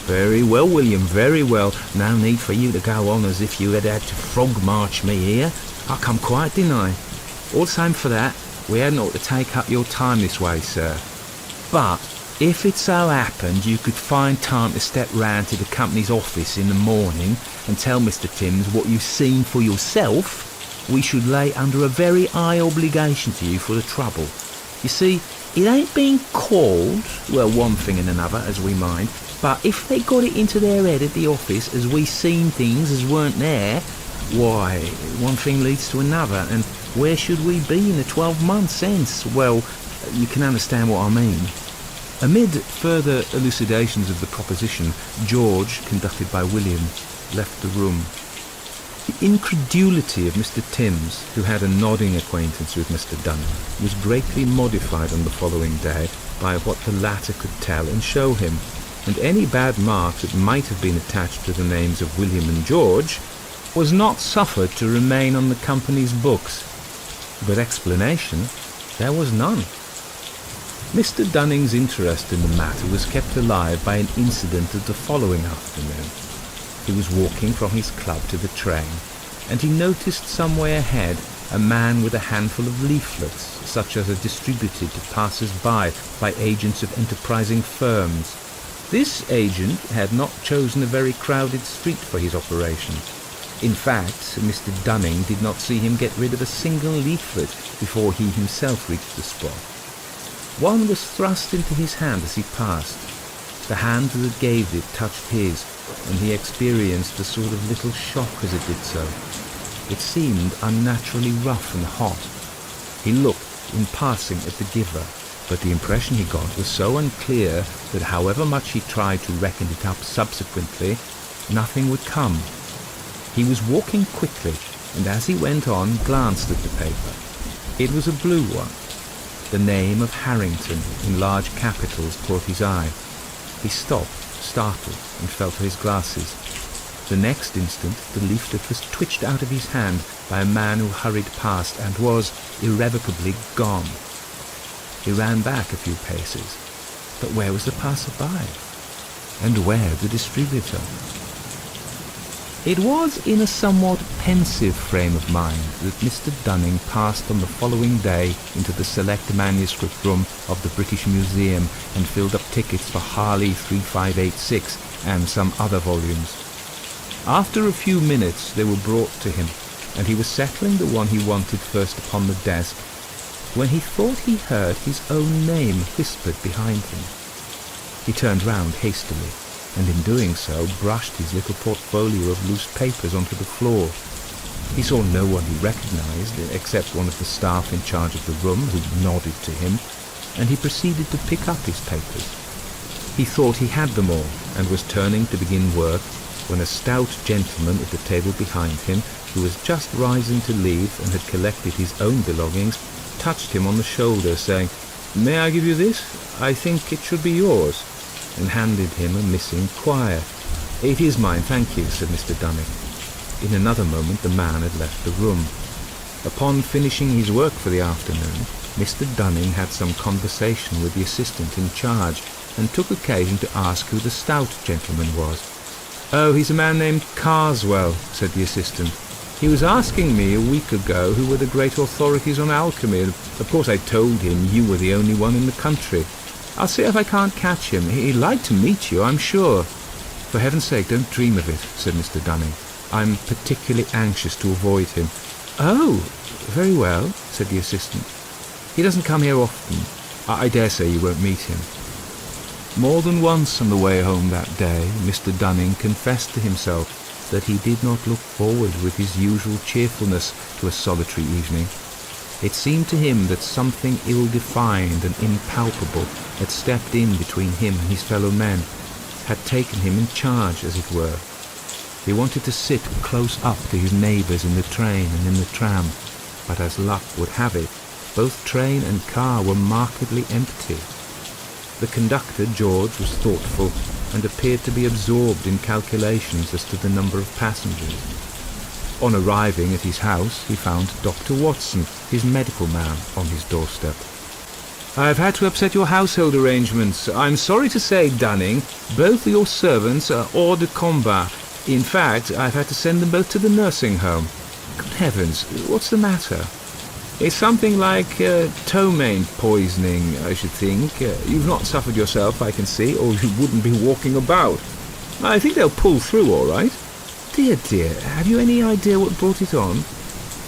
Very well, William, very well. No need for you to go on as if you had to frog march me here. I come quiet, didn't I? All the same for that, we hadn't ought to take up your time this way, sir. But if it so happened you could find time to step round to the company's office in the morning and tell Mr. Timms what you've seen for yourself, we should lay under a very high obligation to you for the trouble. You see, it ain't been called, well, one thing and another, as we mind, but if they got it into their head at the office as we seen things as weren't there, why, one thing leads to another, and where should we be in the 12 months hence? Well, you can understand what I mean. Amid further elucidations of the proposition, George, conducted by William, left the room. The incredulity of Mr. Timms, who had a nodding acquaintance with Mr. Dunning, was greatly modified on the following day by what the latter could tell and show him, and any bad mark that might have been attached to the names of William and George was not suffered to remain on the company's books. But explanation there was none. Mr. Dunning's interest in the matter was kept alive by an incident of the following afternoon. He was walking from his club to the train, and he noticed some way ahead a man with a handful of leaflets, such as are distributed to passers-by by agents of enterprising firms. This agent had not chosen a very crowded street for his operations. In fact, Mr. Dunning did not see him get rid of a single leaflet before he himself reached the spot. One was thrust into his hand as he passed. The hand that gave it touched his, and he experienced a sort of little shock as it did so. It seemed unnaturally rough and hot. He looked, in passing, at the giver, but the impression he got was so unclear that however much he tried to reckon it up subsequently, nothing would come. He was walking quickly, and as he went on, glanced at the paper. It was a blue one. The name of Harrington in large capitals caught his eye. He stopped, startled, and felt for his glasses. The next instant the leaflet was twitched out of his hand by a man who hurried past and was irrevocably gone. He ran back a few paces, but where was the passer-by? And where the distributor? It was in a somewhat pensive frame of mind that Mr. Dunning passed on the following day into the select manuscript room of the British Museum and filled up tickets for Harley 3586 and some other volumes. After a few minutes they were brought to him, and he was settling the one he wanted first upon the desk, when he thought he heard his own name whispered behind him. He turned round hastily, and in doing so brushed his little portfolio of loose papers onto the floor. He saw no one he recognized, except one of the staff in charge of the room, who nodded to him, and he proceeded to pick up his papers. He thought he had them all, and was turning to begin work, when a stout gentleman at the table behind him, who was just rising to leave and had collected his own belongings, touched him on the shoulder, saying, "May I give you this? I think it should be yours," and handed him a missing quire. "It is mine, thank you," said Mr. Dunning. In another moment the man had left the room. Upon finishing his work for the afternoon, Mr. Dunning had some conversation with the assistant in charge, and took occasion to ask who the stout gentleman was. "Oh, he's a man named Carswell," said the assistant. "He was asking me a week ago who were the great authorities on alchemy, and of course I told him you were the only one in the country. I'll see if I can't catch him. He'd like to meet you, I'm sure." "For heaven's sake, don't dream of it," said Mr. Dunning. "I'm particularly anxious to avoid him." "Oh, very well," said the assistant. "He doesn't come here often. I dare say you won't meet him." More than once on the way home that day, Mr. Dunning confessed to himself that he did not look forward with his usual cheerfulness to a solitary evening. It seemed to him that something ill-defined and impalpable had stepped in between him and his fellow men, had taken him in charge, as it were. He wanted to sit close up to his neighbours in the train and in the tram, but as luck would have it, both train and car were markedly empty. The conductor, George, was thoughtful and appeared to be absorbed in calculations as to the number of passengers. On arriving at his house, he found Dr. Watson, his medical man, on his doorstep. "I've had to upset your household arrangements. I'm sorry to say, Dunning, both your servants are hors de combat. In fact, I've had to send them both to the nursing home. Good heavens, what's the matter?" "It's something like ptomaine poisoning, I should think. You've not suffered yourself, I can see, or you wouldn't be walking about. I think they'll pull through all right." Dear, have you any idea what brought it on?"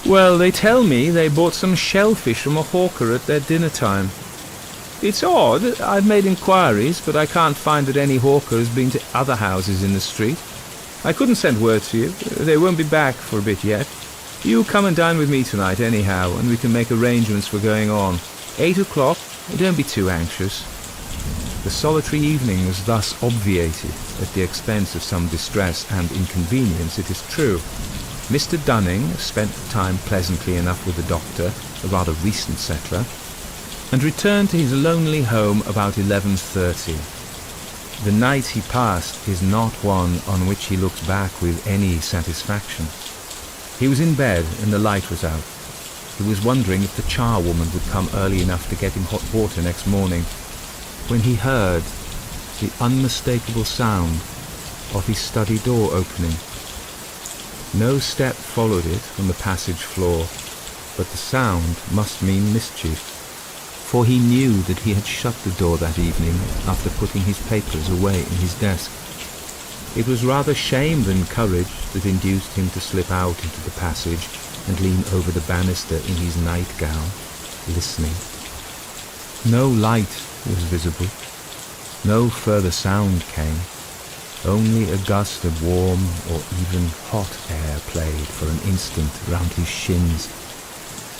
"Well, they tell me they bought some shellfish from a hawker at their dinner time. It's odd. I've made inquiries, but I can't find that any hawker has been to other houses in the street. I couldn't send word to you. They won't be back for a bit yet. You come and dine with me tonight anyhow, and we can make arrangements for going on. 8 o'clock. Don't be too anxious." The solitary evening was thus obviated at the expense of some distress and inconvenience, it is true. Mr. Dunning spent the time pleasantly enough with the doctor, a rather recent settler, and returned to his lonely home about 11:30. The night he passed is not one on which he looks back with any satisfaction. He was in bed and the light was out. He was wondering if the charwoman would come early enough to get him hot water next morning, when he heard the unmistakable sound of his study door opening. No step followed it on the passage floor, but the sound must mean mischief, for he knew that he had shut the door that evening after putting his papers away in his desk. It was rather shame than courage that induced him to slip out into the passage and lean over the banister in his nightgown, listening. No light was visible. No further sound came. Only a gust of warm or even hot air played for an instant round his shins.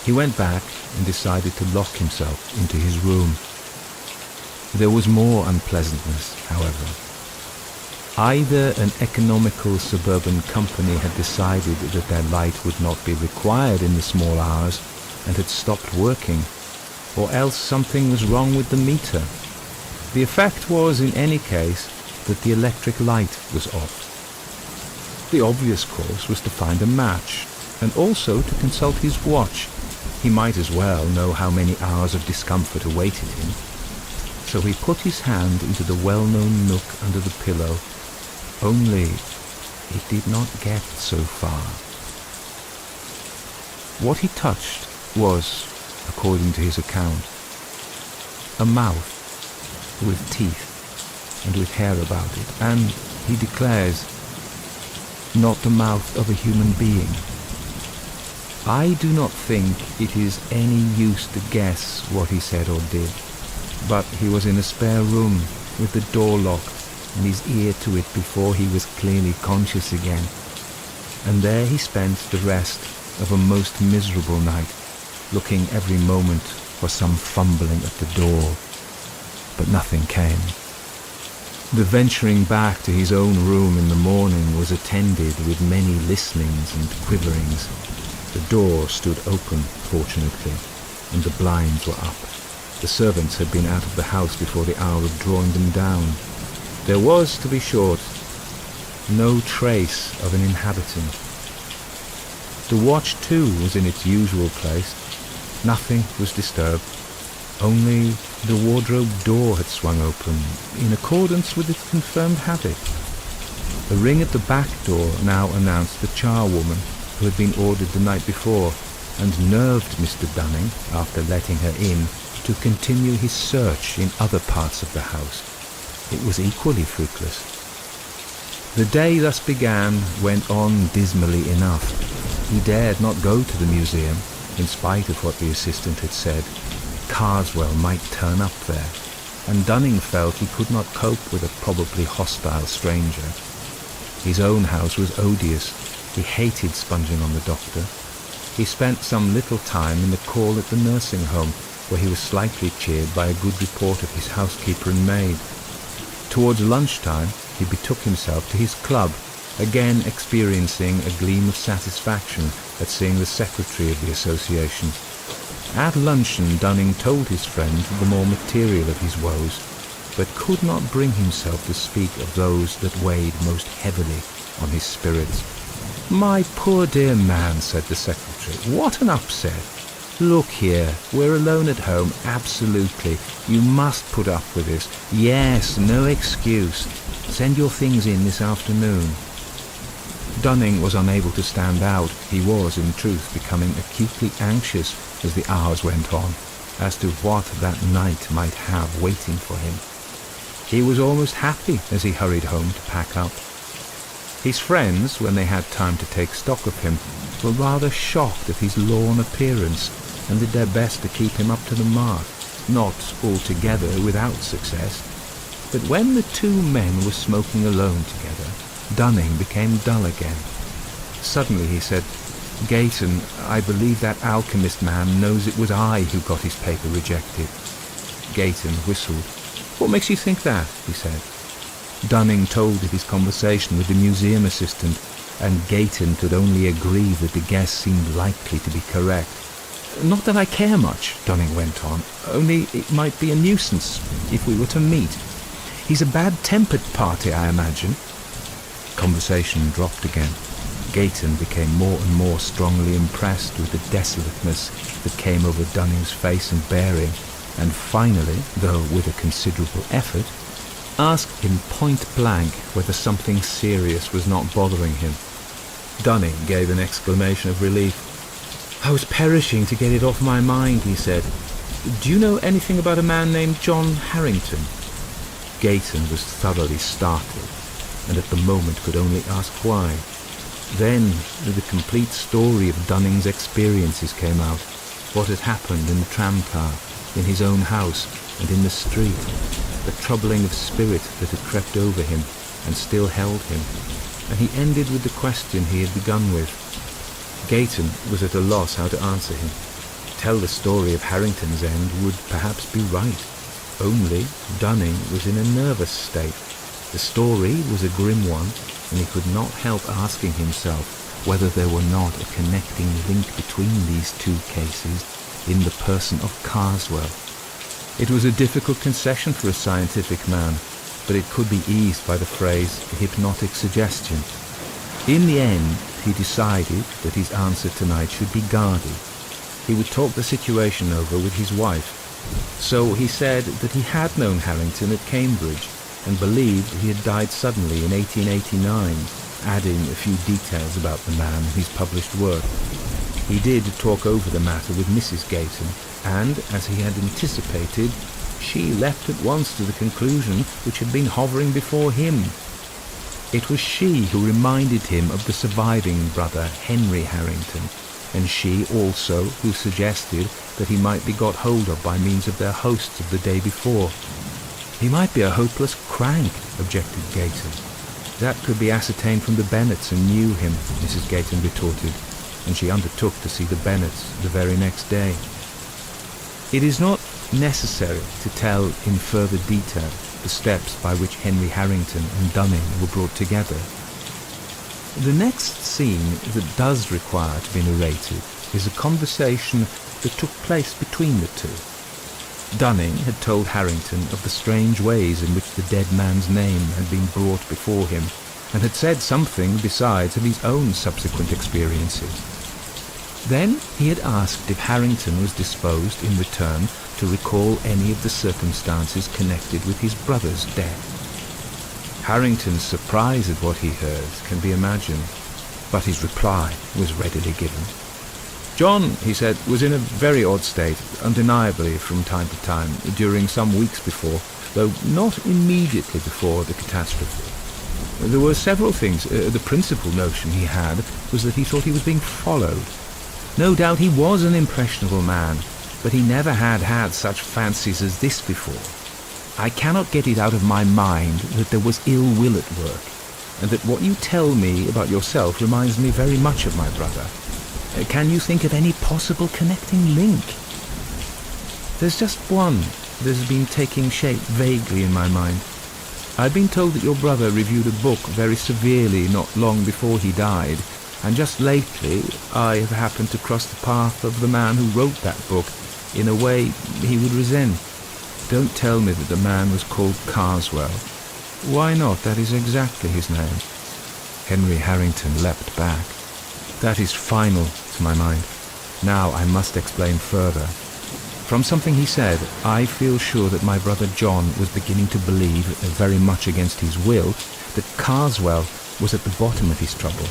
He went back and decided to lock himself into his room. There was more unpleasantness, however. Either an economical suburban company had decided that their light would not be required in the small hours and had stopped working, or else something was wrong with the meter. The effect was, in any case, that the electric light was off. The obvious course was to find a match, and also to consult his watch. He might as well know how many hours of discomfort awaited him. So he put his hand into the well-known nook under the pillow, only it did not get so far. What he touched was, according to his account, a mouth with teeth and with hair about it, and, he declares, not the mouth of a human being. I do not think it is any use to guess what he said or did, but he was in a spare room with the door locked and his ear to it before he was clearly conscious again, and there he spent the rest of a most miserable night, looking every moment for some fumbling at the door, but nothing came. The venturing back to his own room in the morning was attended with many listenings and quiverings. The door stood open, fortunately, and the blinds were up. The servants had been out of the house before the hour of drawing them down. There was, to be short, no trace of an inhabitant. The watch, too, was in its usual place. Nothing was disturbed. Only the wardrobe door had swung open, in accordance with its confirmed habit. A ring at the back door now announced the charwoman who had been ordered the night before, and nerved Mr. Dunning, after letting her in, to continue his search in other parts of the house. It was equally fruitless. The day thus began went on dismally enough. He dared not go to the museum, in spite of what the assistant had said. Carswell might turn up there, and Dunning felt he could not cope with a probably hostile stranger. His own house was odious. He hated sponging on the doctor. He spent some little time in the call at the nursing home, where he was slightly cheered by a good report of his housekeeper and maid. Towards lunchtime, he betook himself to his club, again experiencing a gleam of satisfaction at seeing the secretary of the association. At luncheon, Dunning told his friend the more material of his woes, but could not bring himself to speak of those that weighed most heavily on his spirits. "My poor dear man," said the secretary, "what an upset. Look here, we're alone at home, absolutely. You must put up with this. Yes, no excuse. Send your things in this afternoon." Dunning was unable to stand out. He was, in truth, becoming acutely anxious as the hours went on, as to what that night might have waiting for him. He was almost happy as he hurried home to pack up. His friends, when they had time to take stock of him, were rather shocked at his lorn appearance, and did their best to keep him up to the mark, not altogether without success. But when the two men were smoking alone together, Dunning became dull again. Suddenly he said, "Gayton, I believe that alchemist man knows it was I who got his paper rejected." Gayton whistled. "What makes you think that?" he said. Dunning told of his conversation with the museum assistant, and Gayton could only agree that the guess seemed likely to be correct. "Not that I care much," Dunning went on, "only it might be a nuisance if we were to meet. He's a bad-tempered party, I imagine." Conversation dropped again. Gayton became more and more strongly impressed with the desolateness that came over Dunning's face and bearing, and finally, though with a considerable effort, asked him point blank whether something serious was not bothering him. Dunning gave an exclamation of relief. "I was perishing to get it off my mind," he said. "Do you know anything about a man named John Harrington?" Gayton was thoroughly startled, and at the moment could only ask why. Then the complete story of Dunning's experiences came out, what had happened in the tramcar, in his own house, and in the street, the troubling of spirit that had crept over him and still held him, and he ended with the question he had begun with. Gayton was at a loss how to answer him. Tell the story of Harrington's end would perhaps be right, only Dunning was in a nervous state. The story was a grim one, and he could not help asking himself whether there were not a connecting link between these two cases in the person of Carswell. It was a difficult concession for a scientific man, but it could be eased by the phrase hypnotic suggestion. In the end, he decided that his answer tonight should be guarded. He would talk the situation over with his wife. So he said that he had known Harrington at Cambridge and believed he had died suddenly in 1889, adding a few details about the man and his published work. He did talk over the matter with Mrs. Gayton, and, as he had anticipated, she leapt at once to the conclusion which had been hovering before him. It was she who reminded him of the surviving brother, Henry Harrington, and she also who suggested that he might be got hold of by means of their hosts of the day before. "He might be a hopeless crank," objected Gayton. "That could be ascertained from the Bennets and knew him," Mrs. Gayton retorted, and she undertook to see the Bennets the very next day. It is not necessary to tell in further detail the steps by which Henry Harrington and Dunning were brought together. The next scene that does require to be narrated is a conversation that took place between the two. Dunning had told Harrington of the strange ways in which the dead man's name had been brought before him, and had said something besides of his own subsequent experiences. Then he had asked if Harrington was disposed in return to recall any of the circumstances connected with his brother's death. Harrington's surprise at what he heard can be imagined, but his reply was readily given. "John," he said, "was in a very odd state, undeniably from time to time, during some weeks before, though not immediately before the catastrophe. There were several things. The principal notion he had was that he thought he was being followed. No doubt he was an impressionable man, but he never had had such fancies as this before. I cannot get it out of my mind that there was ill will at work, and that what you tell me about yourself reminds me very much of my brother. Can you think of any possible connecting link? There's just one that has been taking shape vaguely in my mind. I've been told that your brother reviewed a book very severely not long before he died, and just lately I have happened to cross the path of the man who wrote that book in a way he would resent. Don't tell me that the man was called Carswell. Why not? That is exactly his name. Henry Harrington leapt back. That is final to my mind. Now I must explain further. From something he said, I feel sure that my brother John was beginning to believe, very much against his will, that Carswell was at the bottom of his trouble.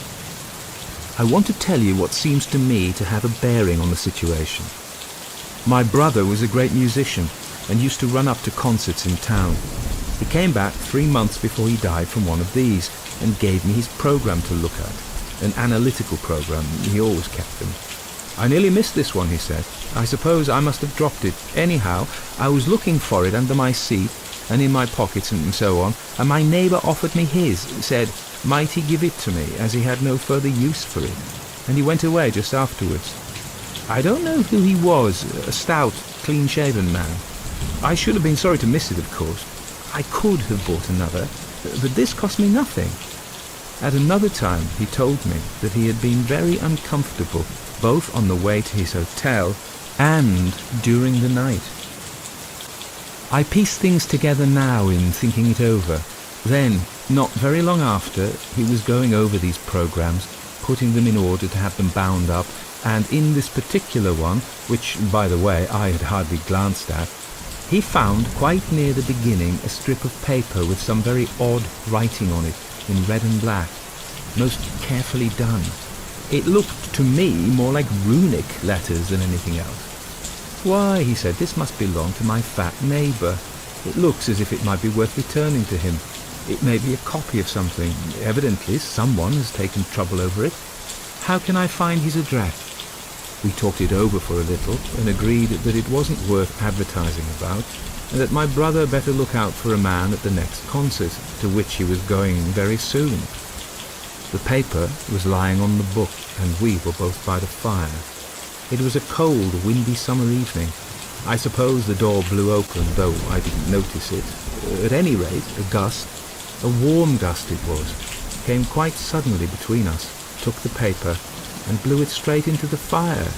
I want to tell you what seems to me to have a bearing on the situation. My brother was a great musician and used to run up to concerts in town. He came back 3 months before he died from one of these and gave me his program to look at. An analytical program. He always kept them. I nearly missed this one, he said. I suppose I must have dropped it. Anyhow, I was looking for it under my seat and in my pockets and so on, and my neighbour offered me his, said, might he give it to me, as he had no further use for it, and he went away just afterwards. I don't know who he was, a stout, clean-shaven man. I should have been sorry to miss it, of course. I could have bought another, but this cost me nothing. At another time he told me that he had been very uncomfortable, both on the way to his hotel and during the night. I piece things together now in thinking it over. Then, not very long after, he was going over these programs, putting them in order to have them bound up, and in this particular one, which, by the way, I had hardly glanced at, he found quite near the beginning a strip of paper with some very odd writing on it in red and black, most carefully done. It looked to me more like runic letters than anything else. Why, he said, this must belong to my fat neighbour. It looks as if it might be worth returning to him. It may be a copy of something. Evidently someone has taken trouble over it. How can I find his address? We talked it over for a little and agreed that it wasn't worth advertising about, and that my brother better look out for a man at the next concert, to which he was going very soon. The paper was lying on the book, and we were both by the fire. It was a cold, windy summer evening. I suppose the door blew open, though I didn't notice it. At any rate, a gust, a warm gust it was, came quite suddenly between us, took the paper, and blew it straight into the fire.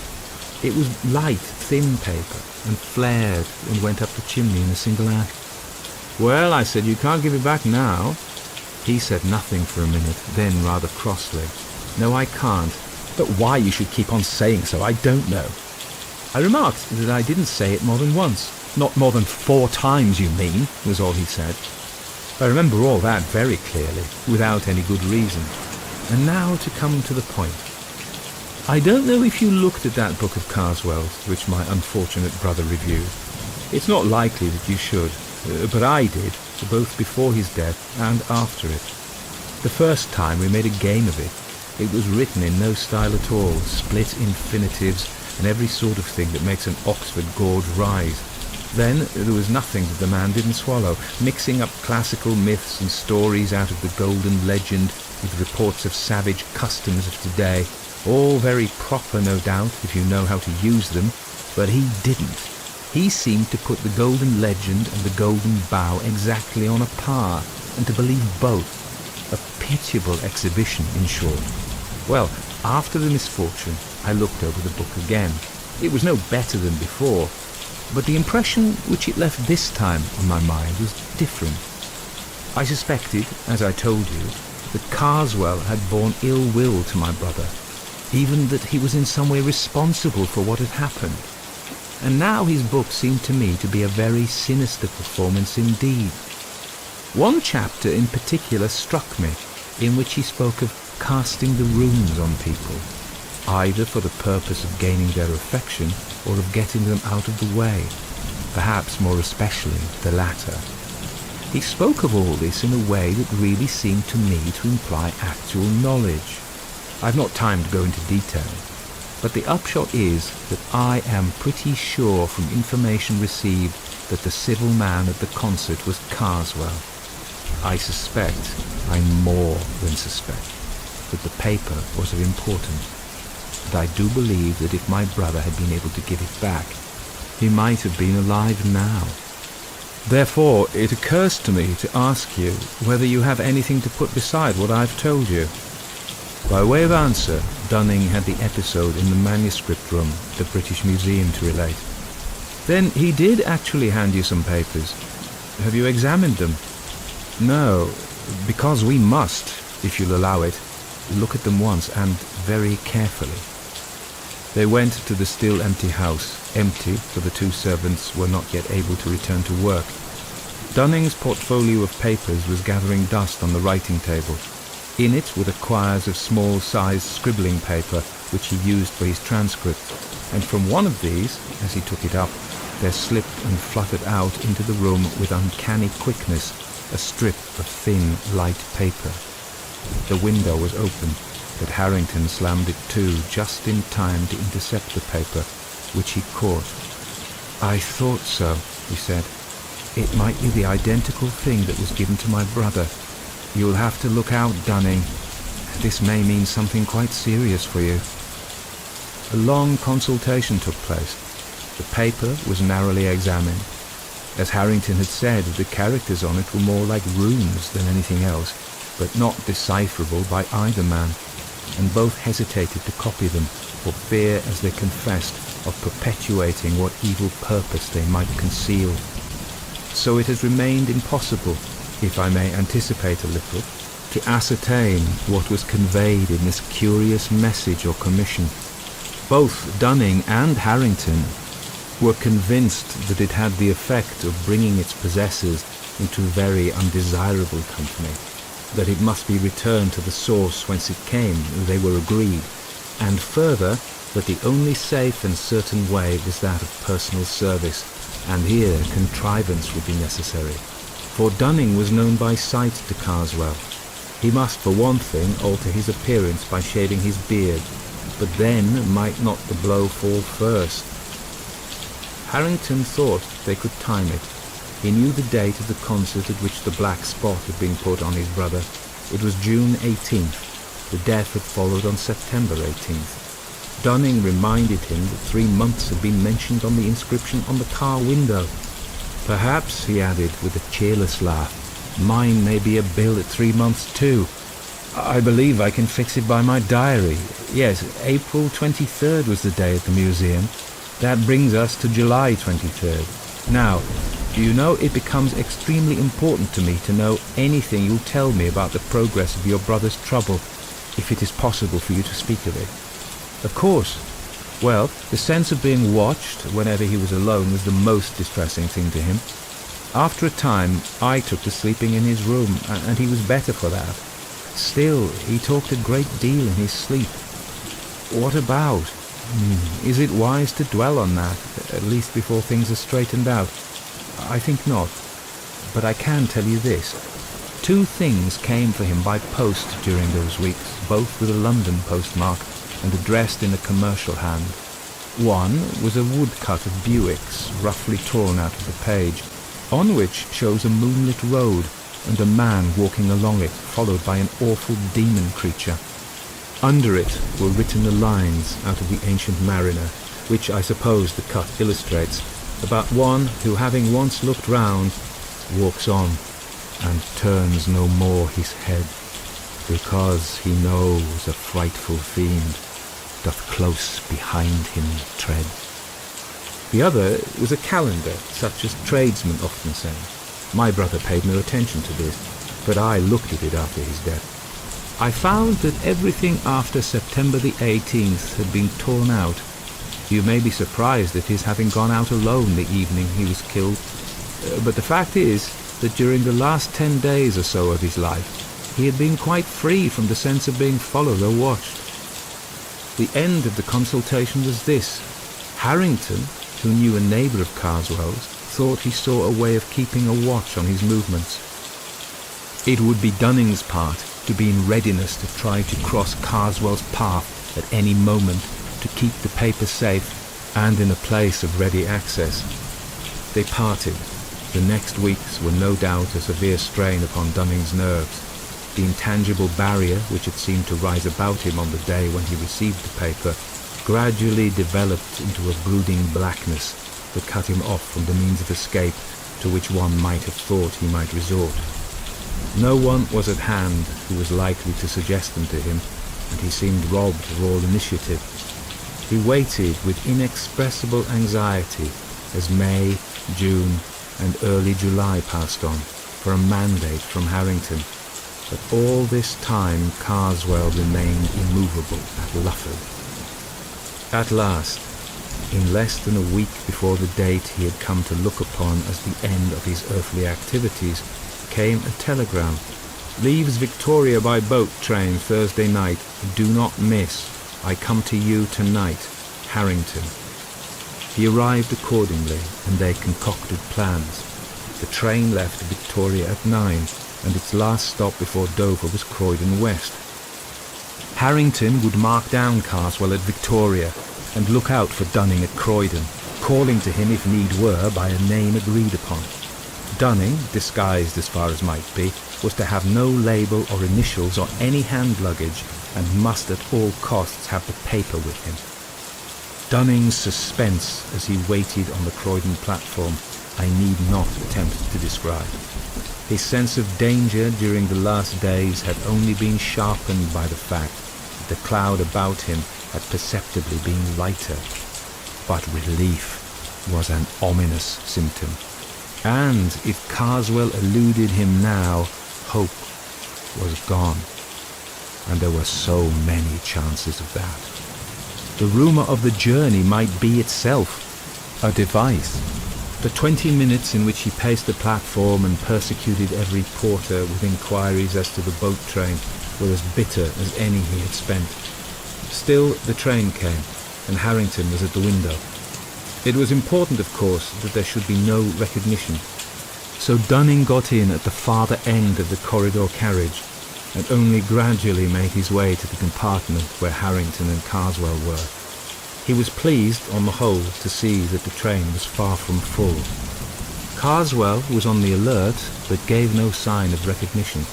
It was light, thin paper, and flared and went up the chimney in a single act. Well, I said, you can't give it back now. He said nothing for a minute, then rather crossly, no, I can't, but why you should keep on saying so, I don't know. I remarked that I didn't say it more than once. Not more than 4 times, you mean, was all he said. I remember all that very clearly, without any good reason. And now to come to the point. I don't know if you looked at that book of Carswell's, which my unfortunate brother reviewed. It's not likely that you should, but I did, both before his death and after it. The first time we made a game of it. It was written in no style at all, split infinitives and every sort of thing that makes an Oxford gorge rise. Then there was nothing that the man didn't swallow, mixing up classical myths and stories out of the golden legend with reports of savage customs of today, all very proper, no doubt, if you know how to use them, but he didn't. He seemed to put the golden legend and the golden bough exactly on a par, and to believe both. A pitiable exhibition, in short. Well, after the misfortune, I looked over the book again. It was no better than before, but the impression which it left this time on my mind was different. I suspected, as I told you, that Carswell had borne ill will to my brother, even that he was in some way responsible for what had happened. And now his book seemed to me to be a very sinister performance indeed. One chapter in particular struck me, in which he spoke of casting the runes on people, either for the purpose of gaining their affection or of getting them out of the way, perhaps more especially the latter. He spoke of all this in a way that really seemed to me to imply actual knowledge. I've not time to go into detail, but the upshot is that I am pretty sure from information received that the civil man at the concert was Carswell. I suspect, I more than suspect, that the paper was of importance. and I do believe that if my brother had been able to give it back, he might have been alive now. Therefore, it occurs to me to ask you whether you have anything to put beside what I've told you. By way of answer, Dunning had the episode in the manuscript room at the British Museum to relate. Then he did actually hand you some papers. Have you examined them? No, because we must, if you'll allow it, look at them once and very carefully. They went to the still empty house, empty for the two servants were not yet able to return to work. Dunning's portfolio of papers was gathering dust on the writing table. In it were the quires of small-sized scribbling paper which he used for his transcript, and from one of these, as he took it up, there slipped and fluttered out into the room with uncanny quickness a strip of thin, light paper. The window was open, but Harrington slammed it to just in time to intercept the paper, which he caught. "I thought so," he said. "It might be the identical thing that was given to my brother. You'll have to look out, Dunning. This may mean something quite serious for you." A long consultation took place. The paper was narrowly examined. As Harrington had said, the characters on it were more like runes than anything else, but not decipherable by either man, and both hesitated to copy them, for fear, as they confessed, of perpetuating what evil purpose they might conceal. So it has remained impossible, if I may anticipate a little, to ascertain what was conveyed in this curious message or commission. Both Dunning and Harrington were convinced that it had the effect of bringing its possessors into very undesirable company, that it must be returned to the source whence it came, they were agreed, and further, that the only safe and certain way was that of personal service, and here contrivance would be necessary. For Dunning was known by sight to Carswell. He must, for one thing, alter his appearance by shaving his beard, but then might not the blow fall first? Harrington thought they could time it. He knew the date of the concert at which the black spot had been put on his brother. It was June 18th. The death had followed on September 18th. Dunning reminded him that 3 months had been mentioned on the inscription on the car window. "Perhaps," he added with a cheerless laugh, "mine may be a bill at 3 months too. I believe I can fix it by my diary. Yes, April 23rd was the day at the museum. That brings us to July 23rd. Now, do you know, it becomes extremely important to me to know anything you'll tell me about the progress of your brother's trouble, if it is possible for you to speak of it." "Of course. Well, the sense of being watched whenever he was alone was the most distressing thing to him. After a time, I took to sleeping in his room, and he was better for that. Still, he talked a great deal in his sleep." "What about? Is it wise to dwell on that, at least before things are straightened out?" "I think not. But I can tell you this. 2 things came for him by post during those weeks, both with a London postmark and addressed in a commercial hand. One was a woodcut of Buick's, roughly torn out of the page, on which shows a moonlit road and a man walking along it, followed by an awful demon creature. Under it were written the lines out of the Ancient Mariner, which I suppose the cut illustrates, about one who, having once looked round, walks on and turns no more his head, because he knows a frightful fiend doth close behind him tread. The other was a calendar, such as tradesmen often send. My brother paid no attention to this, but I looked at it after his death. I found that everything after September the 18th had been torn out. You may be surprised at his having gone out alone the evening he was killed, but the fact is that during the last 10 days or so of his life, he had been quite free from the sense of being followed or watched. The end of the consultation was this. Harrington, who knew a neighbour of Carswell's, thought he saw a way of keeping a watch on his movements. It would be Dunning's part to be in readiness to try to cross Carswell's path at any moment, to keep the paper safe and in a place of ready access. They parted. The next weeks were no doubt a severe strain upon Dunning's nerves. The intangible barrier which had seemed to rise about him on the day when he received the paper gradually developed into a brooding blackness that cut him off from the means of escape to which one might have thought he might resort. No one was at hand who was likely to suggest them to him, and he seemed robbed of all initiative. He waited with inexpressible anxiety as May, June, and early July passed on for a mandate from Harrington. But all this time Carswell remained immovable at Lufford. At last, in less than a week before the date he had come to look upon as the end of his earthly activities, came a telegram. "Leaves Victoria by boat train Thursday night. Do not miss. I come to you tonight. Harrington." He arrived accordingly, and they concocted plans. The train left Victoria at 9, and its last stop before Dover was Croydon West. Harrington would mark down Carswell at Victoria and look out for Dunning at Croydon, calling to him if need were by a name agreed upon. Dunning, disguised as far as might be, was to have no label or initials or any hand luggage, and must at all costs have the paper with him. Dunning's suspense as he waited on the Croydon platform I need not attempt to describe. His sense of danger during the last days had only been sharpened by the fact that the cloud about him had perceptibly been lighter. But relief was an ominous symptom. And if Carswell eluded him now, hope was gone. And there were so many chances of that. The rumour of the journey might be itself a device. The 20 minutes in which he paced the platform and persecuted every porter with inquiries as to the boat train were as bitter as any he had spent. Still, the train came, and Harrington was at the window. It was important, of course, that there should be no recognition. So Dunning got in at the farther end of the corridor carriage, and only gradually made his way to the compartment where Harrington and Carswell were. He was pleased, on the whole, to see that the train was far from full. Carswell was on the alert, but gave no sign of recognition.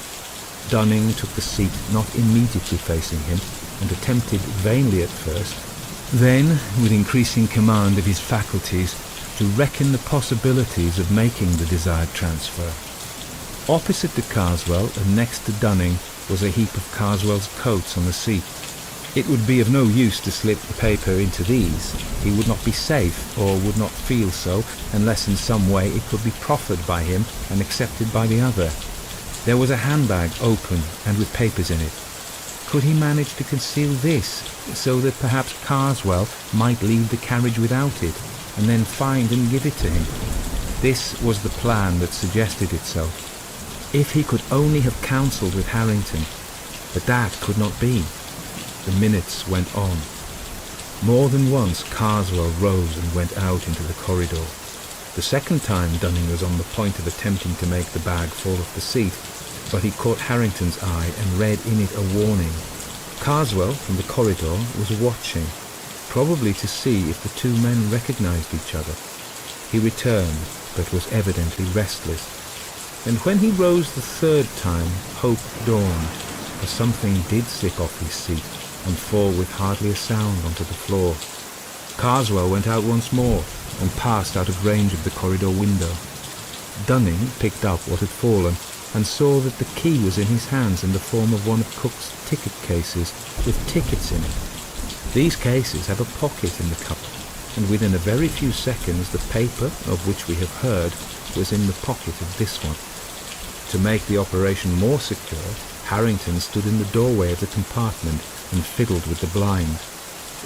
Dunning took the seat not immediately facing him, and attempted vainly at first, then, with increasing command of his faculties, to reckon the possibilities of making the desired transfer. Opposite to Carswell and next to Dunning was a heap of Carswell's coats on the seat. It would be of no use to slip the paper into these. He would not be safe, or would not feel so, unless in some way it could be proffered by him and accepted by the other. There was a handbag open and with papers in it. Could he manage to conceal this, so that perhaps Carswell might leave the carriage without it, and then find and give it to him? This was the plan that suggested itself. If he could only have counselled with Harrington, but that could not be. The minutes went on. More than once Carswell rose and went out into the corridor. The second time Dunning was on the point of attempting to make the bag fall off the seat, but he caught Harrington's eye and read in it a warning. Carswell, from the corridor, was watching, probably to see if the two men recognized each other. He returned, but was evidently restless. And when he rose the third time, hope dawned, for something did slip off his seat and fall with hardly a sound onto the floor. Carswell went out once more and passed out of range of the corridor window. Dunning picked up what had fallen and saw that the key was in his hands in the form of one of Cook's ticket cases with tickets in it. These cases have a pocket in the cover, and within a very few seconds the paper, of which we have heard, was in the pocket of this one. To make the operation more secure, Harrington stood in the doorway of the compartment and fiddled with the blind.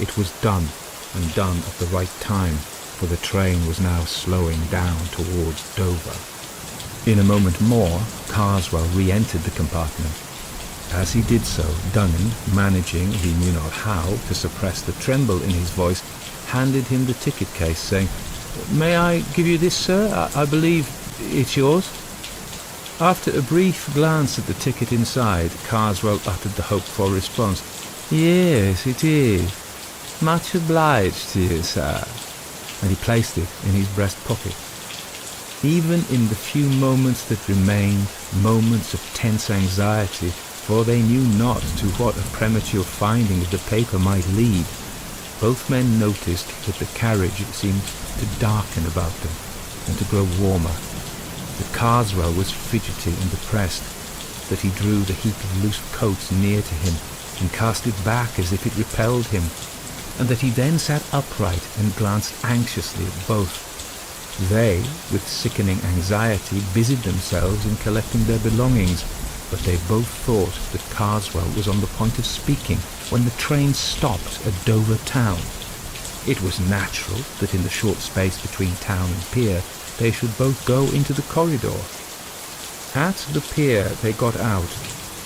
It was done, and done at the right time, for the train was now slowing down towards Dover. In a moment more, Carswell re-entered the compartment. As he did so, Dunning, managing, he knew not how, to suppress the tremble in his voice, handed him the ticket case, saying, "May I give you this, sir? I believe it's yours." After a brief glance at the ticket inside, Carswell uttered the hoped-for response, "Yes, it is. Much obliged to you, sir." And he placed it in his breast pocket. Even in the few moments that remained, moments of tense anxiety, for they knew not to what a premature finding of the paper might lead. Both men noticed that the carriage seemed to darken about them and to grow warmer, that Carswell was fidgety and depressed, that he drew the heap of loose coats near to him and cast it back as if it repelled him, and that he then sat upright and glanced anxiously at both. They, with sickening anxiety, busied themselves in collecting their belongings, but they both thought that Carswell was on the point of speaking when the train stopped at Dover town. It was natural that in the short space between town and pier they should both go into the corridor. At the pier they got out,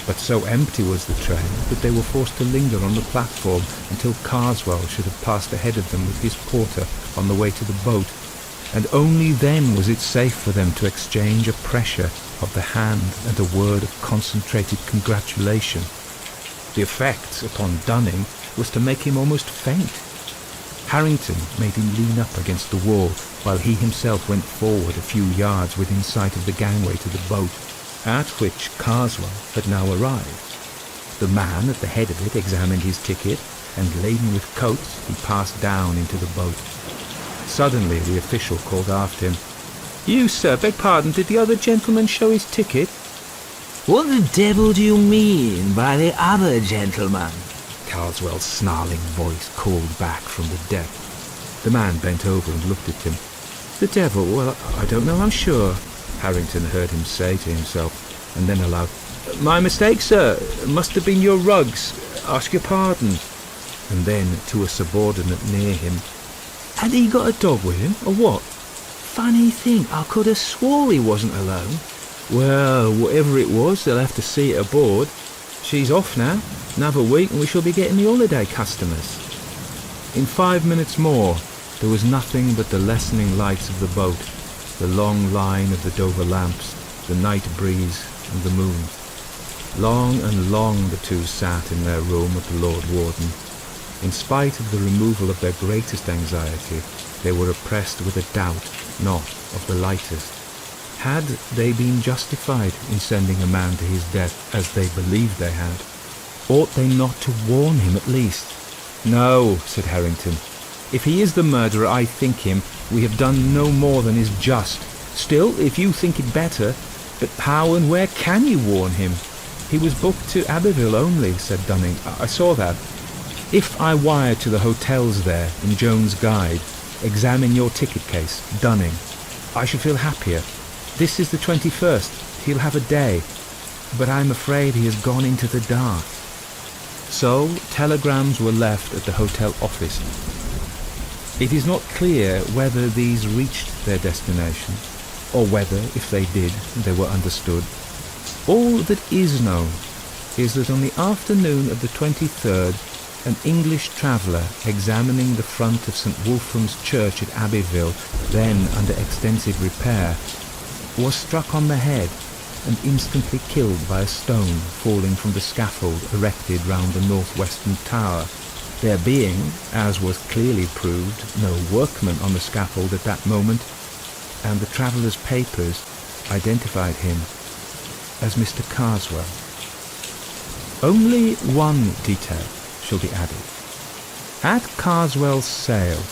but so empty was the train that they were forced to linger on the platform until Carswell should have passed ahead of them with his porter on the way to the boat, and only then was it safe for them to exchange a pressure of the hand and a word of concentrated congratulation. The effect upon Dunning was to make him almost faint. Harrington made him lean up against the wall, while he himself went forward a few yards within sight of the gangway to the boat, at which Carswell had now arrived. The man at the head of it examined his ticket, and laden with coats he passed down into the boat. Suddenly the official called after him, "You, sir, beg pardon, did the other gentleman show his ticket?" What the devil do you mean by the other gentleman? Carswell's snarling voice called back from the deck. The man bent over and looked at him. "The devil? Well, I don't know, I'm sure," Harrington heard him say to himself, and then aloud, "My mistake, sir. Must have been your rugs. Ask your pardon." And then, to a subordinate near him, "Had he got a dog with him, or what? Funny thing, I could have swore he wasn't alone." "Well, whatever it was, they'll have to see it aboard. She's off now. Another week and we shall be getting the holiday customers." In 5 minutes more, there was nothing but the lessening lights of the boat, the long line of the Dover lamps, the night breeze and the moon. Long and long the two sat in their room at the Lord Warden. In spite of the removal of their greatest anxiety, they were oppressed with a doubt, not of the lightest. Had they been justified in sending a man to his death, as they believed they had? Ought they not to warn him at least? "No," said Harrington. "If he is the murderer I think him, we have done no more than is just. Still, if you think it better, but how and where can you warn him?" "He was booked to Abbeville only," said Dunning. I saw that. "If I wire to the hotels there in Jones' Guide, 'Examine your ticket case, Dunning,' I should feel happier. This is the 21st. He'll have a day. But I'm afraid he has gone into the dark." So telegrams were left at the hotel office. It is not clear whether these reached their destination, or whether, if they did, they were understood. All that is known is that on the afternoon of the 23rd, an English traveller examining the front of St. Wolfram's Church at Abbeville, then under extensive repair, was struck on the head and instantly killed by a stone falling from the scaffold erected round the northwestern tower, there being, as was clearly proved, no workman on the scaffold at that moment, and the traveller's papers identified him as Mr. Carswell. Only one detail shall be added. At Carswell's sale,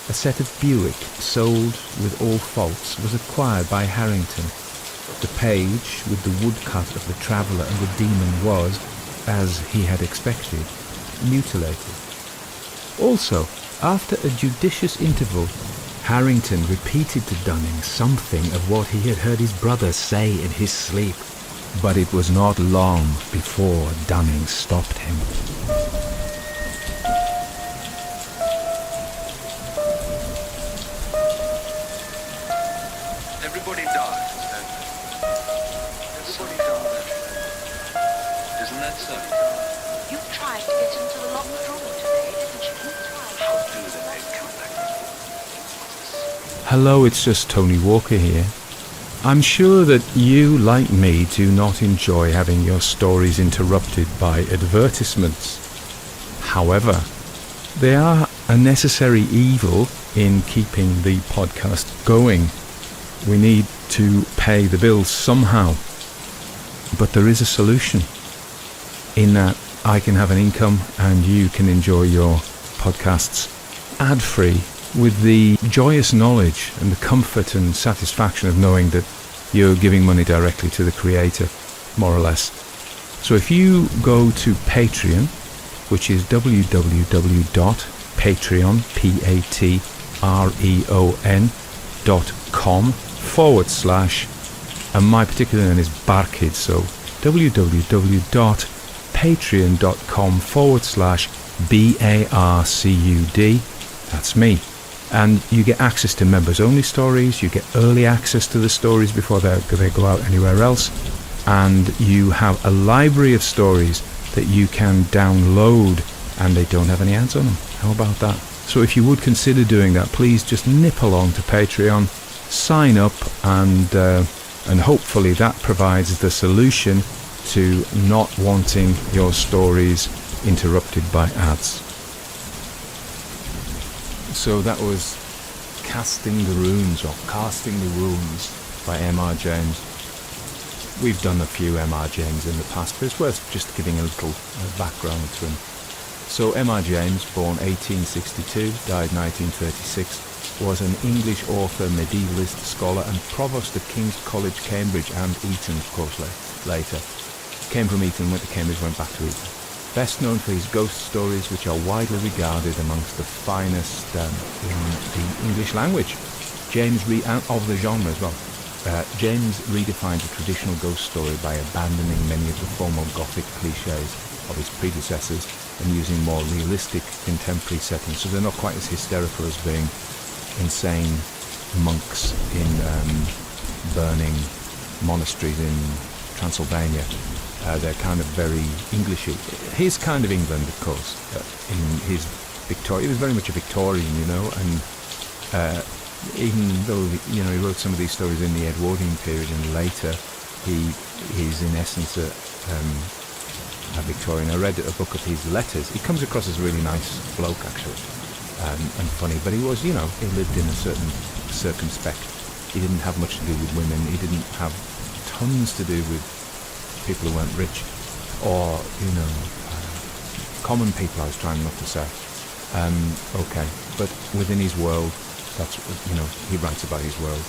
a set of Buick, sold with all faults, was acquired by Harrington. The page with the woodcut of the traveller and the demon was, as he had expected, mutilated. Also, after a judicious interval, Harrington repeated to Dunning something of what he had heard his brother say in his sleep, but it was not long before Dunning stopped him. Everybody dies, don't they? Everybody dies. Isn't that so? You tried to get into the long drawer today, didn't you? How do the men come back? Hello, it's just Tony Walker here. I'm sure that you, like me, do not enjoy having your stories interrupted by advertisements. However, they are a necessary evil in keeping the podcast going. We need to pay the bills somehow. But there is a solution. in that I can have an income and you can enjoy your podcasts ad-free with the joyous knowledge and the comfort and satisfaction of knowing that you're giving money directly to the creator, more or less. So if you go to Patreon, which is www.patreon.com/, and my particular name is Barkid, so www.patreon.com/BARCUD, that's me. And you get access to members only stories, you get early access to the stories before they go out anywhere else, and you have a library of stories that you can download and they don't have any ads on them. How about that? So if you would consider doing that, please just nip along to Patreon, sign up, and hopefully that provides the solution to not wanting your stories interrupted by ads. So that was Casting the Runes, or Casting the Runes, by M.R. James. We've done a few M.R. James in the past, but it's worth just giving a little background to him. So M.R. James, born 1862, died 1936, was an English author, medievalist, scholar and provost of King's College, Cambridge, and Eton, of course, later. Came from Eton, went to Cambridge, went back to Eton. Best known for his ghost stories, which are widely regarded amongst the finest in the English language. Of the genre as well. James redefined the traditional ghost story by abandoning many of the formal Gothic cliches of his predecessors and using more realistic contemporary settings, so they're not quite as hysterical as being insane monks in burning monasteries in Transylvania. They're kind of very Englishy. His kind of England, of course, in his Victoria. He was very much a Victorian, you know, and even though, you know, he wrote some of these stories in the Edwardian period and later, he's in essence a Victorian. I read a book of his letters. He comes across as a really nice bloke, actually, and funny, but he was, you know, he lived in a certain circumspect. He didn't have much to do with women. He didn't have tons to do with people who weren't rich, or, you know, common people, I was trying not to say. Okay, but within his world, that's, you know, he writes about his world.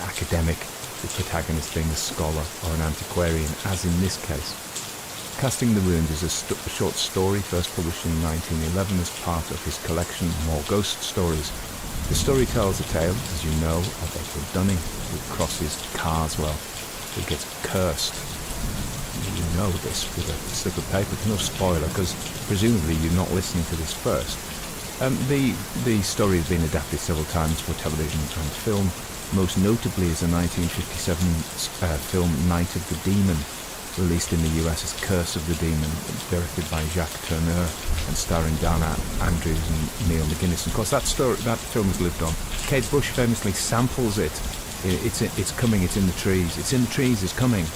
Academic, the protagonist being a scholar or an antiquarian, as in this case. Casting the Runes is a short story first published in 1911 as part of his collection More Ghost Stories. The story tells a tale, as you know, of Edward Dunning, who crosses Carswell, who gets cursed. You know this with a slip of paper. There's no spoiler, because presumably you're not listening to this first. The story has been adapted several times for television and film, most notably as a 1957 film Night of the Demon, released in the US as Curse of the Demon, directed by Jacques Tourneur and starring Dana Andrews and Neil McGuinness. And of course, that film has lived on. Kate Bush famously samples it. It's coming, it's in the trees. It's in the trees, it's coming.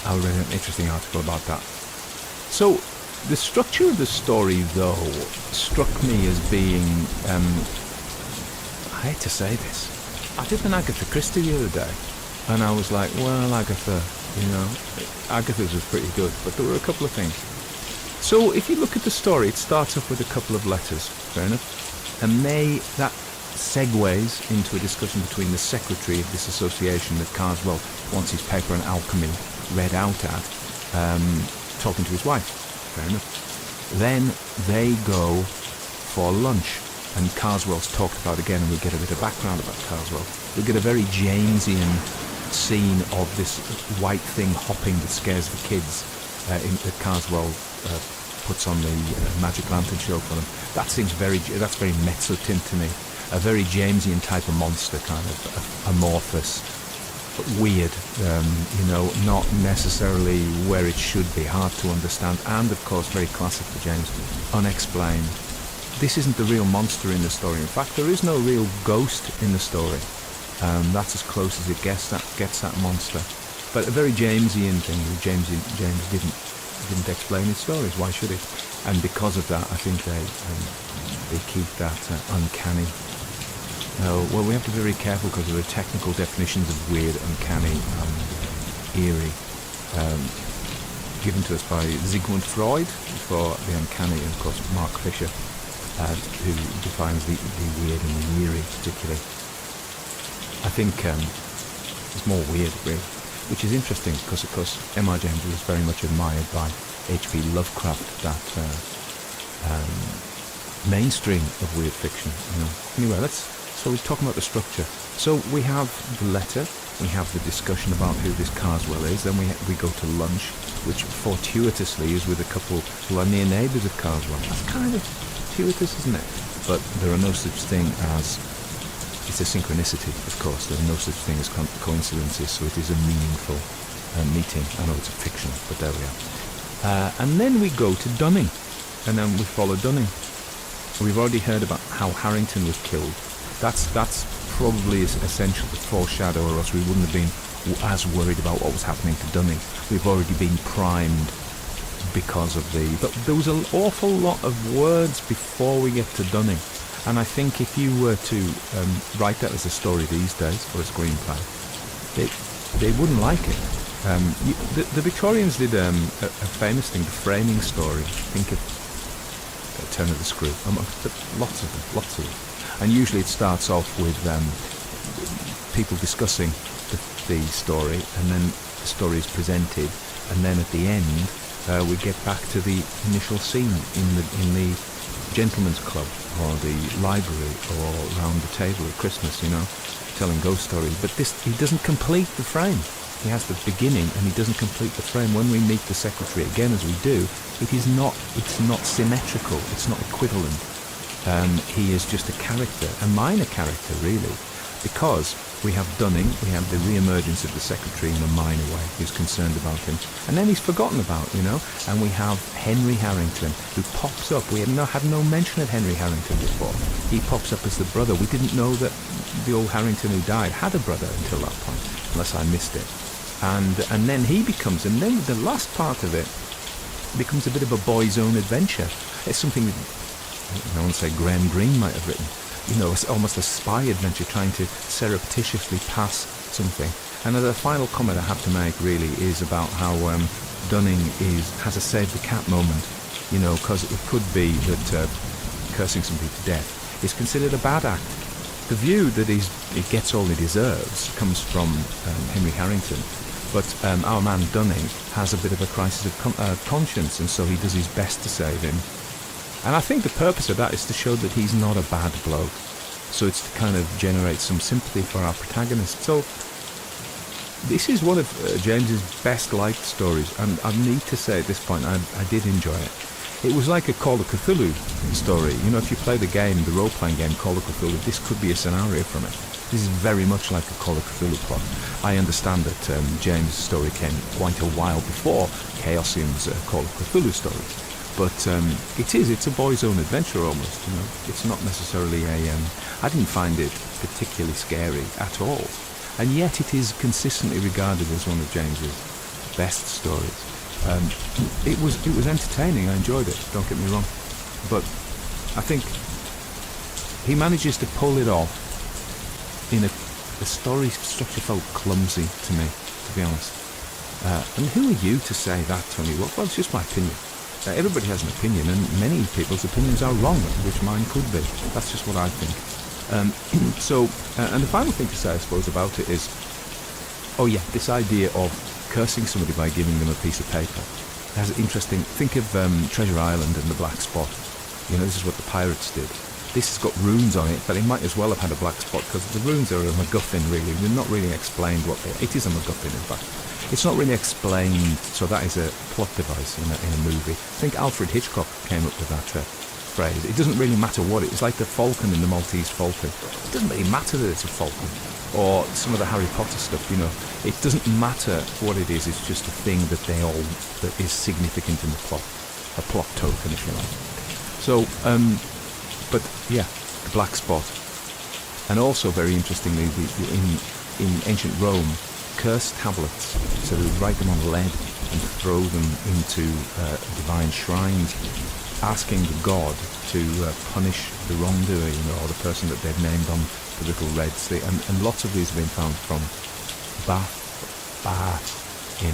I read an interesting article about that. So, the structure of the story, though, struck me as being, I hate to say this, I did an Agatha Christie the other day, and I was like, well, Agatha, you know, Agatha's was pretty good, but there were a couple of things. So, if you look at the story, it starts off with a couple of letters, fair enough, and that segues into a discussion between the secretary of this association that Carswell wants his paper on alchemy read out at, talking to his wife. Fair enough. Then they go for lunch, and Carswell's talked about again, and we get a bit of background about Carswell. We get a very Jamesian scene of this white thing hopping that scares the kids that Carswell puts on the Magic Lantern show for them. That's very Mezzotint to me. A very Jamesian type of monster, kind of amorphous, weird, you know, not necessarily where it should be, hard to understand, and of course very classic for James, unexplained. This isn't the real monster in the story. In fact, there is no real ghost in the story. That's as close as it gets that monster. But a very Jamesian thing. James didn't explain his stories. Why should he? And because of that, I think they keep that uncanny. Well, we have to be very careful because there are technical definitions of weird, uncanny, eerie, given to us by Sigmund Freud for the uncanny, and of course Mark Fisher, who defines the weird and the eerie particularly. I think it's more weird, really, which is interesting because, of course, M.R. James was very much admired by H.P. Lovecraft, that mainstream of weird fiction. Anyway, so we're talking about the structure. So we have the letter, we have the discussion about who this Carswell is, then we go to lunch, which fortuitously is with a couple who are near neighbours of Carswell. That's kind of fortuitous, isn't it? But there are no such thing as, it's a synchronicity, of course, there are no such thing as coincidences, so it is a meaningful meeting. I know it's a fiction, but there we are. And then we go to Dunning, and then we follow Dunning. We've already heard about how Harrington was killed. That's probably as essential to foreshadow, or else we wouldn't have been as worried about what was happening to Dunning. We've already been primed because of but there was an awful lot of words before we get to Dunning, and I think if you were to write that as a story these days, or a screenplay, they wouldn't like it. The Victorians did a famous thing, the framing story. Think of Turn of the Screw. Lots of them. And usually it starts off with people discussing the story, and then the story is presented, and then at the end we get back to the initial scene in the gentleman's club, or the library, or round the table at Christmas, telling ghost stories. But he doesn't complete the frame. He has the beginning, and he doesn't complete the frame. When we meet the secretary again, as we do, it's not symmetrical, it's not equivalent. He is just a character, a minor character really, because we have Dunning, we have the re-emergence of the secretary in a minor way, who's concerned about him, and then he's forgotten about, and we have Henry Harrington, who pops up. We had no mention of Henry Harrington before. He pops up as the brother. We didn't know that the old Harrington who died had a brother until that point, unless I missed it. And then he becomes, and then the last part of it becomes a bit of a boy's own adventure. It's something no one say Graham Greene might have written. It's almost a spy adventure, trying to surreptitiously pass something. And the final comment I have to make really is about how Dunning has a save the cat moment, because it could be that cursing somebody to death is considered a bad act. The view that he gets all he deserves comes from Henry Harrington, but our man Dunning has a bit of a crisis of conscience, and so he does his best to save him. And I think the purpose of that is to show that he's not a bad bloke. So it's to kind of generate some sympathy for our protagonist. So this is one of James's best liked stories, and I need to say at this point I did enjoy it. It was like a Call of Cthulhu story. If you play the game, the role-playing game Call of Cthulhu, this could be a scenario from it. This is very much like a Call of Cthulhu plot. I understand that James' story came quite a while before Chaosium's Call of Cthulhu story. But it's a boy's own adventure almost, It's not necessarily I didn't find it particularly scary at all. And yet it is consistently regarded as one of James's best stories. It was entertaining, I enjoyed it, don't get me wrong. But I think he manages to pull it off in the story structure felt clumsy to me, to be honest. And who are you to say that, Tony? Well, it's just my opinion. Everybody has an opinion, and many people's opinions are wrong, which mine could be. That's just what I think. And the final thing to say, I suppose, about it is, this idea of cursing somebody by giving them a piece of paper. That's interesting. Think of Treasure Island and the Black Spot. This is what the pirates did. This has got runes on it, but it might as well have had a black spot, because the runes are a MacGuffin, really. They're not really explained what they are. It is a MacGuffin, in fact. It's not really explained, so that is a plot device in a movie. I think Alfred Hitchcock came up with that phrase. It doesn't really matter what it is. It's like the falcon in the Maltese Falcon. It doesn't really matter that it's a falcon. Or some of the Harry Potter stuff, It doesn't matter what it is. It's just a thing that is significant in the plot. A plot token, if you like. So, but yeah, the black spot. And also, very interestingly, in ancient Rome, cursed tablets, so they would write them on lead and throw them into divine shrines, asking the god to punish the wrongdoer, or the person that they've named on the little reds. And lots of these have been found from Bath, in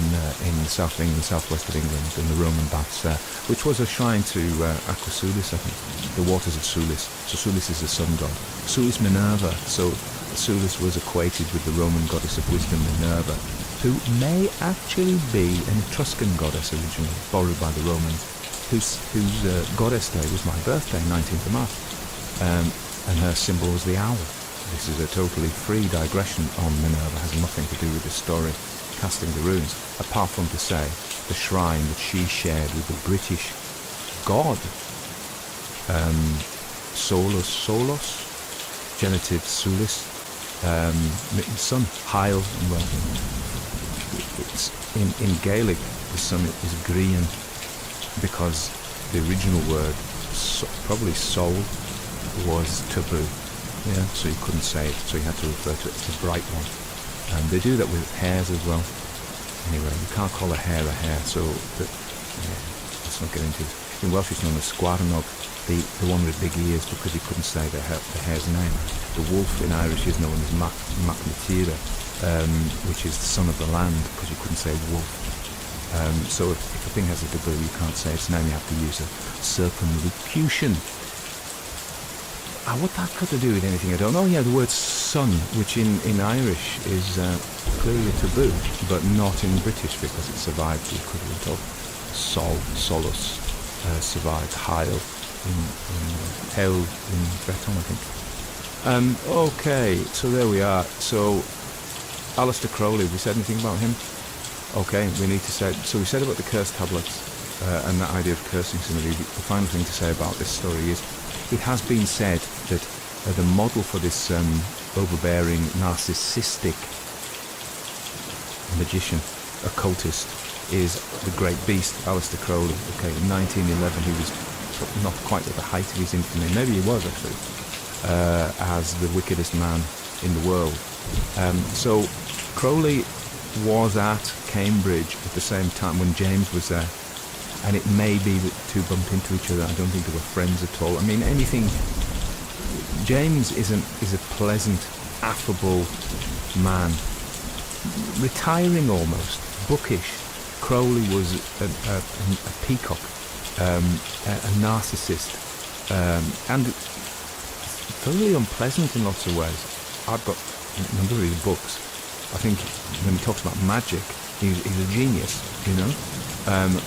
the south of England, southwest of England, in the Roman baths there, which was a shrine to Aqua Sulis, I think, the waters of Sulis. So Sulis is the sun god. Sulis Minerva. So Sulis was equated with the Roman goddess of wisdom, Minerva, who may actually be an Etruscan goddess originally, borrowed by the Romans, whose goddess day was my birthday, 19th of March, and her symbol was the owl. This is a totally free digression on Minerva, has nothing to do with the story, casting the runes, apart from to say the shrine that she shared with the British god, Solos, genitive Sulis, sun, Hail, and welcome. It's in Gaelic, the sun is green, because the original word, probably soul, was taboo. Yeah, so you couldn't say it, so you had to refer to it as the bright one. And they do that with hairs as well. Anyway, you can't call a hair, so let's not get into it. In Welsh it's known as sgwarnog, the one with big ears, because you couldn't say the hare's name. The wolf in Irish is known as Mac Matira, which is the son of the land, because you couldn't say wolf. So if a thing has a taboo, you can't say its name, you have to use a circumlocution. What that got to do with anything, I don't know. Yeah, the word sun, which in Irish is clearly a taboo, but not in British, because it survived the equivalent of solus, survived Hail in Hail in Breton, I think. Okay, so there we are. So Aleister Crowley, have we said anything about him? Okay, we need to say, so we said about the curse tablets and that idea of cursing somebody. The final thing to say about this story is, it has been said that the model for this overbearing, narcissistic magician, occultist, is the great beast, Aleister Crowley. Okay, in 1911 he was not quite at the height of his infamy, maybe he was actually, as the wickedest man in the world. So Crowley was at Cambridge at the same time when James was there. And it may be that the two bumped into each other. I don't think they were friends at all. I mean, anything. James is a pleasant, affable man, retiring almost, bookish. Crowley was a peacock, a narcissist, and thoroughly unpleasant in lots of ways. I've got a number of his books. I think when he talks about magic, he's a genius, you know.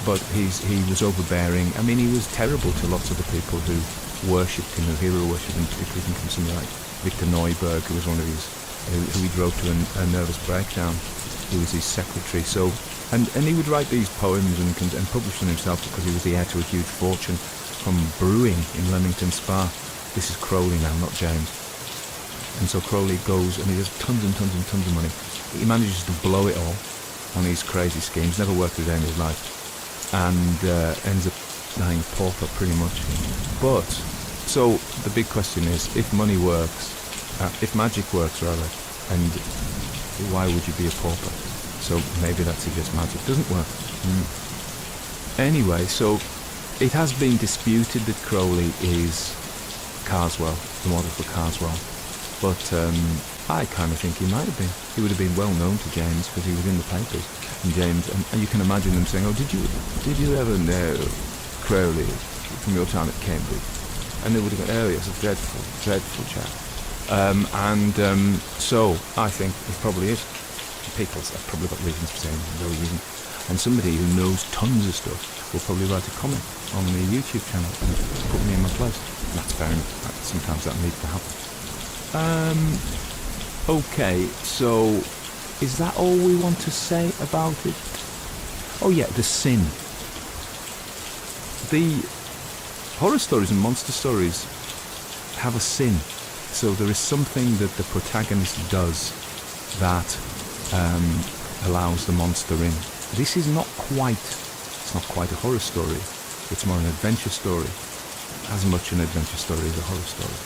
But he was overbearing. I mean, he was terrible to lots of the people who worshipped him, who hero worshipped him, particularly thinking of somebody like Victor Neuberg, who was one of his, who he drove to a nervous breakdown, who was his secretary. So, and he would write these poems and publish them himself, because he was the heir to a huge fortune from brewing in Leamington Spa. This is Crowley now, not James. And so Crowley goes, and he has tons and tons and tons of money. He manages to blow it all on these crazy schemes, never worked a day in his life, and ends up dying pauper pretty much. But, so the big question is, if money works, if magic works rather, and why would you be a pauper? So maybe that suggests magic doesn't work. Anyway, so it has been disputed that Crowley is Carswell, the model for Carswell, but I kind of think he might have been. He would have been well known to James because he was in the papers. And James, and you can imagine them saying, "Oh, did you ever know Crowley from your time at Cambridge?" And they would have gone, "Oh, yes, a dreadful chap." So I think it probably is. People have probably got reasons for saying no reason. And somebody who knows tons of stuff will probably write a comment on the YouTube channel and put me in my place. And that's fair enough. Sometimes that needs to happen. Okay, so is that all we want to say about it? Oh yeah, the sin. The horror stories and monster stories have a sin. So there is something that the protagonist does that allows the monster in. This is not quite a horror story. It's more an adventure story. As much an adventure story as a horror story.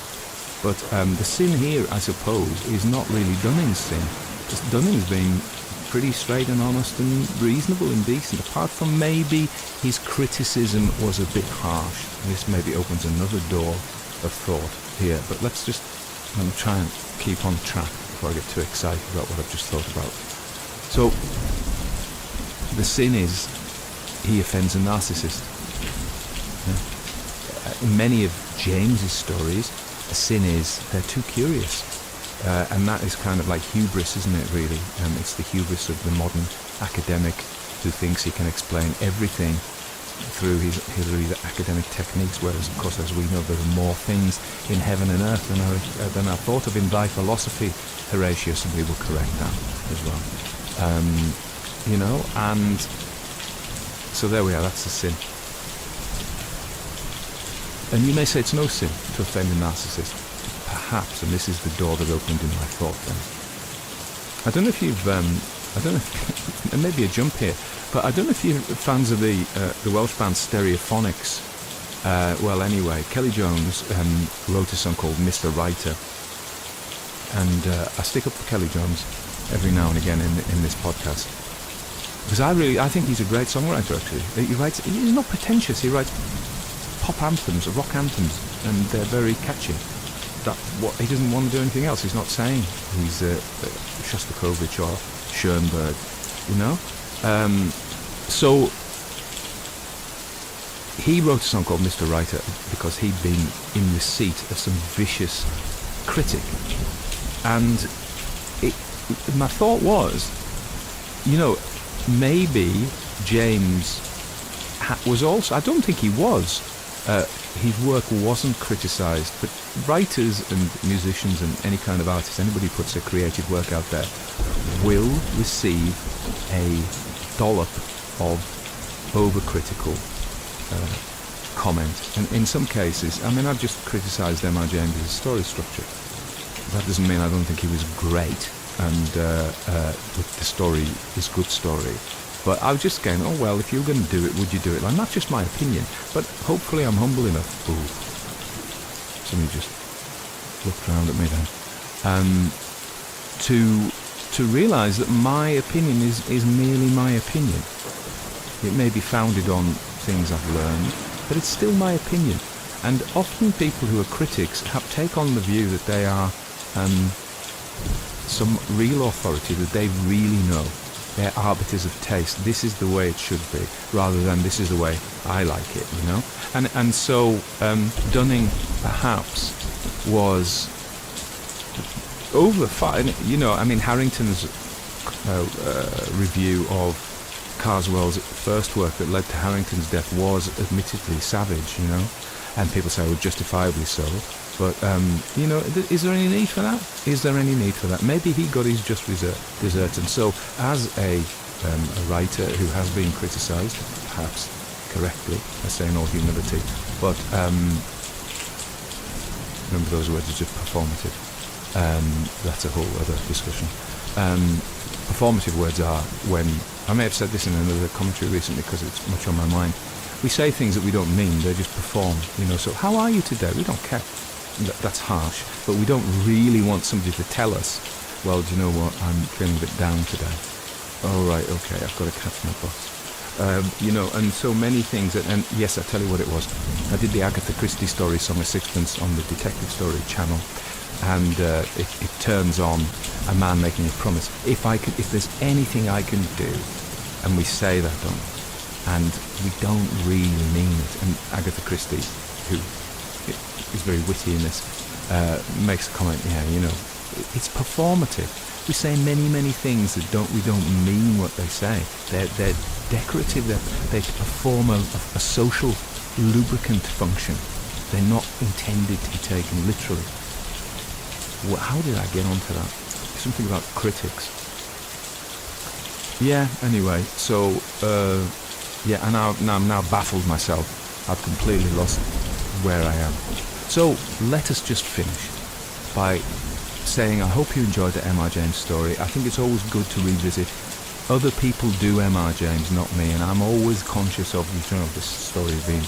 But the sin here, I suppose, is not really Dunning's sin. Just Dunning's being pretty straight and honest and reasonable and decent, apart from maybe his criticism was a bit harsh. This maybe opens another door of thought here. But let's just try and keep on track before I get too excited about what I've just thought about. So, The sin is he offends a narcissist. In many of James's stories, the sin is they're too curious. And that is kind of like hubris, isn't it, really? It's the hubris of the modern academic who thinks he can explain everything through his academic techniques, whereas, of course, as we know, there are more things in heaven and earth than are thought of in thy philosophy, Horatius, and we will correct that as well. And so there we are, that's the sin. And you may say it's no sin to offend a narcissist. Perhaps, and this is the door that opened in my thought then. I don't know if you've, and maybe a jump here, but I don't know if you're fans of the Welsh band Stereophonics. Well, anyway, Kelly Jones wrote a song called Mr. Writer, and I stick up for Kelly Jones every now and again in this podcast, because I think he's a great songwriter. Actually, he's not pretentious. He writes pop anthems, rock anthems, and they're very catchy. He doesn't want to do anything else. He's not saying he's Shostakovich or Schoenberg, So he wrote a song called Mr. Writer because he'd been in receipt of some vicious critic, and my thought was, maybe James was also. I don't think he was. His work wasn't criticised, but writers and musicians and any kind of artist, anybody who puts a creative work out there, will receive a dollop of overcritical comment. And in some cases, I've just criticised M.R. James's story structure. That doesn't mean I don't think he was great, and the story is good story. But I was just going, if you're going to do it, would you do it? Like, not just my opinion, but hopefully I'm humble enough. Ooh, somebody just looked around at me then. To realise that my opinion is merely my opinion. It may be founded on things I've learned, but it's still my opinion. And often people who are critics take on the view that they are some real authority, that they really know. They're arbiters of taste. This is the way it should be, rather than this is the way I like it, And so Dunning perhaps was over fine. Harrington's review of Carswell's first work that led to Harrington's death was admittedly savage, and people say, justifiably so. But, is there any need for that? Is there any need for that? Maybe he got his just desserts. And so, as a writer who has been criticised, perhaps correctly, I say in all humility, but remember those words are just performative. That's a whole other discussion. Performative words are when, I may have said this in another commentary recently because it's much on my mind, we say things that we don't mean, they just perform, so how are you today? We don't care. That's harsh, but we don't really want somebody to tell us, well, do you know what, I'm feeling a bit down today. Oh, right, okay, I've got to catch my bus. And so many things, and yes, I'll tell you what it was. I did the Agatha Christie story, Song of Sixpence, on the Detective Story channel, and it turns on a man making a promise. If there's anything I can do, and we say that, don't we? And we don't really mean it. And Agatha Christie, who is very witty in this, makes a comment, it's performative. We say many, many things that we don't mean what they say. They're decorative, they perform a social lubricant function. They're not intended to be taken literally. How did I get onto that? Something about critics. Yeah, anyway, so, and I'm now baffled myself. I've completely lost where I am. So let us just finish by saying I hope you enjoyed the M.R. James story. I think it's always good to revisit. Other people do M.R. James, not me, and I'm always conscious of this story being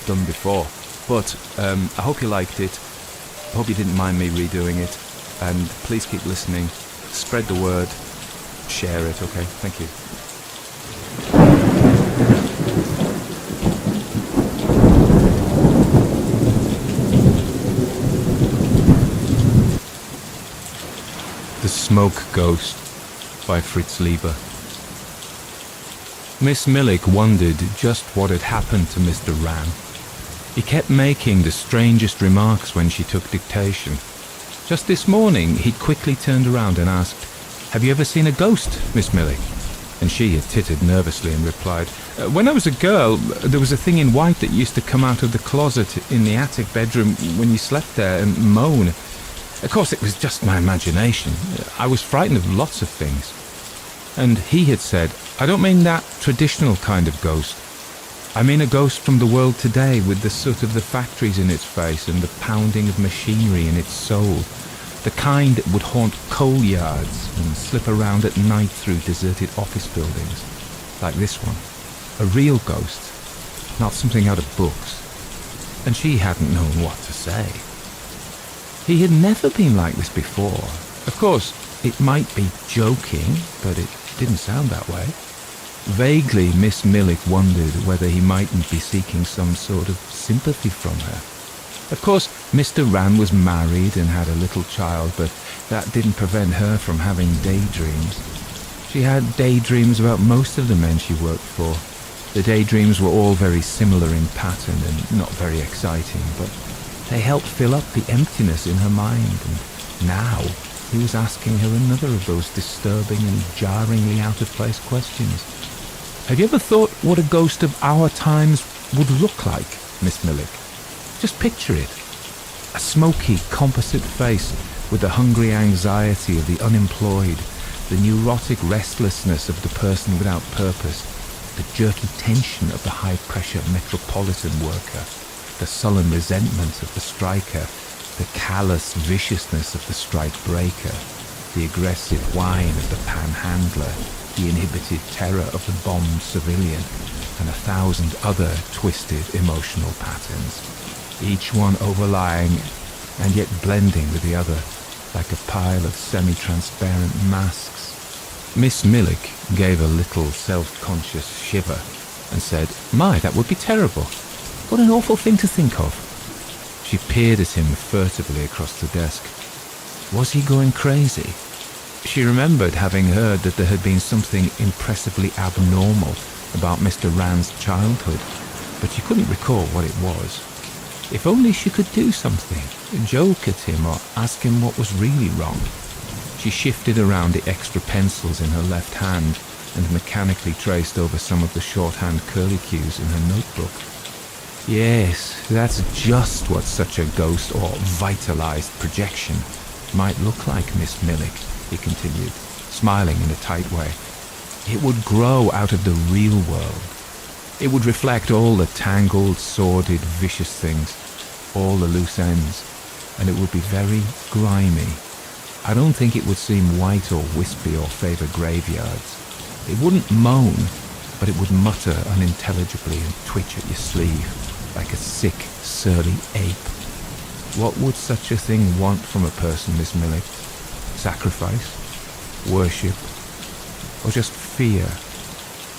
done before. But I hope you liked it. I hope you didn't mind me redoing it. And please keep listening. Spread the word. Share it, okay? Thank you. The Smoke Ghost by Fritz Lieber. Miss Millick wondered just what had happened to Mr. Ran. He kept making the strangest remarks when she took dictation. Just this morning, he'd quickly turned around and asked, "Have you ever seen a ghost, Miss Millick?" And she had tittered nervously and replied, "When I was a girl, there was a thing in white that used to come out of the closet in the attic bedroom when you slept there and moan. Of course, it was just my imagination. I was frightened of lots of things." And he had said, "I don't mean that traditional kind of ghost. I mean a ghost from the world today with the soot of the factories in its face and the pounding of machinery in its soul. The kind that would haunt coal yards and slip around at night through deserted office buildings. Like this one. A real ghost, not something out of books." And she hadn't known what to say. He had never been like this before. Of course, it might be joking, but it didn't sound that way. Vaguely, Miss Millick wondered whether he mightn't be seeking some sort of sympathy from her. Of course, Mr. Ran was married and had a little child, but that didn't prevent her from having daydreams. She had daydreams about most of the men she worked for. The daydreams were all very similar in pattern and not very exciting, but they helped fill up the emptiness in her mind, and now he was asking her another of those disturbing and jarringly out-of-place questions. "Have you ever thought what a ghost of our times would look like, Miss Millick? Just picture it. A smoky, composite face with the hungry anxiety of the unemployed, the neurotic restlessness of the person without purpose, the jerky tension of the high-pressure metropolitan worker, the sullen resentment of the striker, the callous viciousness of the strike-breaker, the aggressive whine of the panhandler, the inhibited terror of the bombed civilian, and 1,000 other twisted emotional patterns, each one overlying and yet blending with the other, like a pile of semi-transparent masks." Miss Millick gave a little self-conscious shiver and said, "My, that would be terrible. What an awful thing to think of." She peered at him furtively across the desk. Was he going crazy? She remembered having heard that there had been something impressively abnormal about Mr. Ran's childhood, but she couldn't recall what it was. If only she could do something, joke at him or ask him what was really wrong. She shifted around the extra pencils in her left hand and mechanically traced over some of the shorthand curlicues in her notebook. "Yes, that's just what such a ghost or vitalized projection might look like, Miss Millick," he continued, smiling in a tight way. "It would grow out of the real world. It would reflect all the tangled, sordid, vicious things, all the loose ends, and it would be very grimy. I don't think it would seem white or wispy or favour graveyards. It wouldn't moan, but it would mutter unintelligibly and twitch at your sleeve, like a sick, surly ape. What would such a thing want from a person, Miss Millick? Sacrifice? Worship? Or just fear?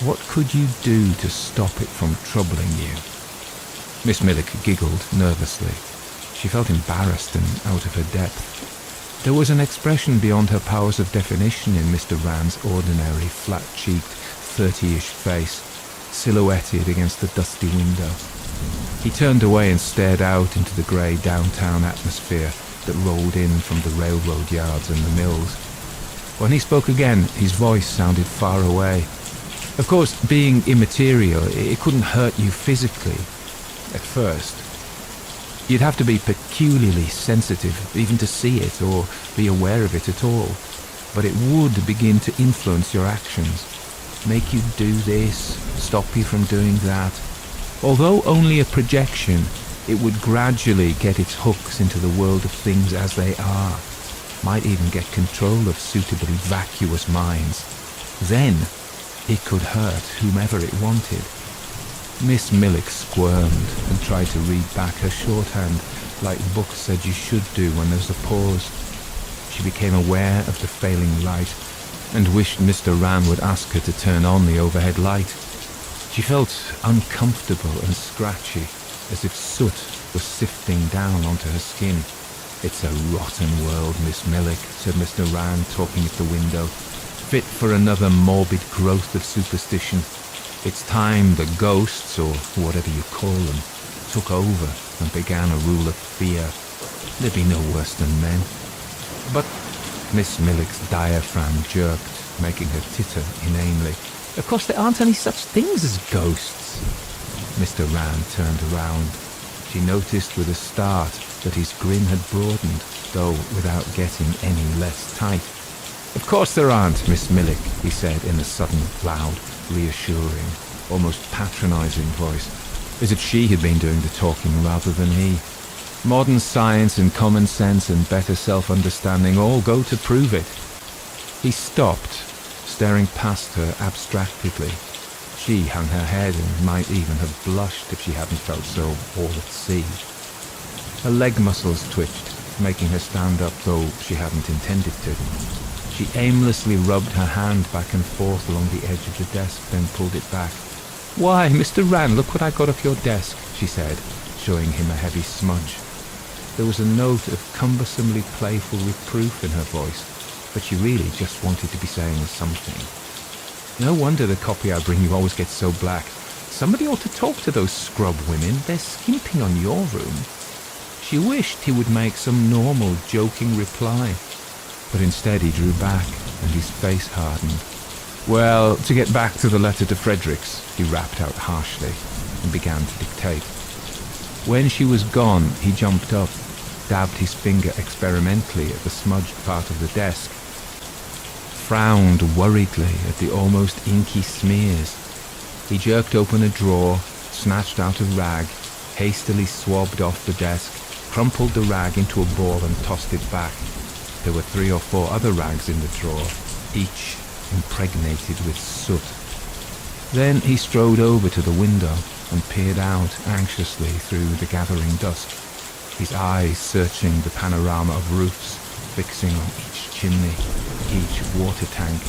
What could you do to stop it from troubling you?" Miss Millick giggled nervously. She felt embarrassed and out of her depth. There was an expression beyond her powers of definition in Mr. Ran's ordinary, flat-cheeked, 30-ish face, silhouetted against the dusty window. He turned away and stared out into the grey downtown atmosphere that rolled in from the railroad yards and the mills. When he spoke again, his voice sounded far away. Of course, being immaterial, it couldn't hurt you physically, at first. You'd have to be peculiarly sensitive even to see it or be aware of it at all. But it would begin to influence your actions, make you do this, stop you from doing that. Although only a projection, it would gradually get its hooks into the world of things as they are, might even get control of suitably vacuous minds. Then it could hurt whomever it wanted. Miss Millick squirmed and tried to read back her shorthand like books said you should do when there's a pause. She became aware of the failing light and wished Mr. Ran would ask her to turn on the overhead light. She felt uncomfortable and scratchy, as if soot was sifting down onto her skin. "It's a rotten world, Miss Millick," said Mr. Ran, talking at the window, "fit for another morbid growth of superstition. It's time the ghosts, or whatever you call them, took over and began a rule of fear. There'd be no worse than men. But Miss Millick's diaphragm jerked, making her titter inanely. Of course there aren't any such things as ghosts. Mr. Rand turned around. She noticed with a start that his grin had broadened, though without getting any less tight. Of course there aren't, Miss Millick, he said in a sudden, loud, reassuring, almost patronising voice, as if she had been doing the talking rather than he. Modern science and common sense and better self-understanding all go to prove it. He stopped, staring past her abstractedly. She hung her head and might even have blushed if she hadn't felt so all at sea. Her leg muscles twitched, making her stand up, though she hadn't intended to. She aimlessly rubbed her hand back and forth along the edge of the desk, then pulled it back. "Why, Mr. Rand, look what I got off your desk," she said, showing him a heavy smudge. There was a note of cumbersomely playful reproof in her voice, but she really just wanted to be saying something. "No wonder the copy I bring you always gets so black. Somebody ought to talk to those scrub women. They're skimping on your room." She wished he would make some normal, joking reply, but instead he drew back and his face hardened. "Well, to get back to the letter to Fredericks," he rapped out harshly and began to dictate. When she was gone, he jumped up, dabbed his finger experimentally at the smudged part of the desk, frowned worriedly at the almost inky smears. He jerked open a drawer, snatched out a rag, hastily swabbed off the desk, crumpled the rag into a ball and tossed it back. There were 3 or 4 other rags in the drawer, each impregnated with soot. Then he strode over to the window and peered out anxiously through the gathering dusk, his eyes searching the panorama of roofs, fixing on each chimney, each water tank.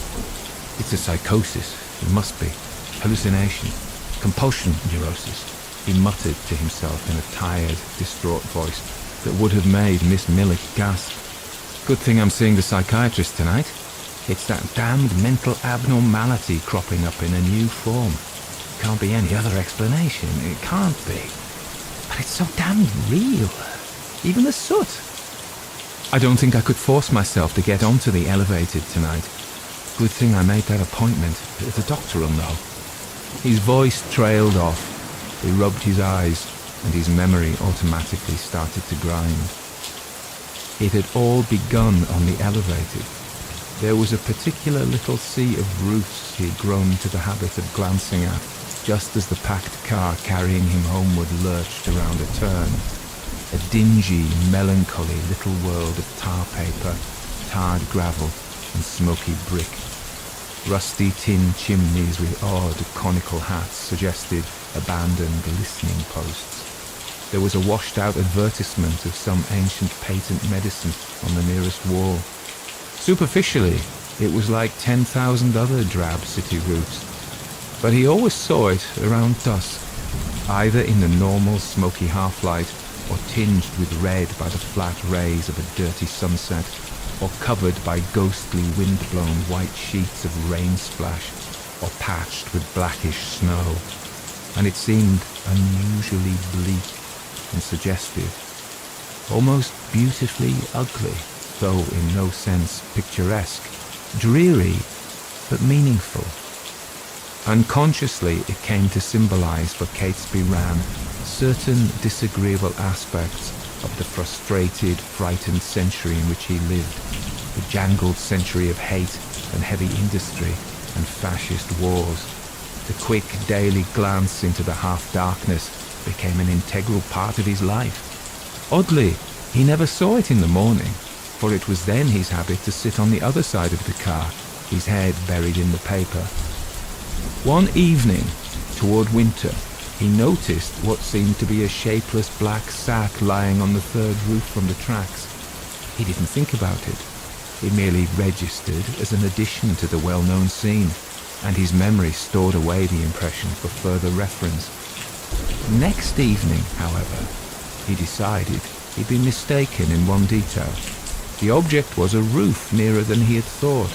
"It's a psychosis, it must be. Hallucination, compulsion neurosis," he muttered to himself in a tired, distraught voice that would have made Miss Millick gasp. "Good thing I'm seeing the psychiatrist tonight. It's that damned mental abnormality cropping up in a new form. Can't be any other explanation. It can't be. But it's so damned real. Even the soot. I don't think I could force myself to get onto the elevated tonight. Good thing I made that appointment. The doctor will know." His voice trailed off. He rubbed his eyes, and his memory automatically started to grind. It had all begun on the elevated. There was a particular little sea of roofs he had grown into the habit of glancing at, just as the packed car carrying him homeward lurched around a turn. A dingy, melancholy little world of tar paper, tarred gravel, and smoky brick. Rusty tin chimneys with odd conical hats suggested abandoned listening posts. There was a washed-out advertisement of some ancient patent medicine on the nearest wall. Superficially, it was like 10,000 other drab city roofs, but he always saw it around dusk, either in the normal smoky half-light or tinged with red by the flat rays of a dirty sunset, or covered by ghostly wind-blown white sheets of rain splash, or patched with blackish snow, and it seemed unusually bleak and suggestive, almost beautifully ugly, though in no sense picturesque, dreary but meaningful. Unconsciously it came to symbolize for Catesby Ram certain disagreeable aspects of the frustrated, frightened century in which he lived, the jangled century of hate and heavy industry and fascist wars. The quick daily glance into the half-darkness became an integral part of his life. Oddly, he never saw it in the morning, for it was then his habit to sit on the other side of the car, his head buried in the paper. One evening, toward winter, he noticed what seemed to be a shapeless black sack lying on the third roof from the tracks. He didn't think about it. It merely registered as an addition to the well-known scene, and his memory stored away the impression for further reference. Next evening, however, he decided he'd been mistaken in one detail. The object was a roof nearer than he had thought.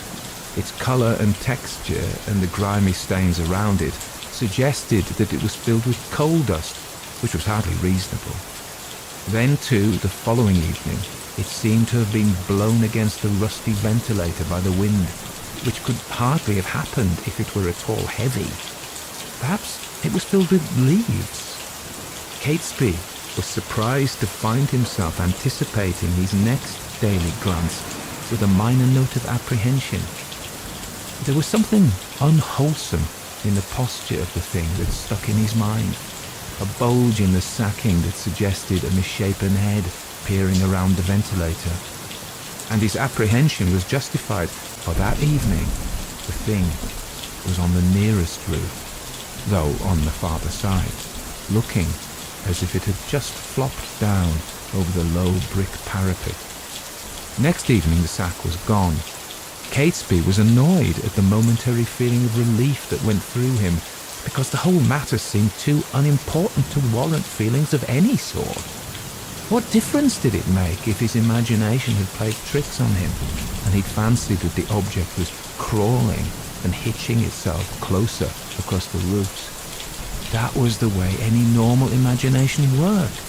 Its colour and texture and the grimy stains around it suggested that it was filled with coal dust, which was hardly reasonable. Then, too, the following evening, it seemed to have been blown against the rusty ventilator by the wind, which could hardly have happened if it were at all heavy. Perhaps it was filled with leaves. Catesby was surprised to find himself anticipating his next daily glance with a minor note of apprehension. There was something unwholesome in the posture of the thing that stuck in his mind, a bulge in the sacking that suggested a misshapen head peering around the ventilator. And his apprehension was justified, for that evening the thing was on the nearest roof, though on the farther side, looking as if it had just flopped down over the low brick parapet. Next evening the sack was gone. Catesby was annoyed at the momentary feeling of relief that went through him, because the whole matter seemed too unimportant to warrant feelings of any sort. What difference did it make if his imagination had played tricks on him, and he'd fancied that the object was crawling and hitching itself closer across the roofs? That was the way any normal imagination worked.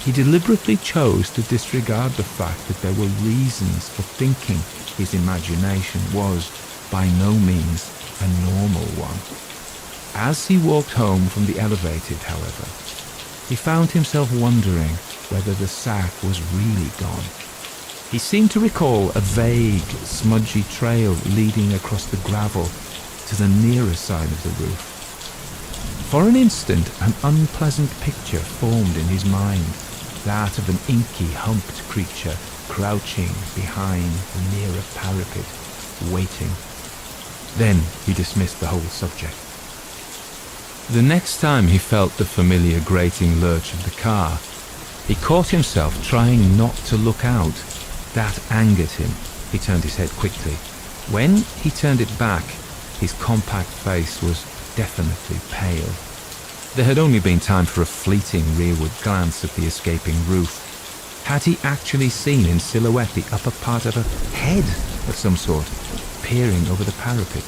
He deliberately chose to disregard the fact that there were reasons for thinking his imagination was by no means a normal one. As he walked home from the elevated, however, he found himself wondering whether the sack was really gone. He seemed to recall a vague, smudgy trail leading across the gravel to the nearer side of the roof. For an instant, an unpleasant picture formed in his mind, that of an inky, humped creature crouching behind the nearer parapet, waiting. Then he dismissed the whole subject. The next time he felt the familiar grating lurch of the car, he caught himself trying not to look out. That angered him. He turned his head quickly. When he turned it back, his compact face was definitely pale. There had only been time for a fleeting rearward glance at the escaping roof. Had he actually seen in silhouette the upper part of a head of some sort, peering over the parapet?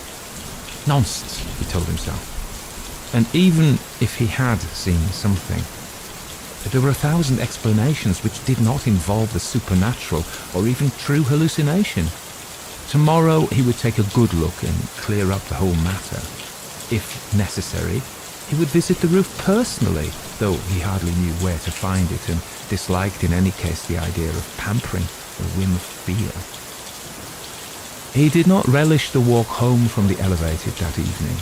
Nonsense, he told himself. And even if he had seen something, there were 1,000 explanations which did not involve the supernatural or even true hallucination. Tomorrow he would take a good look and clear up the whole matter. If necessary, he would visit the roof personally, though he hardly knew where to find it and disliked in any case the idea of pampering a whim of fear. He did not relish the walk home from the elevated that evening,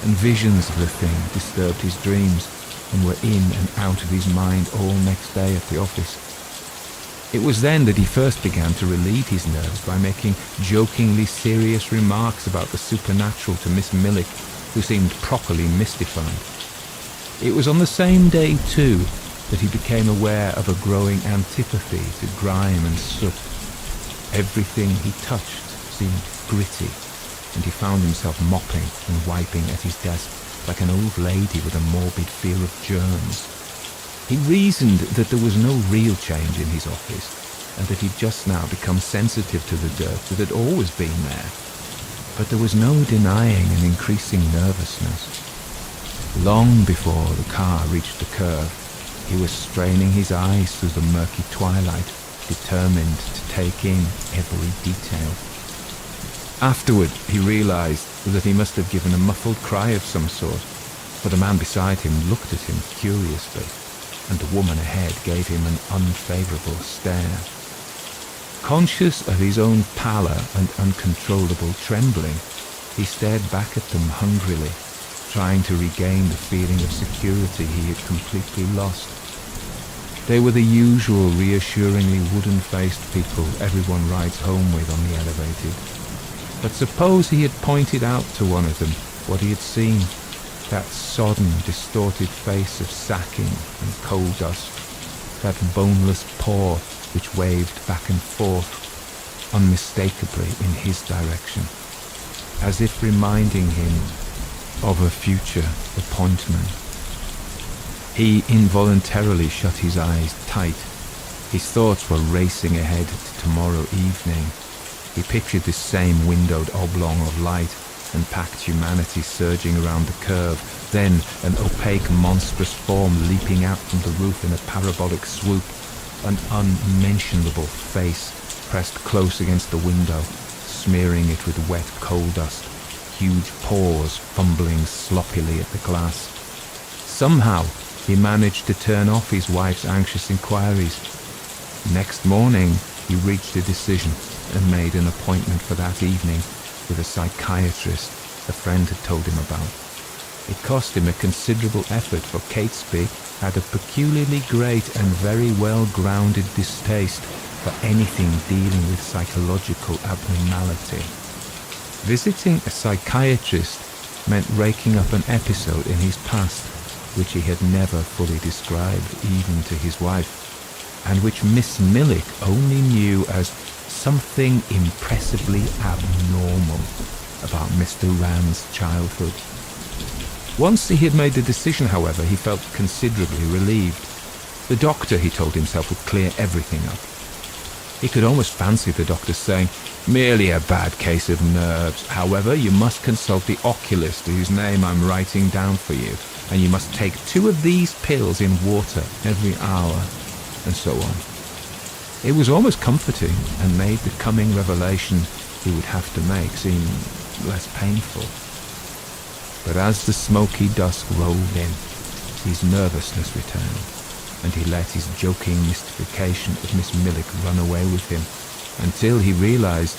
and visions of the thing disturbed his dreams and were in and out of his mind all next day at the office. It was then that he first began to relieve his nerves by making jokingly serious remarks about the supernatural to Miss Millick, who seemed properly mystified. It was on the same day, too, that he became aware of a growing antipathy to grime and soot. Everything he touched seemed gritty, and he found himself mopping and wiping at his desk like an old lady with a morbid fear of germs. He reasoned that there was no real change in his office, and that he'd just now become sensitive to the dirt that had always been there. But there was no denying an increasing nervousness. Long before the car reached the curve, he was straining his eyes through the murky twilight, determined to take in every detail. Afterward, he realized that he must have given a muffled cry of some sort, for the man beside him looked at him curiously, and the woman ahead gave him an unfavorable stare. Conscious of his own pallor and uncontrollable trembling, he stared back at them hungrily, trying to regain the feeling of security he had completely lost. They were the usual reassuringly wooden-faced people everyone rides home with on the elevated. But suppose he had pointed out to one of them what he had seen, that sodden, distorted face of sacking and coal dust, that boneless paw which waved back and forth, unmistakably in his direction, as if reminding him of a future appointment. He involuntarily shut his eyes tight. His thoughts were racing ahead to tomorrow evening. He pictured this same windowed oblong of light, and packed humanity surging around the curve, then an opaque, monstrous form leaping out from the roof in a parabolic swoop, an unmentionable face pressed close against the window, smearing it with wet coal dust, huge paws fumbling sloppily at the glass. Somehow, he managed to turn off his wife's anxious inquiries. Next morning, he reached a decision and made an appointment for that evening with a psychiatrist a friend had told him about. It cost him a considerable effort, for Catesby had a peculiarly great and very well-grounded distaste for anything dealing with psychological abnormality. Visiting a psychiatrist meant raking up an episode in his past which he had never fully described even to his wife, and which Miss Millick only knew as something impressively abnormal about Mr. Rand's childhood. Once he had made the decision, however, he felt considerably relieved. The doctor, he told himself, would clear everything up. He could almost fancy the doctor saying, "Merely a bad case of nerves. However, you must consult the oculist whose name I'm writing down for you, and you must take 2 of these pills in water every hour," and so on. It was almost comforting and made the coming revelation he would have to make seem less painful. But as the smoky dusk rolled in, his nervousness returned, and he let his joking mystification of Miss Millick run away with him, until he realized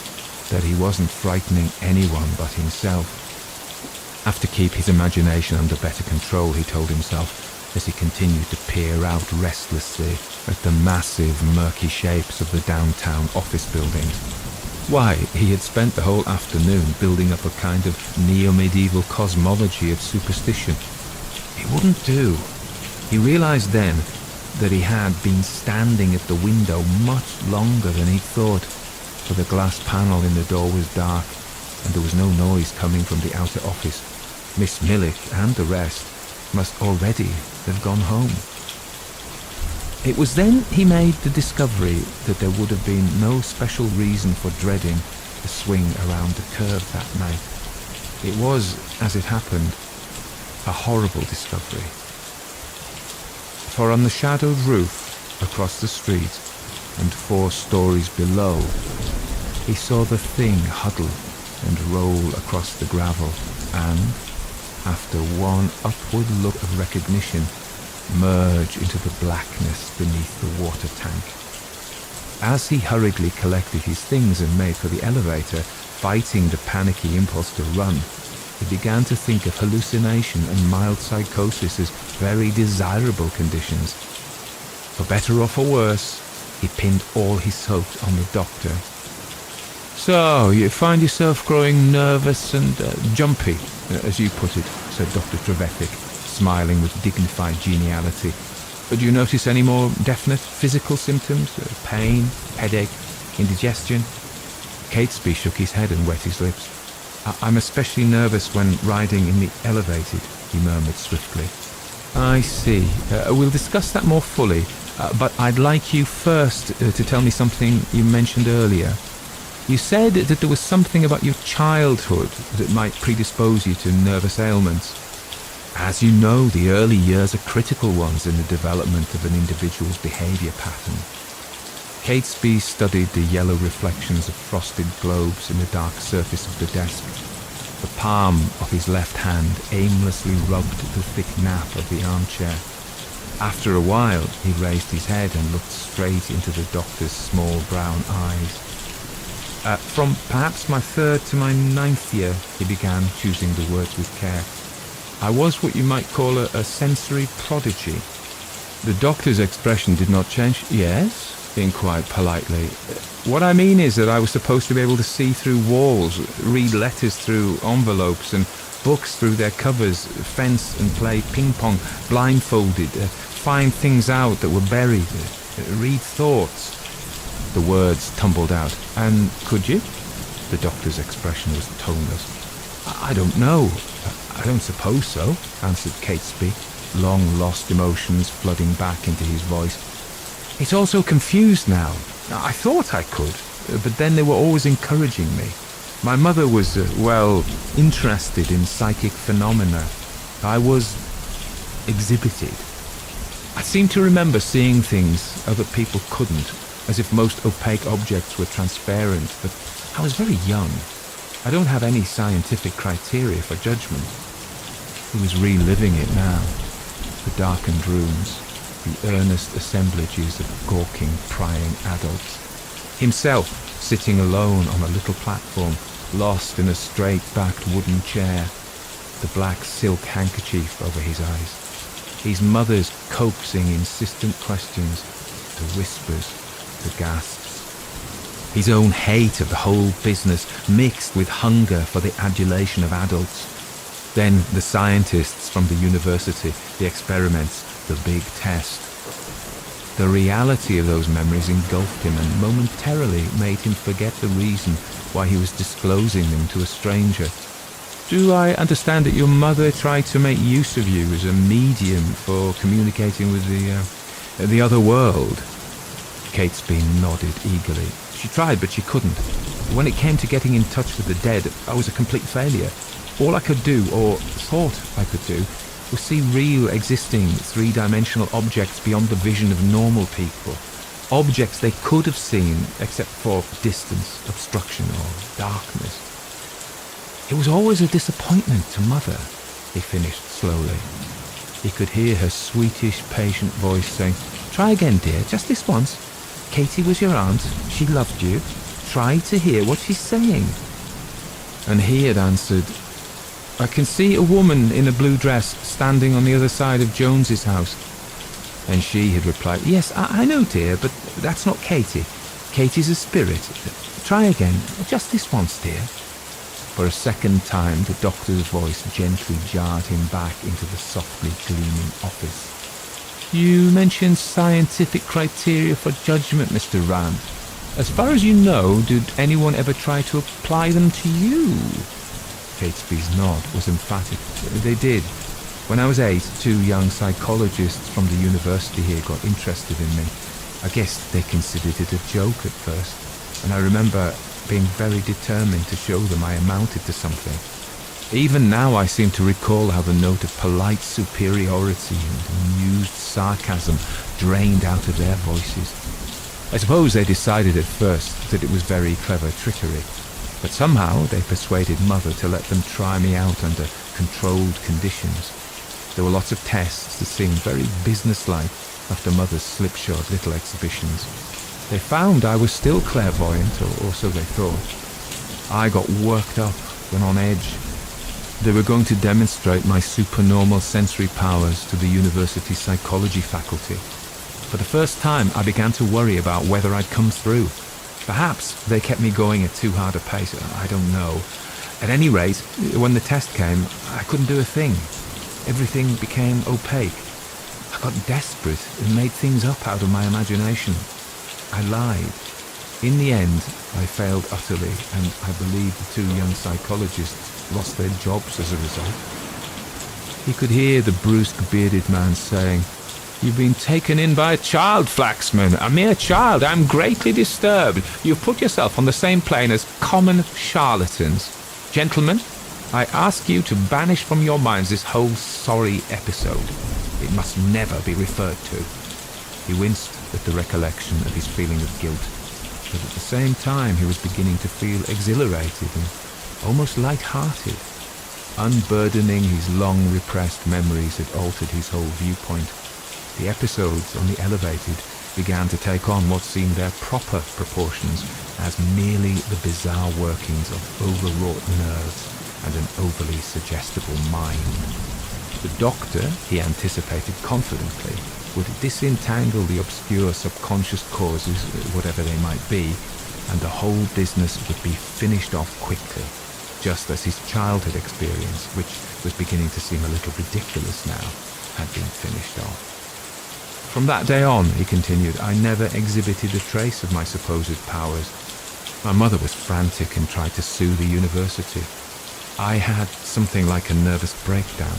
that he wasn't frightening anyone but himself. Have to keep his imagination under better control, he told himself, as he continued to peer out restlessly at the massive, murky shapes of the downtown office buildings. Why, he had spent the whole afternoon building up a kind of neo-medieval cosmology of superstition. It wouldn't do. He realized then that he had been standing at the window much longer than he thought, for the glass panel in the door was dark, and there was no noise coming from the outer office. Miss Millick and the rest must already have gone home. It was then he made the discovery that there would have been no special reason for dreading the swing around the curve that night. It was, as it happened, a horrible discovery. For on the shadowed roof across the street and 4 stories below, he saw the thing huddle and roll across the gravel and, after one upward look of recognition, merge into the blackness beneath the water tank. As he hurriedly collected his things and made for the elevator, fighting the panicky impulse to run, he began to think of hallucination and mild psychosis as very desirable conditions. For better or for worse, he pinned all his hopes on the doctor. "So, you find yourself growing nervous and jumpy, as you put it," said Dr. Trevethik, smiling with dignified geniality. "Do you notice any more definite physical symptoms? Pain, headache, indigestion?" Catesby shook his head and wet his lips. "I'm especially nervous when riding in the elevated," he murmured swiftly. "I see. We'll discuss that more fully, but I'd like you first to tell me something you mentioned earlier. You said that there was something about your childhood that might predispose you to nervous ailments. As you know, the early years are critical ones in the development of an individual's behavior pattern." Catesby studied the yellow reflections of frosted globes in the dark surface of the desk. The palm of his left hand aimlessly rubbed the thick nap of the armchair. After a while, he raised his head and looked straight into the doctor's small brown eyes. "From perhaps my 3rd to my 9th year," he began, choosing the words with care, "I was what you might call a sensory prodigy." The doctor's expression did not change. "Yes?" he inquired politely. "What I mean is that I was supposed to be able to see through walls, read letters through envelopes and books through their covers, fence and play ping-pong blindfolded, find things out that were buried, read thoughts." The words tumbled out. "And could you?" The doctor's expression was toneless. "I don't know. I don't suppose so," answered Catesby, long-lost emotions flooding back into his voice. "It's all so confused now. I thought I could, but then they were always encouraging me. My mother was, interested in psychic phenomena. I was exhibited. I seem to remember seeing things other people couldn't, as if most opaque objects were transparent, but I was very young. I don't have any scientific criteria for judgment. He was reliving it now. The darkened rooms, the earnest assemblages of gawking, prying adults. Himself sitting alone on a little platform, lost in a straight-backed wooden chair, the black silk handkerchief over his eyes. His mother's coaxing, insistent questions, the whispers, the gasps. His own hate of the whole business mixed with hunger for the adulation of adults. Then the scientists from the university, the experiments, the big test. The reality of those memories engulfed him and momentarily made him forget the reason why he was disclosing them to a stranger. Do I understand that your mother tried to make use of you as a medium for communicating with the other world? Catesby nodded eagerly. She tried, but she couldn't. When it came to getting in touch with the dead, I was a complete failure. All I could do, or thought I could do, was see real, existing, three-dimensional objects beyond the vision of normal people. Objects they could have seen, except for distance, obstruction, or darkness. It was always a disappointment to Mother, he finished slowly. He could hear her sweetish, patient voice saying, "Try again, dear, just this once. Katie was your aunt. She loved you. Try to hear what she's saying." And he had answered, "I can see a woman in a blue dress standing on the other side of Jones's house." And she had replied, "Yes, I know, dear, but that's not Katie. Katie's a spirit. Try again, just this once, dear." For a second time, the doctor's voice gently jarred him back into the softly gleaming office. "You mentioned scientific criteria for judgment, Mr. Rand. As far as you know, did anyone ever try to apply them to you?" Catesby's nod was emphatic. "They did. When I was 8, 2 young psychologists from the university here got interested in me. I guess they considered it a joke at first, and I remember being very determined to show them I amounted to something. Even now I seem to recall how the note of polite superiority and amused sarcasm drained out of their voices. I suppose they decided at first that it was very clever trickery, but somehow they persuaded Mother to let them try me out under controlled conditions. There were lots of tests that seemed very businesslike after Mother's slipshod little exhibitions. They found I was still clairvoyant, or so they thought. I got worked up, went on edge. They were going to demonstrate my supernormal sensory powers to the university psychology faculty. For the first time, I began to worry about whether I'd come through. Perhaps they kept me going at too hard a pace, I don't know. At any rate, when the test came, I couldn't do a thing. Everything became opaque. I got desperate and made things up out of my imagination. I lied. In the end, I failed utterly, and I believe the 2 young psychologists lost their jobs as a result. He could hear the brusque, bearded man saying, "You've been taken in by a child, Flaxman, a mere child. I'm greatly disturbed. You've put yourself on the same plane as common charlatans. Gentlemen, I ask you to banish from your minds this whole sorry episode. It must never be referred to." He winced at the recollection of his feeling of guilt, but at the same time he was beginning to feel exhilarated and almost light-hearted. Unburdening his long-repressed memories had altered his whole viewpoint. The episodes on the elevated began to take on what seemed their proper proportions as merely the bizarre workings of overwrought nerves and an overly suggestible mind. The doctor, he anticipated confidently, would disentangle the obscure subconscious causes, whatever they might be, and the whole business would be finished off quickly, just as his childhood experience, which was beginning to seem a little ridiculous now, had been finished off. From that day on, he continued, I never exhibited a trace of my supposed powers. My mother was frantic and tried to sue the university. I had something like a nervous breakdown.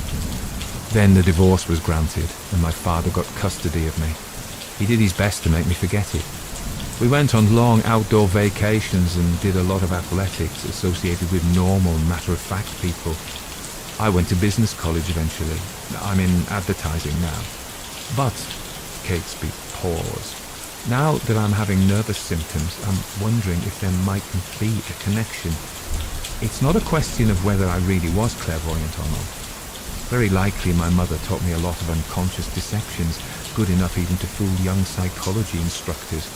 Then the divorce was granted, and my father got custody of me. He did his best to make me forget it. We went on long outdoor vacations and did a lot of athletics associated with normal, matter-of-fact people. I went to business college eventually. I'm in advertising now. But, Catesby paused. Now that I'm having nervous symptoms, I'm wondering if there might be a connection. It's not a question of whether I really was clairvoyant or not. Very likely my mother taught me a lot of unconscious deceptions, good enough even to fool young psychology instructors.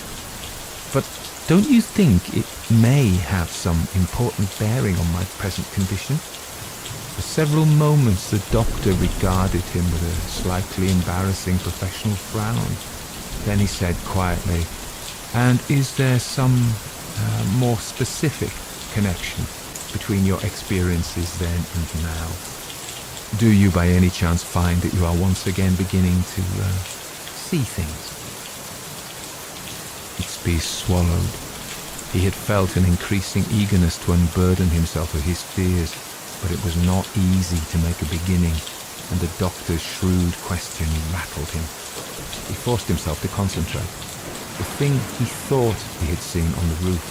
But don't you think it may have some important bearing on my present condition? For several moments the doctor regarded him with a slightly embarrassing professional frown. Then he said quietly, "And is there some more specific connection between your experiences then and now? Do you by any chance find that you are once again beginning to see things?" Catesby swallowed. He had felt an increasing eagerness to unburden himself of his fears, but it was not easy to make a beginning, and the doctor's shrewd question rattled him. He forced himself to concentrate. The thing he thought he had seen on the roof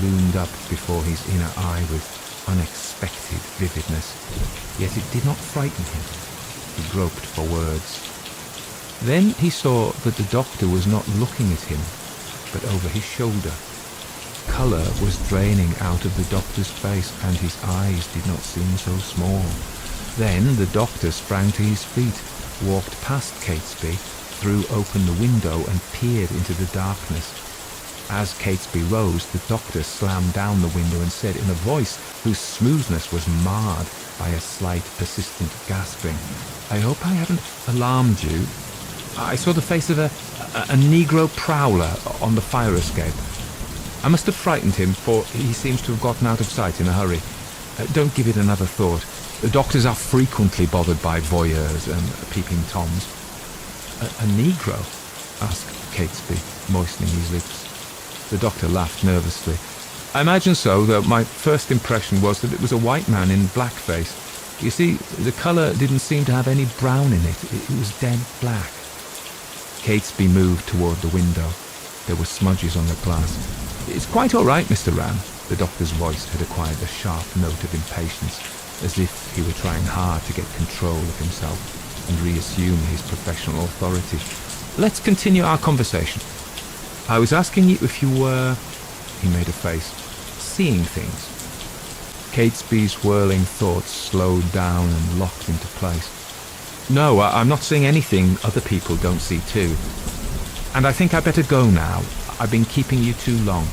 loomed up before his inner eye with unexpected vividness, yet it did not frighten him. He groped for words. Then he saw that the doctor was not looking at him, but over his shoulder. Colour was draining out of the doctor's face, and his eyes did not seem so small. Then the doctor sprang to his feet, walked past Catesby, threw open the window and peered into the darkness. As Catesby rose, the doctor slammed down the window and said in a voice whose smoothness was marred by a slight persistent gasping, "I hope I haven't alarmed you. I saw the face of a Negro prowler on the fire escape. I must have frightened him, for he seems to have gotten out of sight in a hurry. Don't give it another thought. The doctors are frequently bothered by voyeurs and peeping toms." A Negro?" asked Catesby, moistening his lips. The doctor laughed nervously. "I imagine so, though my first impression was that it was a white man in blackface. You see, the colour didn't seem to have any brown in it. It was dead black." Catesby moved toward the window. There were smudges on the glass. "It's quite all right, Mr. Ram." The doctor's voice had acquired a sharp note of impatience, as if he were trying hard to get control of himself and reassume his professional authority. "Let's continue our conversation. I was asking you if you were," he made a face, "seeing things." Catesby's whirling thoughts slowed down and locked into place. "No, I'm not seeing anything other people don't see too. And I think I better go now. I've been keeping you too long."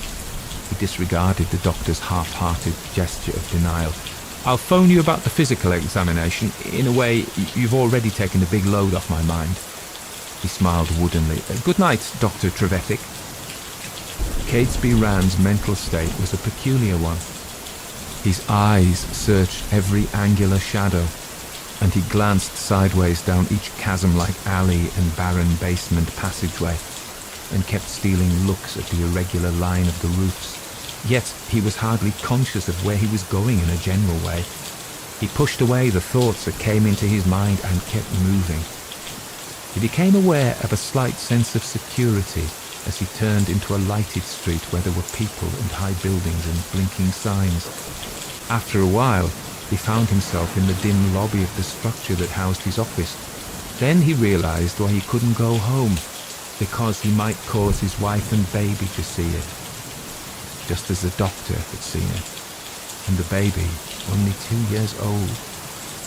He disregarded the doctor's half-hearted gesture of denial. "I'll phone you about the physical examination. In a way, you've already taken a big load off my mind." He smiled woodenly. "Good night, Dr. Trevethik." Catesby Rand's mental state was a peculiar one. His eyes searched every angular shadow, and he glanced sideways down each chasm-like alley and barren basement passageway, and kept stealing looks at the irregular line of the roofs. Yet he was hardly conscious of where he was going in a general way. He pushed away the thoughts that came into his mind and kept moving. He became aware of a slight sense of security as he turned into a lighted street where there were people and high buildings and blinking signs. After a while, he found himself in the dim lobby of the structure that housed his office. Then he realized why he couldn't go home, because he might cause his wife and baby to see it, just as the doctor had seen it, and the baby only 2 years old.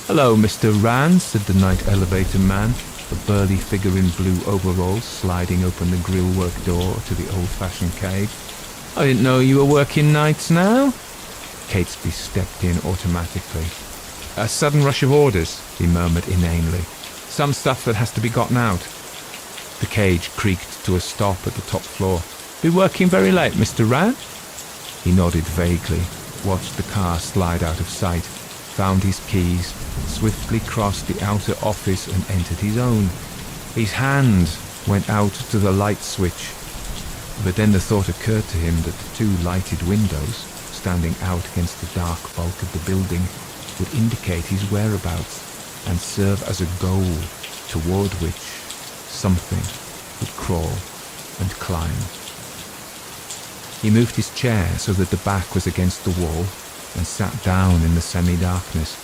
"Hello, Mr. Rand," said the night elevator man, a burly figure in blue overalls sliding open the grillwork door to the old-fashioned cage. "I didn't know you were working nights now." Catesby stepped in automatically. "A sudden rush of orders," he murmured inanely. "Some stuff that has to be gotten out." The cage creaked to a stop at the top floor. "Be working very late, Mr. Rand?" He nodded vaguely, watched the car slide out of sight, found his keys, swiftly crossed the outer office and entered his own. His hand went out to the light switch, but then the thought occurred to him that the 2 lighted windows, standing out against the dark bulk of the building, would indicate his whereabouts and serve as a goal toward which something would crawl and climb. He moved his chair so that the back was against the wall and sat down in the semi-darkness.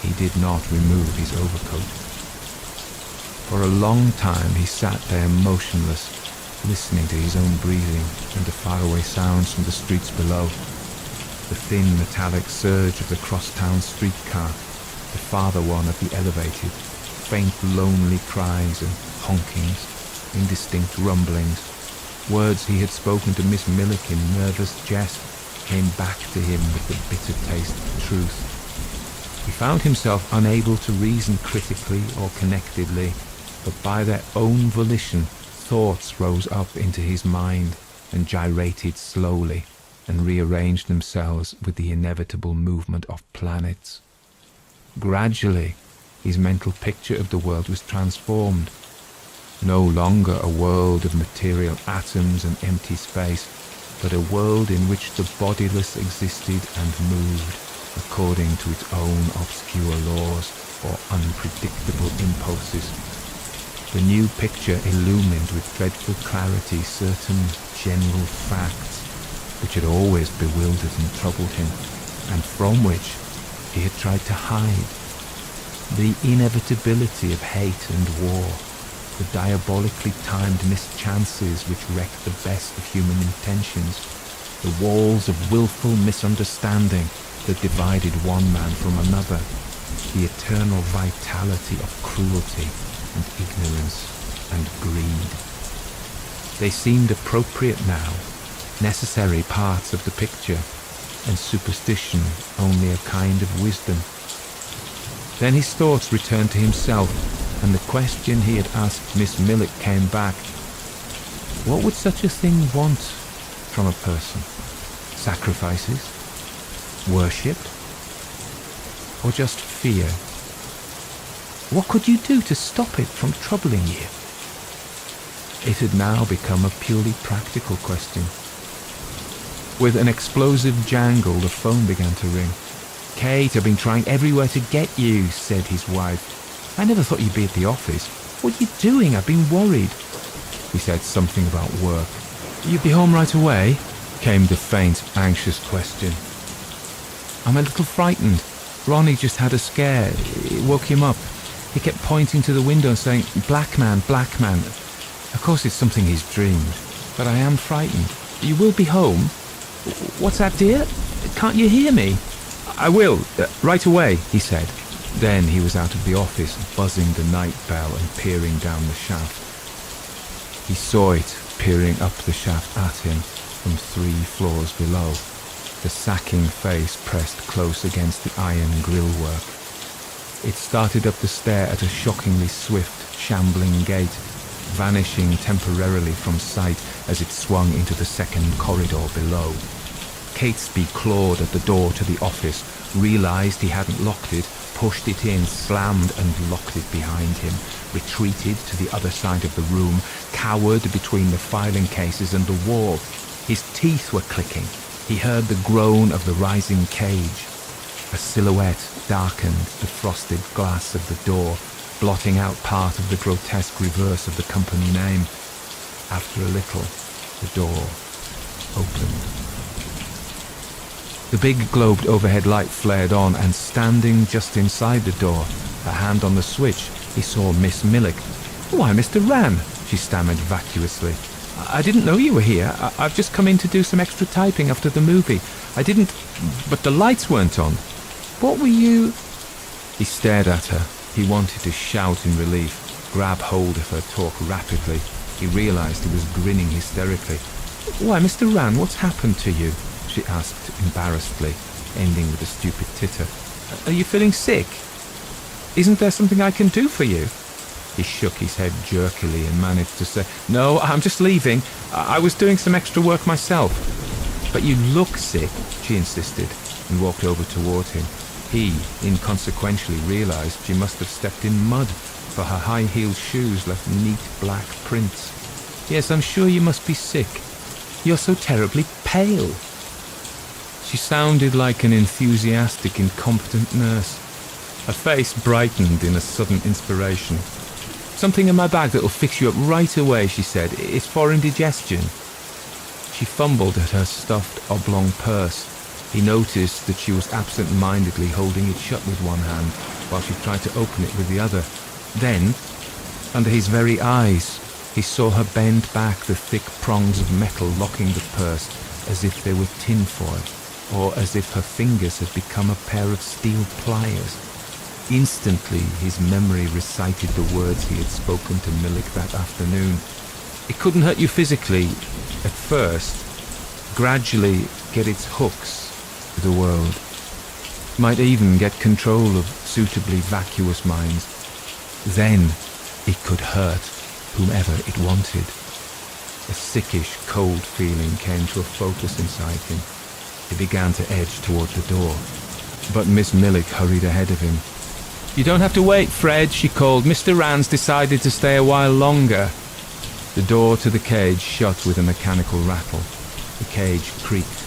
He did not remove his overcoat. For a long time he sat there motionless, listening to his own breathing and the faraway sounds from the streets below. The thin metallic surge of the crosstown streetcar, the farther one of the elevated, faint lonely cries and honkings, indistinct rumblings. Words he had spoken to Miss Millick in nervous jest came back to him with the bitter taste of truth. He found himself unable to reason critically or connectedly, but by their own volition thoughts rose up into his mind and gyrated slowly and rearranged themselves with the inevitable movement of planets. Gradually, his mental picture of the world was transformed. No longer a world of material atoms and empty space, but a world in which the bodiless existed and moved according to its own obscure laws or unpredictable impulses. The new picture illumined with dreadful clarity certain general facts which had always bewildered and troubled him, and from which he had tried to hide. The inevitability of hate and war, the diabolically timed mischances which wrecked the best of human intentions, the walls of willful misunderstanding that divided one man from another, the eternal vitality of cruelty and ignorance and greed. They seemed appropriate now, necessary parts of the picture, and superstition only a kind of wisdom. Then his thoughts returned to himself, and the question he had asked Miss Millick came back. What would such a thing want from a person? Sacrifices? Worship? Or just fear? What could you do to stop it from troubling you? It had now become a purely practical question. With an explosive jangle, the phone began to ring. "Kate, I've been trying everywhere to get you," said his wife. "I never thought you'd be at the office. What are you doing? I've been worried." He said something about work. "You'll be home right away?" came the faint, anxious question. "I'm a little frightened. Ronnie just had a scare. It woke him up. He kept pointing to the window and saying, 'Black man, black man.' Of course it's something he's dreamed, but I am frightened. You will be home? What's that, dear? Can't you hear me?" "I will, right away," he said. Then he was out of the office, buzzing the night bell and peering down the shaft. He saw it peering up the shaft at him from 3 floors below, the sacking face pressed close against the iron grillwork. It started up the stair at a shockingly swift, shambling gait, vanishing temporarily from sight as it swung into the second corridor below. Catesby clawed at the door to the office, realized he hadn't locked it, pushed it in, slammed and locked it behind him, retreated to the other side of the room, cowered between the filing cases and the wall. His teeth were clicking. He heard the groan of the rising cage. A silhouette darkened the frosted glass of the door, blotting out part of the grotesque reverse of the company name. After a little, the door opened. The big globed overhead light flared on, and standing just inside the door, a hand on the switch, he saw Miss Millick. "Why, Mr. Rann," she stammered vacuously. "I didn't know you were here. I've just come in to do some extra typing after the movie. I didn't... but the lights weren't on. What were you..." He stared at her. He wanted to shout in relief, grab hold of her, talk rapidly. He realized he was grinning hysterically. "Why, Mr. Rann, what's happened to you?" she asked embarrassedly, ending with a stupid titter. "Are you feeling sick? Isn't there something I can do for you?" He shook his head jerkily and managed to say, "No, I'm just leaving. I was doing some extra work myself." "But you look sick," she insisted, and walked over toward him. He inconsequentially realized she must have stepped in mud, for her high-heeled shoes left neat black prints. "Yes, I'm sure you must be sick. You're so terribly pale." She sounded like an enthusiastic, incompetent nurse. Her face brightened in a sudden inspiration. "Something in my bag that'll fix you up right away," she said. "It's for indigestion." She fumbled at her stuffed oblong purse. He noticed that she was absent-mindedly holding it shut with one hand while she tried to open it with the other. Then, under his very eyes, he saw her bend back the thick prongs of metal locking the purse as if they were tinfoil, or as if her fingers had become a pair of steel pliers. Instantly, his memory recited the words he had spoken to Milik that afternoon. It couldn't hurt you physically, at first. Gradually get its hooks to the world. Might even get control of suitably vacuous minds. Then it could hurt whomever it wanted. A sickish, cold feeling came to a focus inside him. He began to edge toward the door. But Miss Milik hurried ahead of him. "You don't have to wait, Fred," she called. "Mr. Rand's decided to stay a while longer." The door to the cage shut with a mechanical rattle. The cage creaked.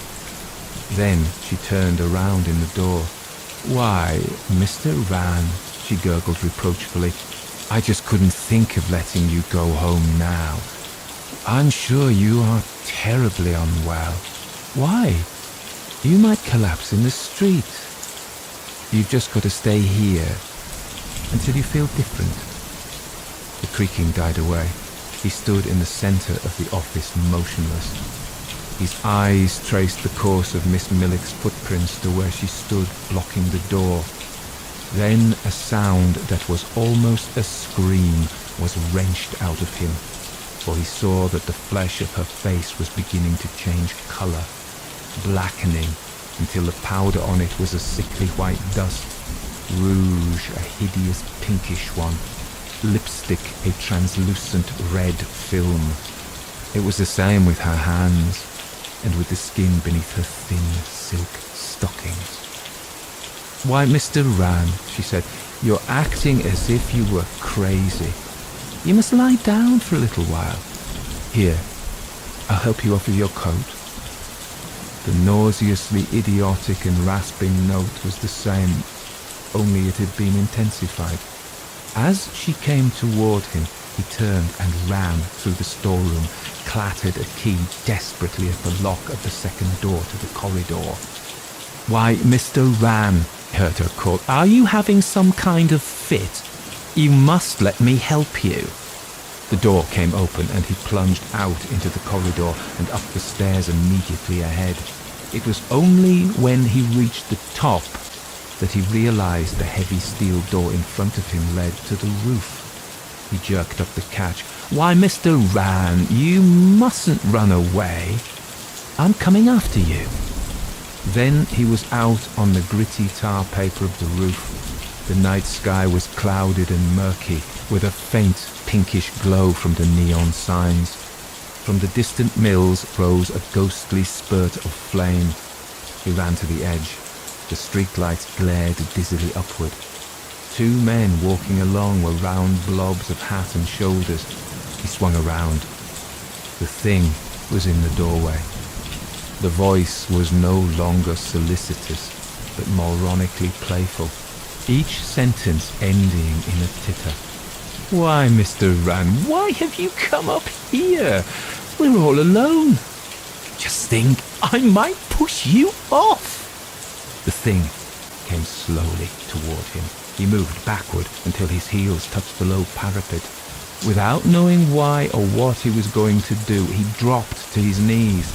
Then she turned around in the door. "Why, Mr. Rand," she gurgled reproachfully, "I just couldn't think of letting you go home now. I'm sure you are terribly unwell. Why? You might collapse in the street. You've just got to stay here until you feel different." The creaking died away. He stood in the center of the office, motionless. His eyes traced the course of Miss Milik's footprints to where she stood, blocking the door. Then a sound that was almost a scream was wrenched out of him, for he saw that the flesh of her face was beginning to change color, blackening until the powder on it was a sickly white dust, rouge a hideous pinkish one, lipstick a translucent red film. It was the same with her hands, and with the skin beneath her thin silk stockings. "Why, Mr. Rand," she said, "you're acting as if you were crazy. You must lie down for a little while. Here, I'll help you off with your coat." The nauseously idiotic and rasping note was the same, only it had been intensified. As she came toward him, he turned and ran through the storeroom, clattered a key desperately at the lock of the second door to the corridor. "Why, Mr. Ran," he heard her call, "are you having some kind of fit? You must let me help you." The door came open and he plunged out into the corridor and up the stairs immediately ahead. It was only when he reached the top that he realized the heavy steel door in front of him led to the roof. He jerked up the catch. "Why, Mr. Ran, you mustn't run away. I'm coming after you." Then he was out on the gritty tar paper of the roof. The night sky was clouded and murky, with a faint pinkish glow from the neon signs. From the distant mills rose a ghostly spurt of flame. He ran to the edge. The streetlights glared dizzily upward. Two men walking along were round blobs of hat and shoulders. He swung around. The thing was in the doorway. The voice was no longer solicitous, but moronically playful, each sentence ending in a titter. "Why, Mr. Ran, why have you come up here? We're all alone. Just think, I might push you off." The thing came slowly toward him. He moved backward until his heels touched the low parapet. Without knowing why or what he was going to do, he dropped to his knees.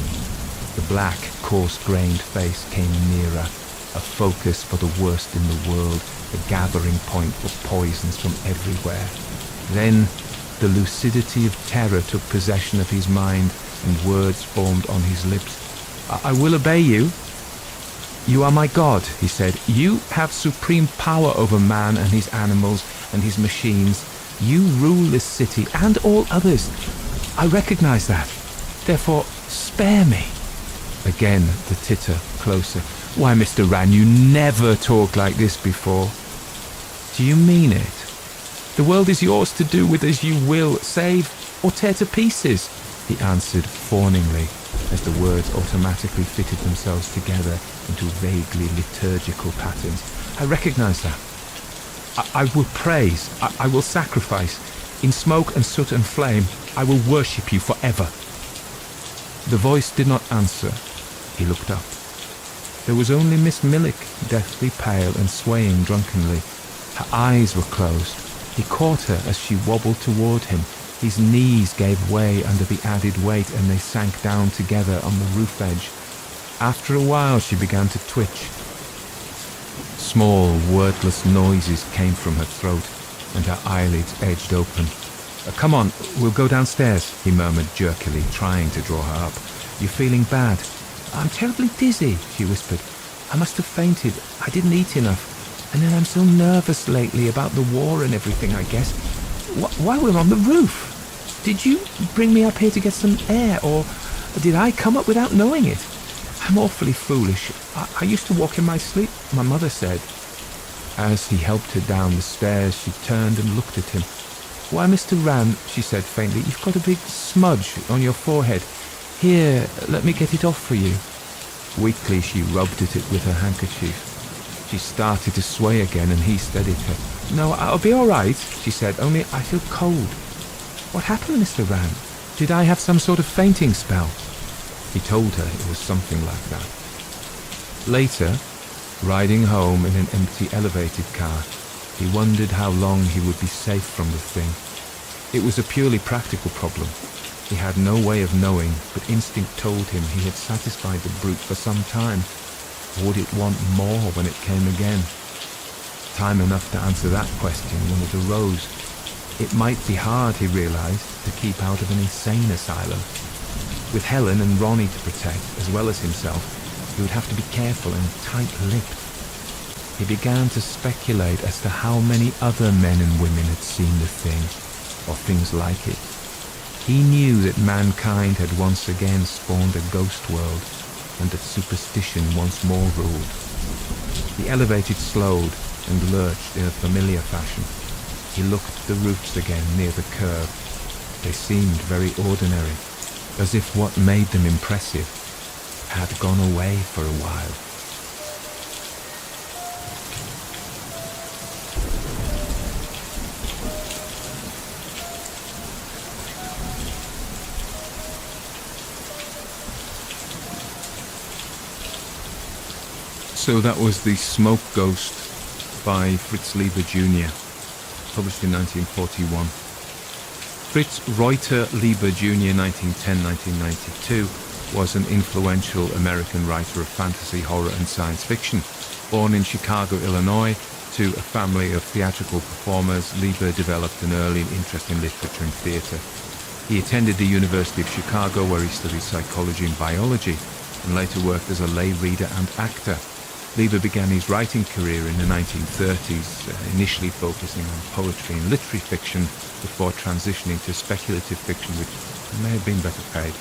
The black, coarse-grained face came nearer, a focus for the worst in the world, a gathering point for poisons from everywhere. Then the lucidity of terror took possession of his mind, and words formed on his lips. I will obey you." "You are my god," he said. "You have supreme power over man and his animals and his machines. You rule this city and all others. I recognize that. Therefore, spare me." Again the titter, closer. "Why, Mr. Ran, you never talked like this before." "Do you mean it? The world is yours to do with as you will, save or tear to pieces," he answered fawningly, as the words automatically fitted themselves together into vaguely liturgical patterns. "I recognize that. I will praise, I will sacrifice. In smoke and soot and flame, I will worship you forever." The voice did not answer. He looked up. There was only Miss Millick, deathly pale and swaying drunkenly. Her eyes were closed. He caught her as she wobbled toward him. His knees gave way under the added weight and they sank down together on the roof edge. After a while she began to twitch. Small, wordless noises came from her throat and her eyelids edged open. Come on, we'll go downstairs, he murmured jerkily, trying to draw her up. You're feeling bad? I'm terribly dizzy, she whispered. I must have fainted. I didn't eat enough. And then I'm so nervous lately about the war and everything, I guess. Why we're on the roof? Did you bring me up here to get some air, or did I come up without knowing it? I'm awfully foolish. I used to walk in my sleep, my mother said. As he helped her down the stairs, she turned and looked at him. Why, Mr. Ran, she said faintly, you've got a big smudge on your forehead. Here, let me get it off for you. Weakly, she rubbed at it with her handkerchief. She started to sway again and he steadied her. No, I'll be all right, she said, only I feel cold. What happened, Mr. Ran? Did I have some sort of fainting spell? He told her it was something like that. Later, riding home in an empty elevated car, he wondered how long he would be safe from the thing. It was a purely practical problem. He had no way of knowing, but instinct told him he had satisfied the brute for some time. Would it want more when it came again? Time enough to answer that question when it arose. It might be hard, he realized, to keep out of an insane asylum. With Helen and Ronnie to protect, as well as himself, he would have to be careful and tight-lipped. He began to speculate as to how many other men and women had seen the thing, or things like it. He knew that mankind had once again spawned a ghost world, and that superstition once more ruled. The elevator slowed and lurched in a familiar fashion. He looked at the roofs again near the curve. They seemed very ordinary, as if what made them impressive had gone away for a while. So that was The Smoke Ghost by Fritz Leiber Jr., published in 1941. Fritz Reuter Leiber Jr., 1910-1992, was an influential American writer of fantasy, horror and science fiction. Born in Chicago, Illinois, to a family of theatrical performers, Leiber developed an early interest in literature and theatre. He attended the University of Chicago, where he studied psychology and biology, and later worked as a lay reader and actor. Leiber began his writing career in the 1930s, initially focusing on poetry and literary fiction before transitioning to speculative fiction, which may have been better paid.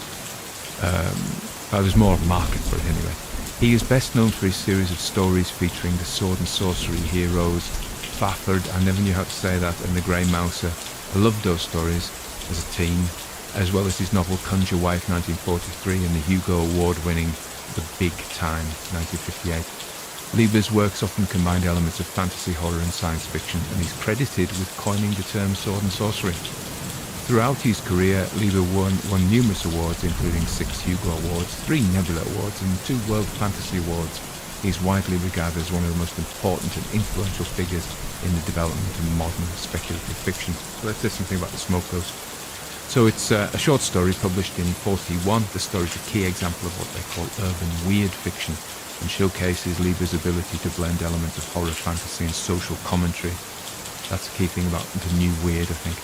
There was more of a market for it anyway. He is best known for his series of stories featuring the sword and sorcery heroes, Fafard, I never knew how to say that, and the Grey Mouser. I loved those stories as a teen, as well as his novel Conjure Wife 1943 and the Hugo Award-winning The Big Time 1958. Leiber's works often combined elements of fantasy, horror and science fiction, and he's credited with coining the term sword and sorcery. Throughout his career, Leiber won numerous awards, including 6 Hugo Awards, 3 Nebula Awards and 2 World Fantasy Awards. He's widely regarded as one of the most important and influential figures in the development of modern speculative fiction. So let's say something about The Smoke Ghost. So it's a short story published in 1941. The story is a key example of what they call urban weird fiction, and showcases Leiber's ability to blend elements of horror, fantasy and social commentary. That's the key thing about the new weird, I think.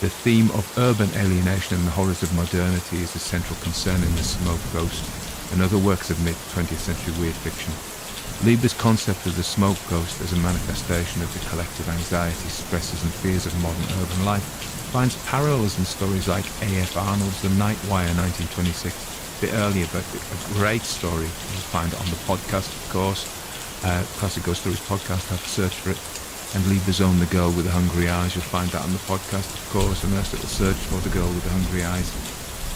The theme of urban alienation and the horrors of modernity is a central concern in The Smoke Ghost and other works of mid-20th century weird fiction. Leiber's concept of the smoke ghost as a manifestation of the collective anxieties, stresses and fears of modern urban life finds parallels in stories like A.F. Arnold's The Night Wire 1926, a bit earlier, but a great story you'll find on the podcast, of course. Classic Ghost Stories podcast, have to search for it. And Leiber's own The Girl with the Hungry Eyes, you'll find that on the podcast, of course, a nice little search for The Girl with the Hungry Eyes.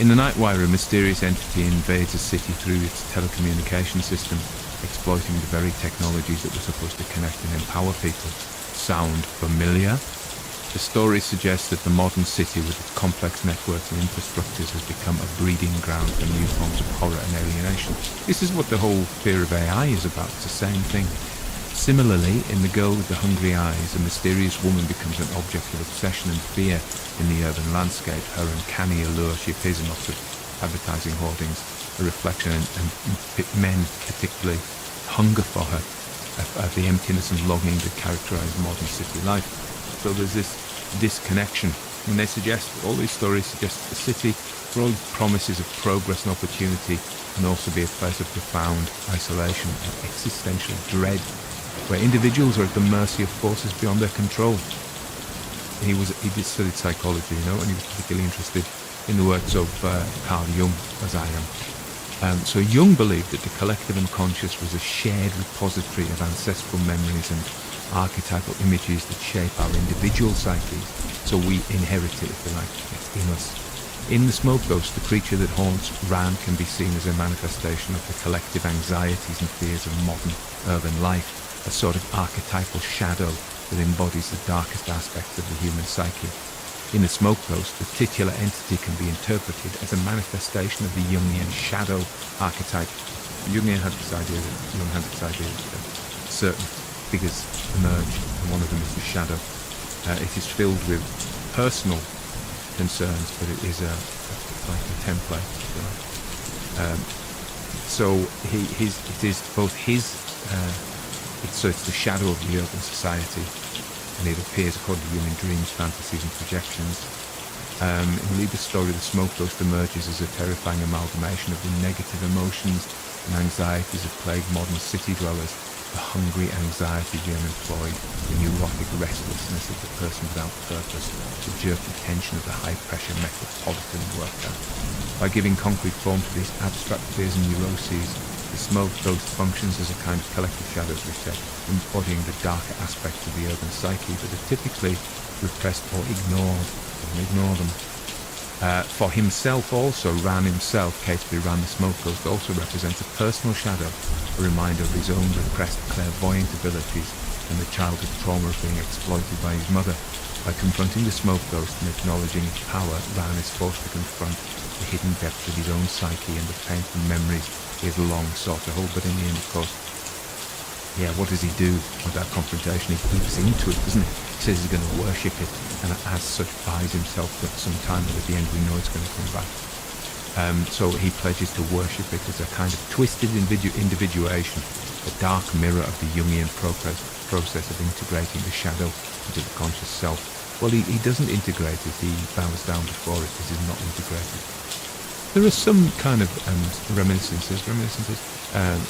In The Night Wire, a mysterious entity invades a city through its telecommunication system, exploiting the very technologies that were supposed to connect and empower people. Sound familiar? The story suggests that the modern city with its complex networks and infrastructures has become a breeding ground for new forms of horror and alienation. This is what the whole fear of AI is about. It's the same thing. Similarly, in The Girl with the Hungry Eyes, a mysterious woman becomes an object of obsession and fear in the urban landscape. Her uncanny allure, she appears in lots of advertising hoardings, a reflection, and men particularly hunger for her, of the emptiness and longing that characterize modern city life. So there's this disconnection. When they suggest, all these stories suggest the city, for all its promises of progress and opportunity, can also be a place of profound isolation and existential dread, where individuals are at the mercy of forces beyond their control. He did study psychology, and he was particularly interested in the works of Carl Jung, as I am. So Jung believed that the collective unconscious was a shared repository of ancestral memories and archetypal images that shape our individual psyches, so we inherit it, if you like. It's in us. In The Smoke Ghost, the creature that haunts Ran can be seen as a manifestation of the collective anxieties and fears of modern urban life, a sort of archetypal shadow that embodies the darkest aspects of the human psyche. In The Smoke Ghost, the titular entity can be interpreted as a manifestation of the Jungian shadow archetype. Jung had this idea that certain figures emerge, and one of them is the shadow. It is filled with personal concerns, but it is like a template. So it's the shadow of the urban society, and it appears according to Jung in dreams, fantasies, and projections. In Lieber's story, the Smoke Ghost emerges as a terrifying amalgamation of the negative emotions and anxieties that plague modern city dwellers. The hungry anxiety of the unemployed, the neurotic restlessness of the person without purpose, the jerky tension of the high-pressure metropolitan worker. By giving concrete form to these abstract fears and neuroses, the Smoke Ghost functions as a kind of collective shadow, as we said, embodying the darker aspects of the urban psyche that are typically repressed or ignored. Ignore them. For himself also, Ran himself, Catesby Ran the Smoke Ghost, also represents a personal shadow, a reminder of his own repressed clairvoyant abilities and the childhood trauma of being exploited by his mother. By confronting the Smoke Ghost and acknowledging its power, Ran is forced to confront the hidden depths of his own psyche and the painful memories he has long sought to hold. But in the end, of course, what does he do with that confrontation? He keeps into it, doesn't he? He says he's going to worship it, and as such buys himself for some time, but at the end we know it's going to come back. So he pledges to worship it as a kind of twisted individuation, the dark mirror of the Jungian process of integrating the shadow into the conscious self. Well, he doesn't integrate it, he bows down before it. This is not integrated. There are some kind of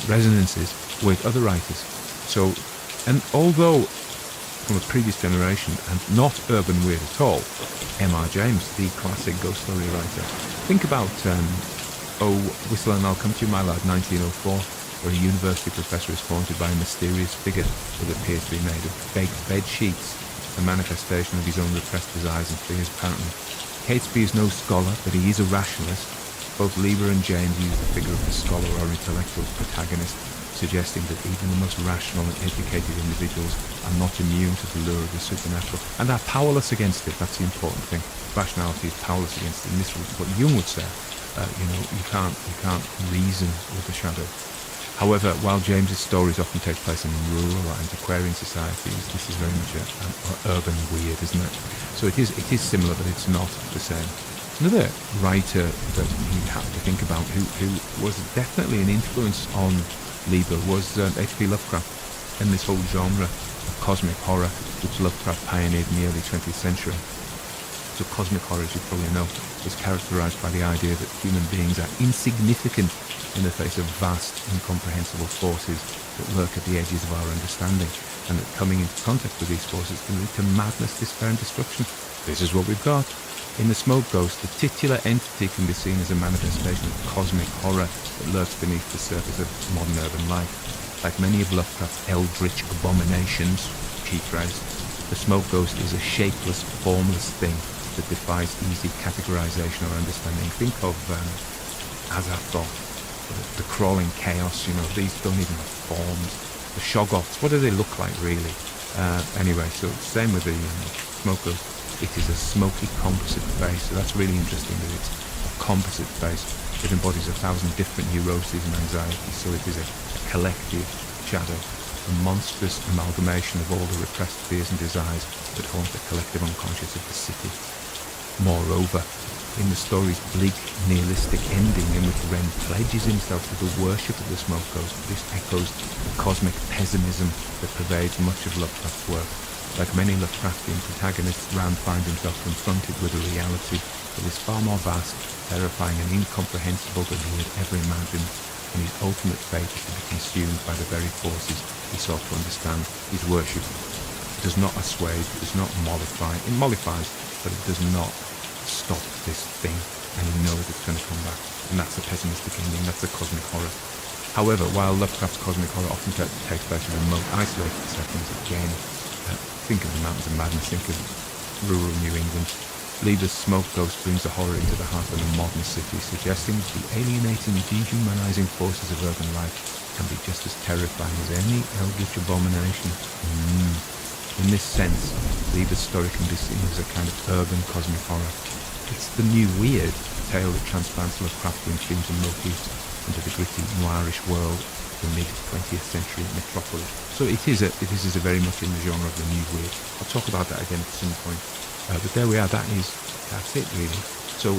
resonances with other writers. So, and although from a previous generation and not urban weird at all, M.R. James, the classic ghost story writer. Think about Whistle and I'll Come to You, My Lad, 1904, where a university professor is haunted by a mysterious figure that appears to be made of baked bed sheets, a manifestation of his own repressed desires and fears, apparently. Catesby is no scholar, but he is a rationalist. Both Lieber and James use the figure of the scholar or intellectual protagonist, suggesting that even the most rational and educated individuals are not immune to the lure of the supernatural and are powerless against it. That's the important thing. Rationality is powerless against it. And this is what Jung would say. You can't reason with the shadow. However, while James's stories often take place in rural or antiquarian societies, this is very much an urban weird, isn't it? So it is similar, but it's not the same. Another writer that you have to think about who was definitely an influence on Lieber was H.P. Lovecraft and this whole genre of cosmic horror which Lovecraft pioneered in the early 20th century. So cosmic horror, as you probably know, is characterized by the idea that human beings are insignificant in the face of vast, incomprehensible forces that lurk at the edges of our understanding, and that coming into contact with these forces can lead to madness, despair and destruction. This is what we've got. In The Smoke Ghost, the titular entity can be seen as a manifestation of cosmic horror that lurks beneath the surface of modern urban life. Like many of Lovecraft's eldritch abominations, key phrase, the Smoke Ghost is a shapeless, formless thing that defies easy categorization or understanding. Think of Azathoth, the crawling chaos, these don't even have forms. The Shoggoths, what do they look like really? Anyway, so same with the smoke ghost. It is a smoky composite face, so that's really interesting that it's a composite face. It embodies 1,000 different neuroses and anxieties, so it is a collective shadow, a monstrous amalgamation of all the repressed fears and desires that haunt the collective unconscious of the city. Moreover, in the story's bleak, nihilistic ending in which Wren pledges himself to the worship of the smoke ghost, this echoes the cosmic pessimism that pervades much of Lovecraft's work. Like many Lovecraftian protagonists, Rand finds himself confronted with a reality that is far more vast, terrifying and incomprehensible than he had ever imagined, and his ultimate fate is to be consumed by the very forces he sought to understand. His worship does not assuage, does not mollify. It mollifies, but it does not stop this thing, and he knows it's going to come back. And that's the pessimistic ending, that's the cosmic horror. However, while Lovecraft's cosmic horror often takes place in remote, isolated settings, again, think of the Mountains of Madness, think of rural New England, Lieber's smoke ghost brings the horror into the heart of a modern city, suggesting that the alienating, dehumanizing forces of urban life can be just as terrifying as any eldritch abomination. In this sense, Lieber's story can be seen as a kind of urban cosmic horror. It's the new weird tale that transplants Lovecraftian themes and motifs into the gritty, noirish world of the mid-20th century metropolis. So it is very much in the genre of the new weird. I'll talk about that again at some point. But there we are. That's it really. So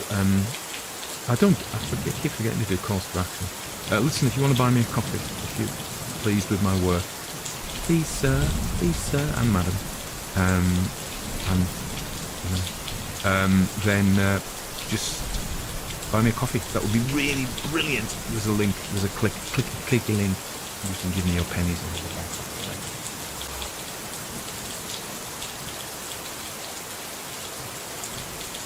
I keep forgetting to do calls to action. Listen, if you want to buy me a coffee, if you're pleased with my work, please sir, and madam, then just buy me a coffee. That would be really brilliant. There's a link. There's a click a link. You can give me your pennies and all that.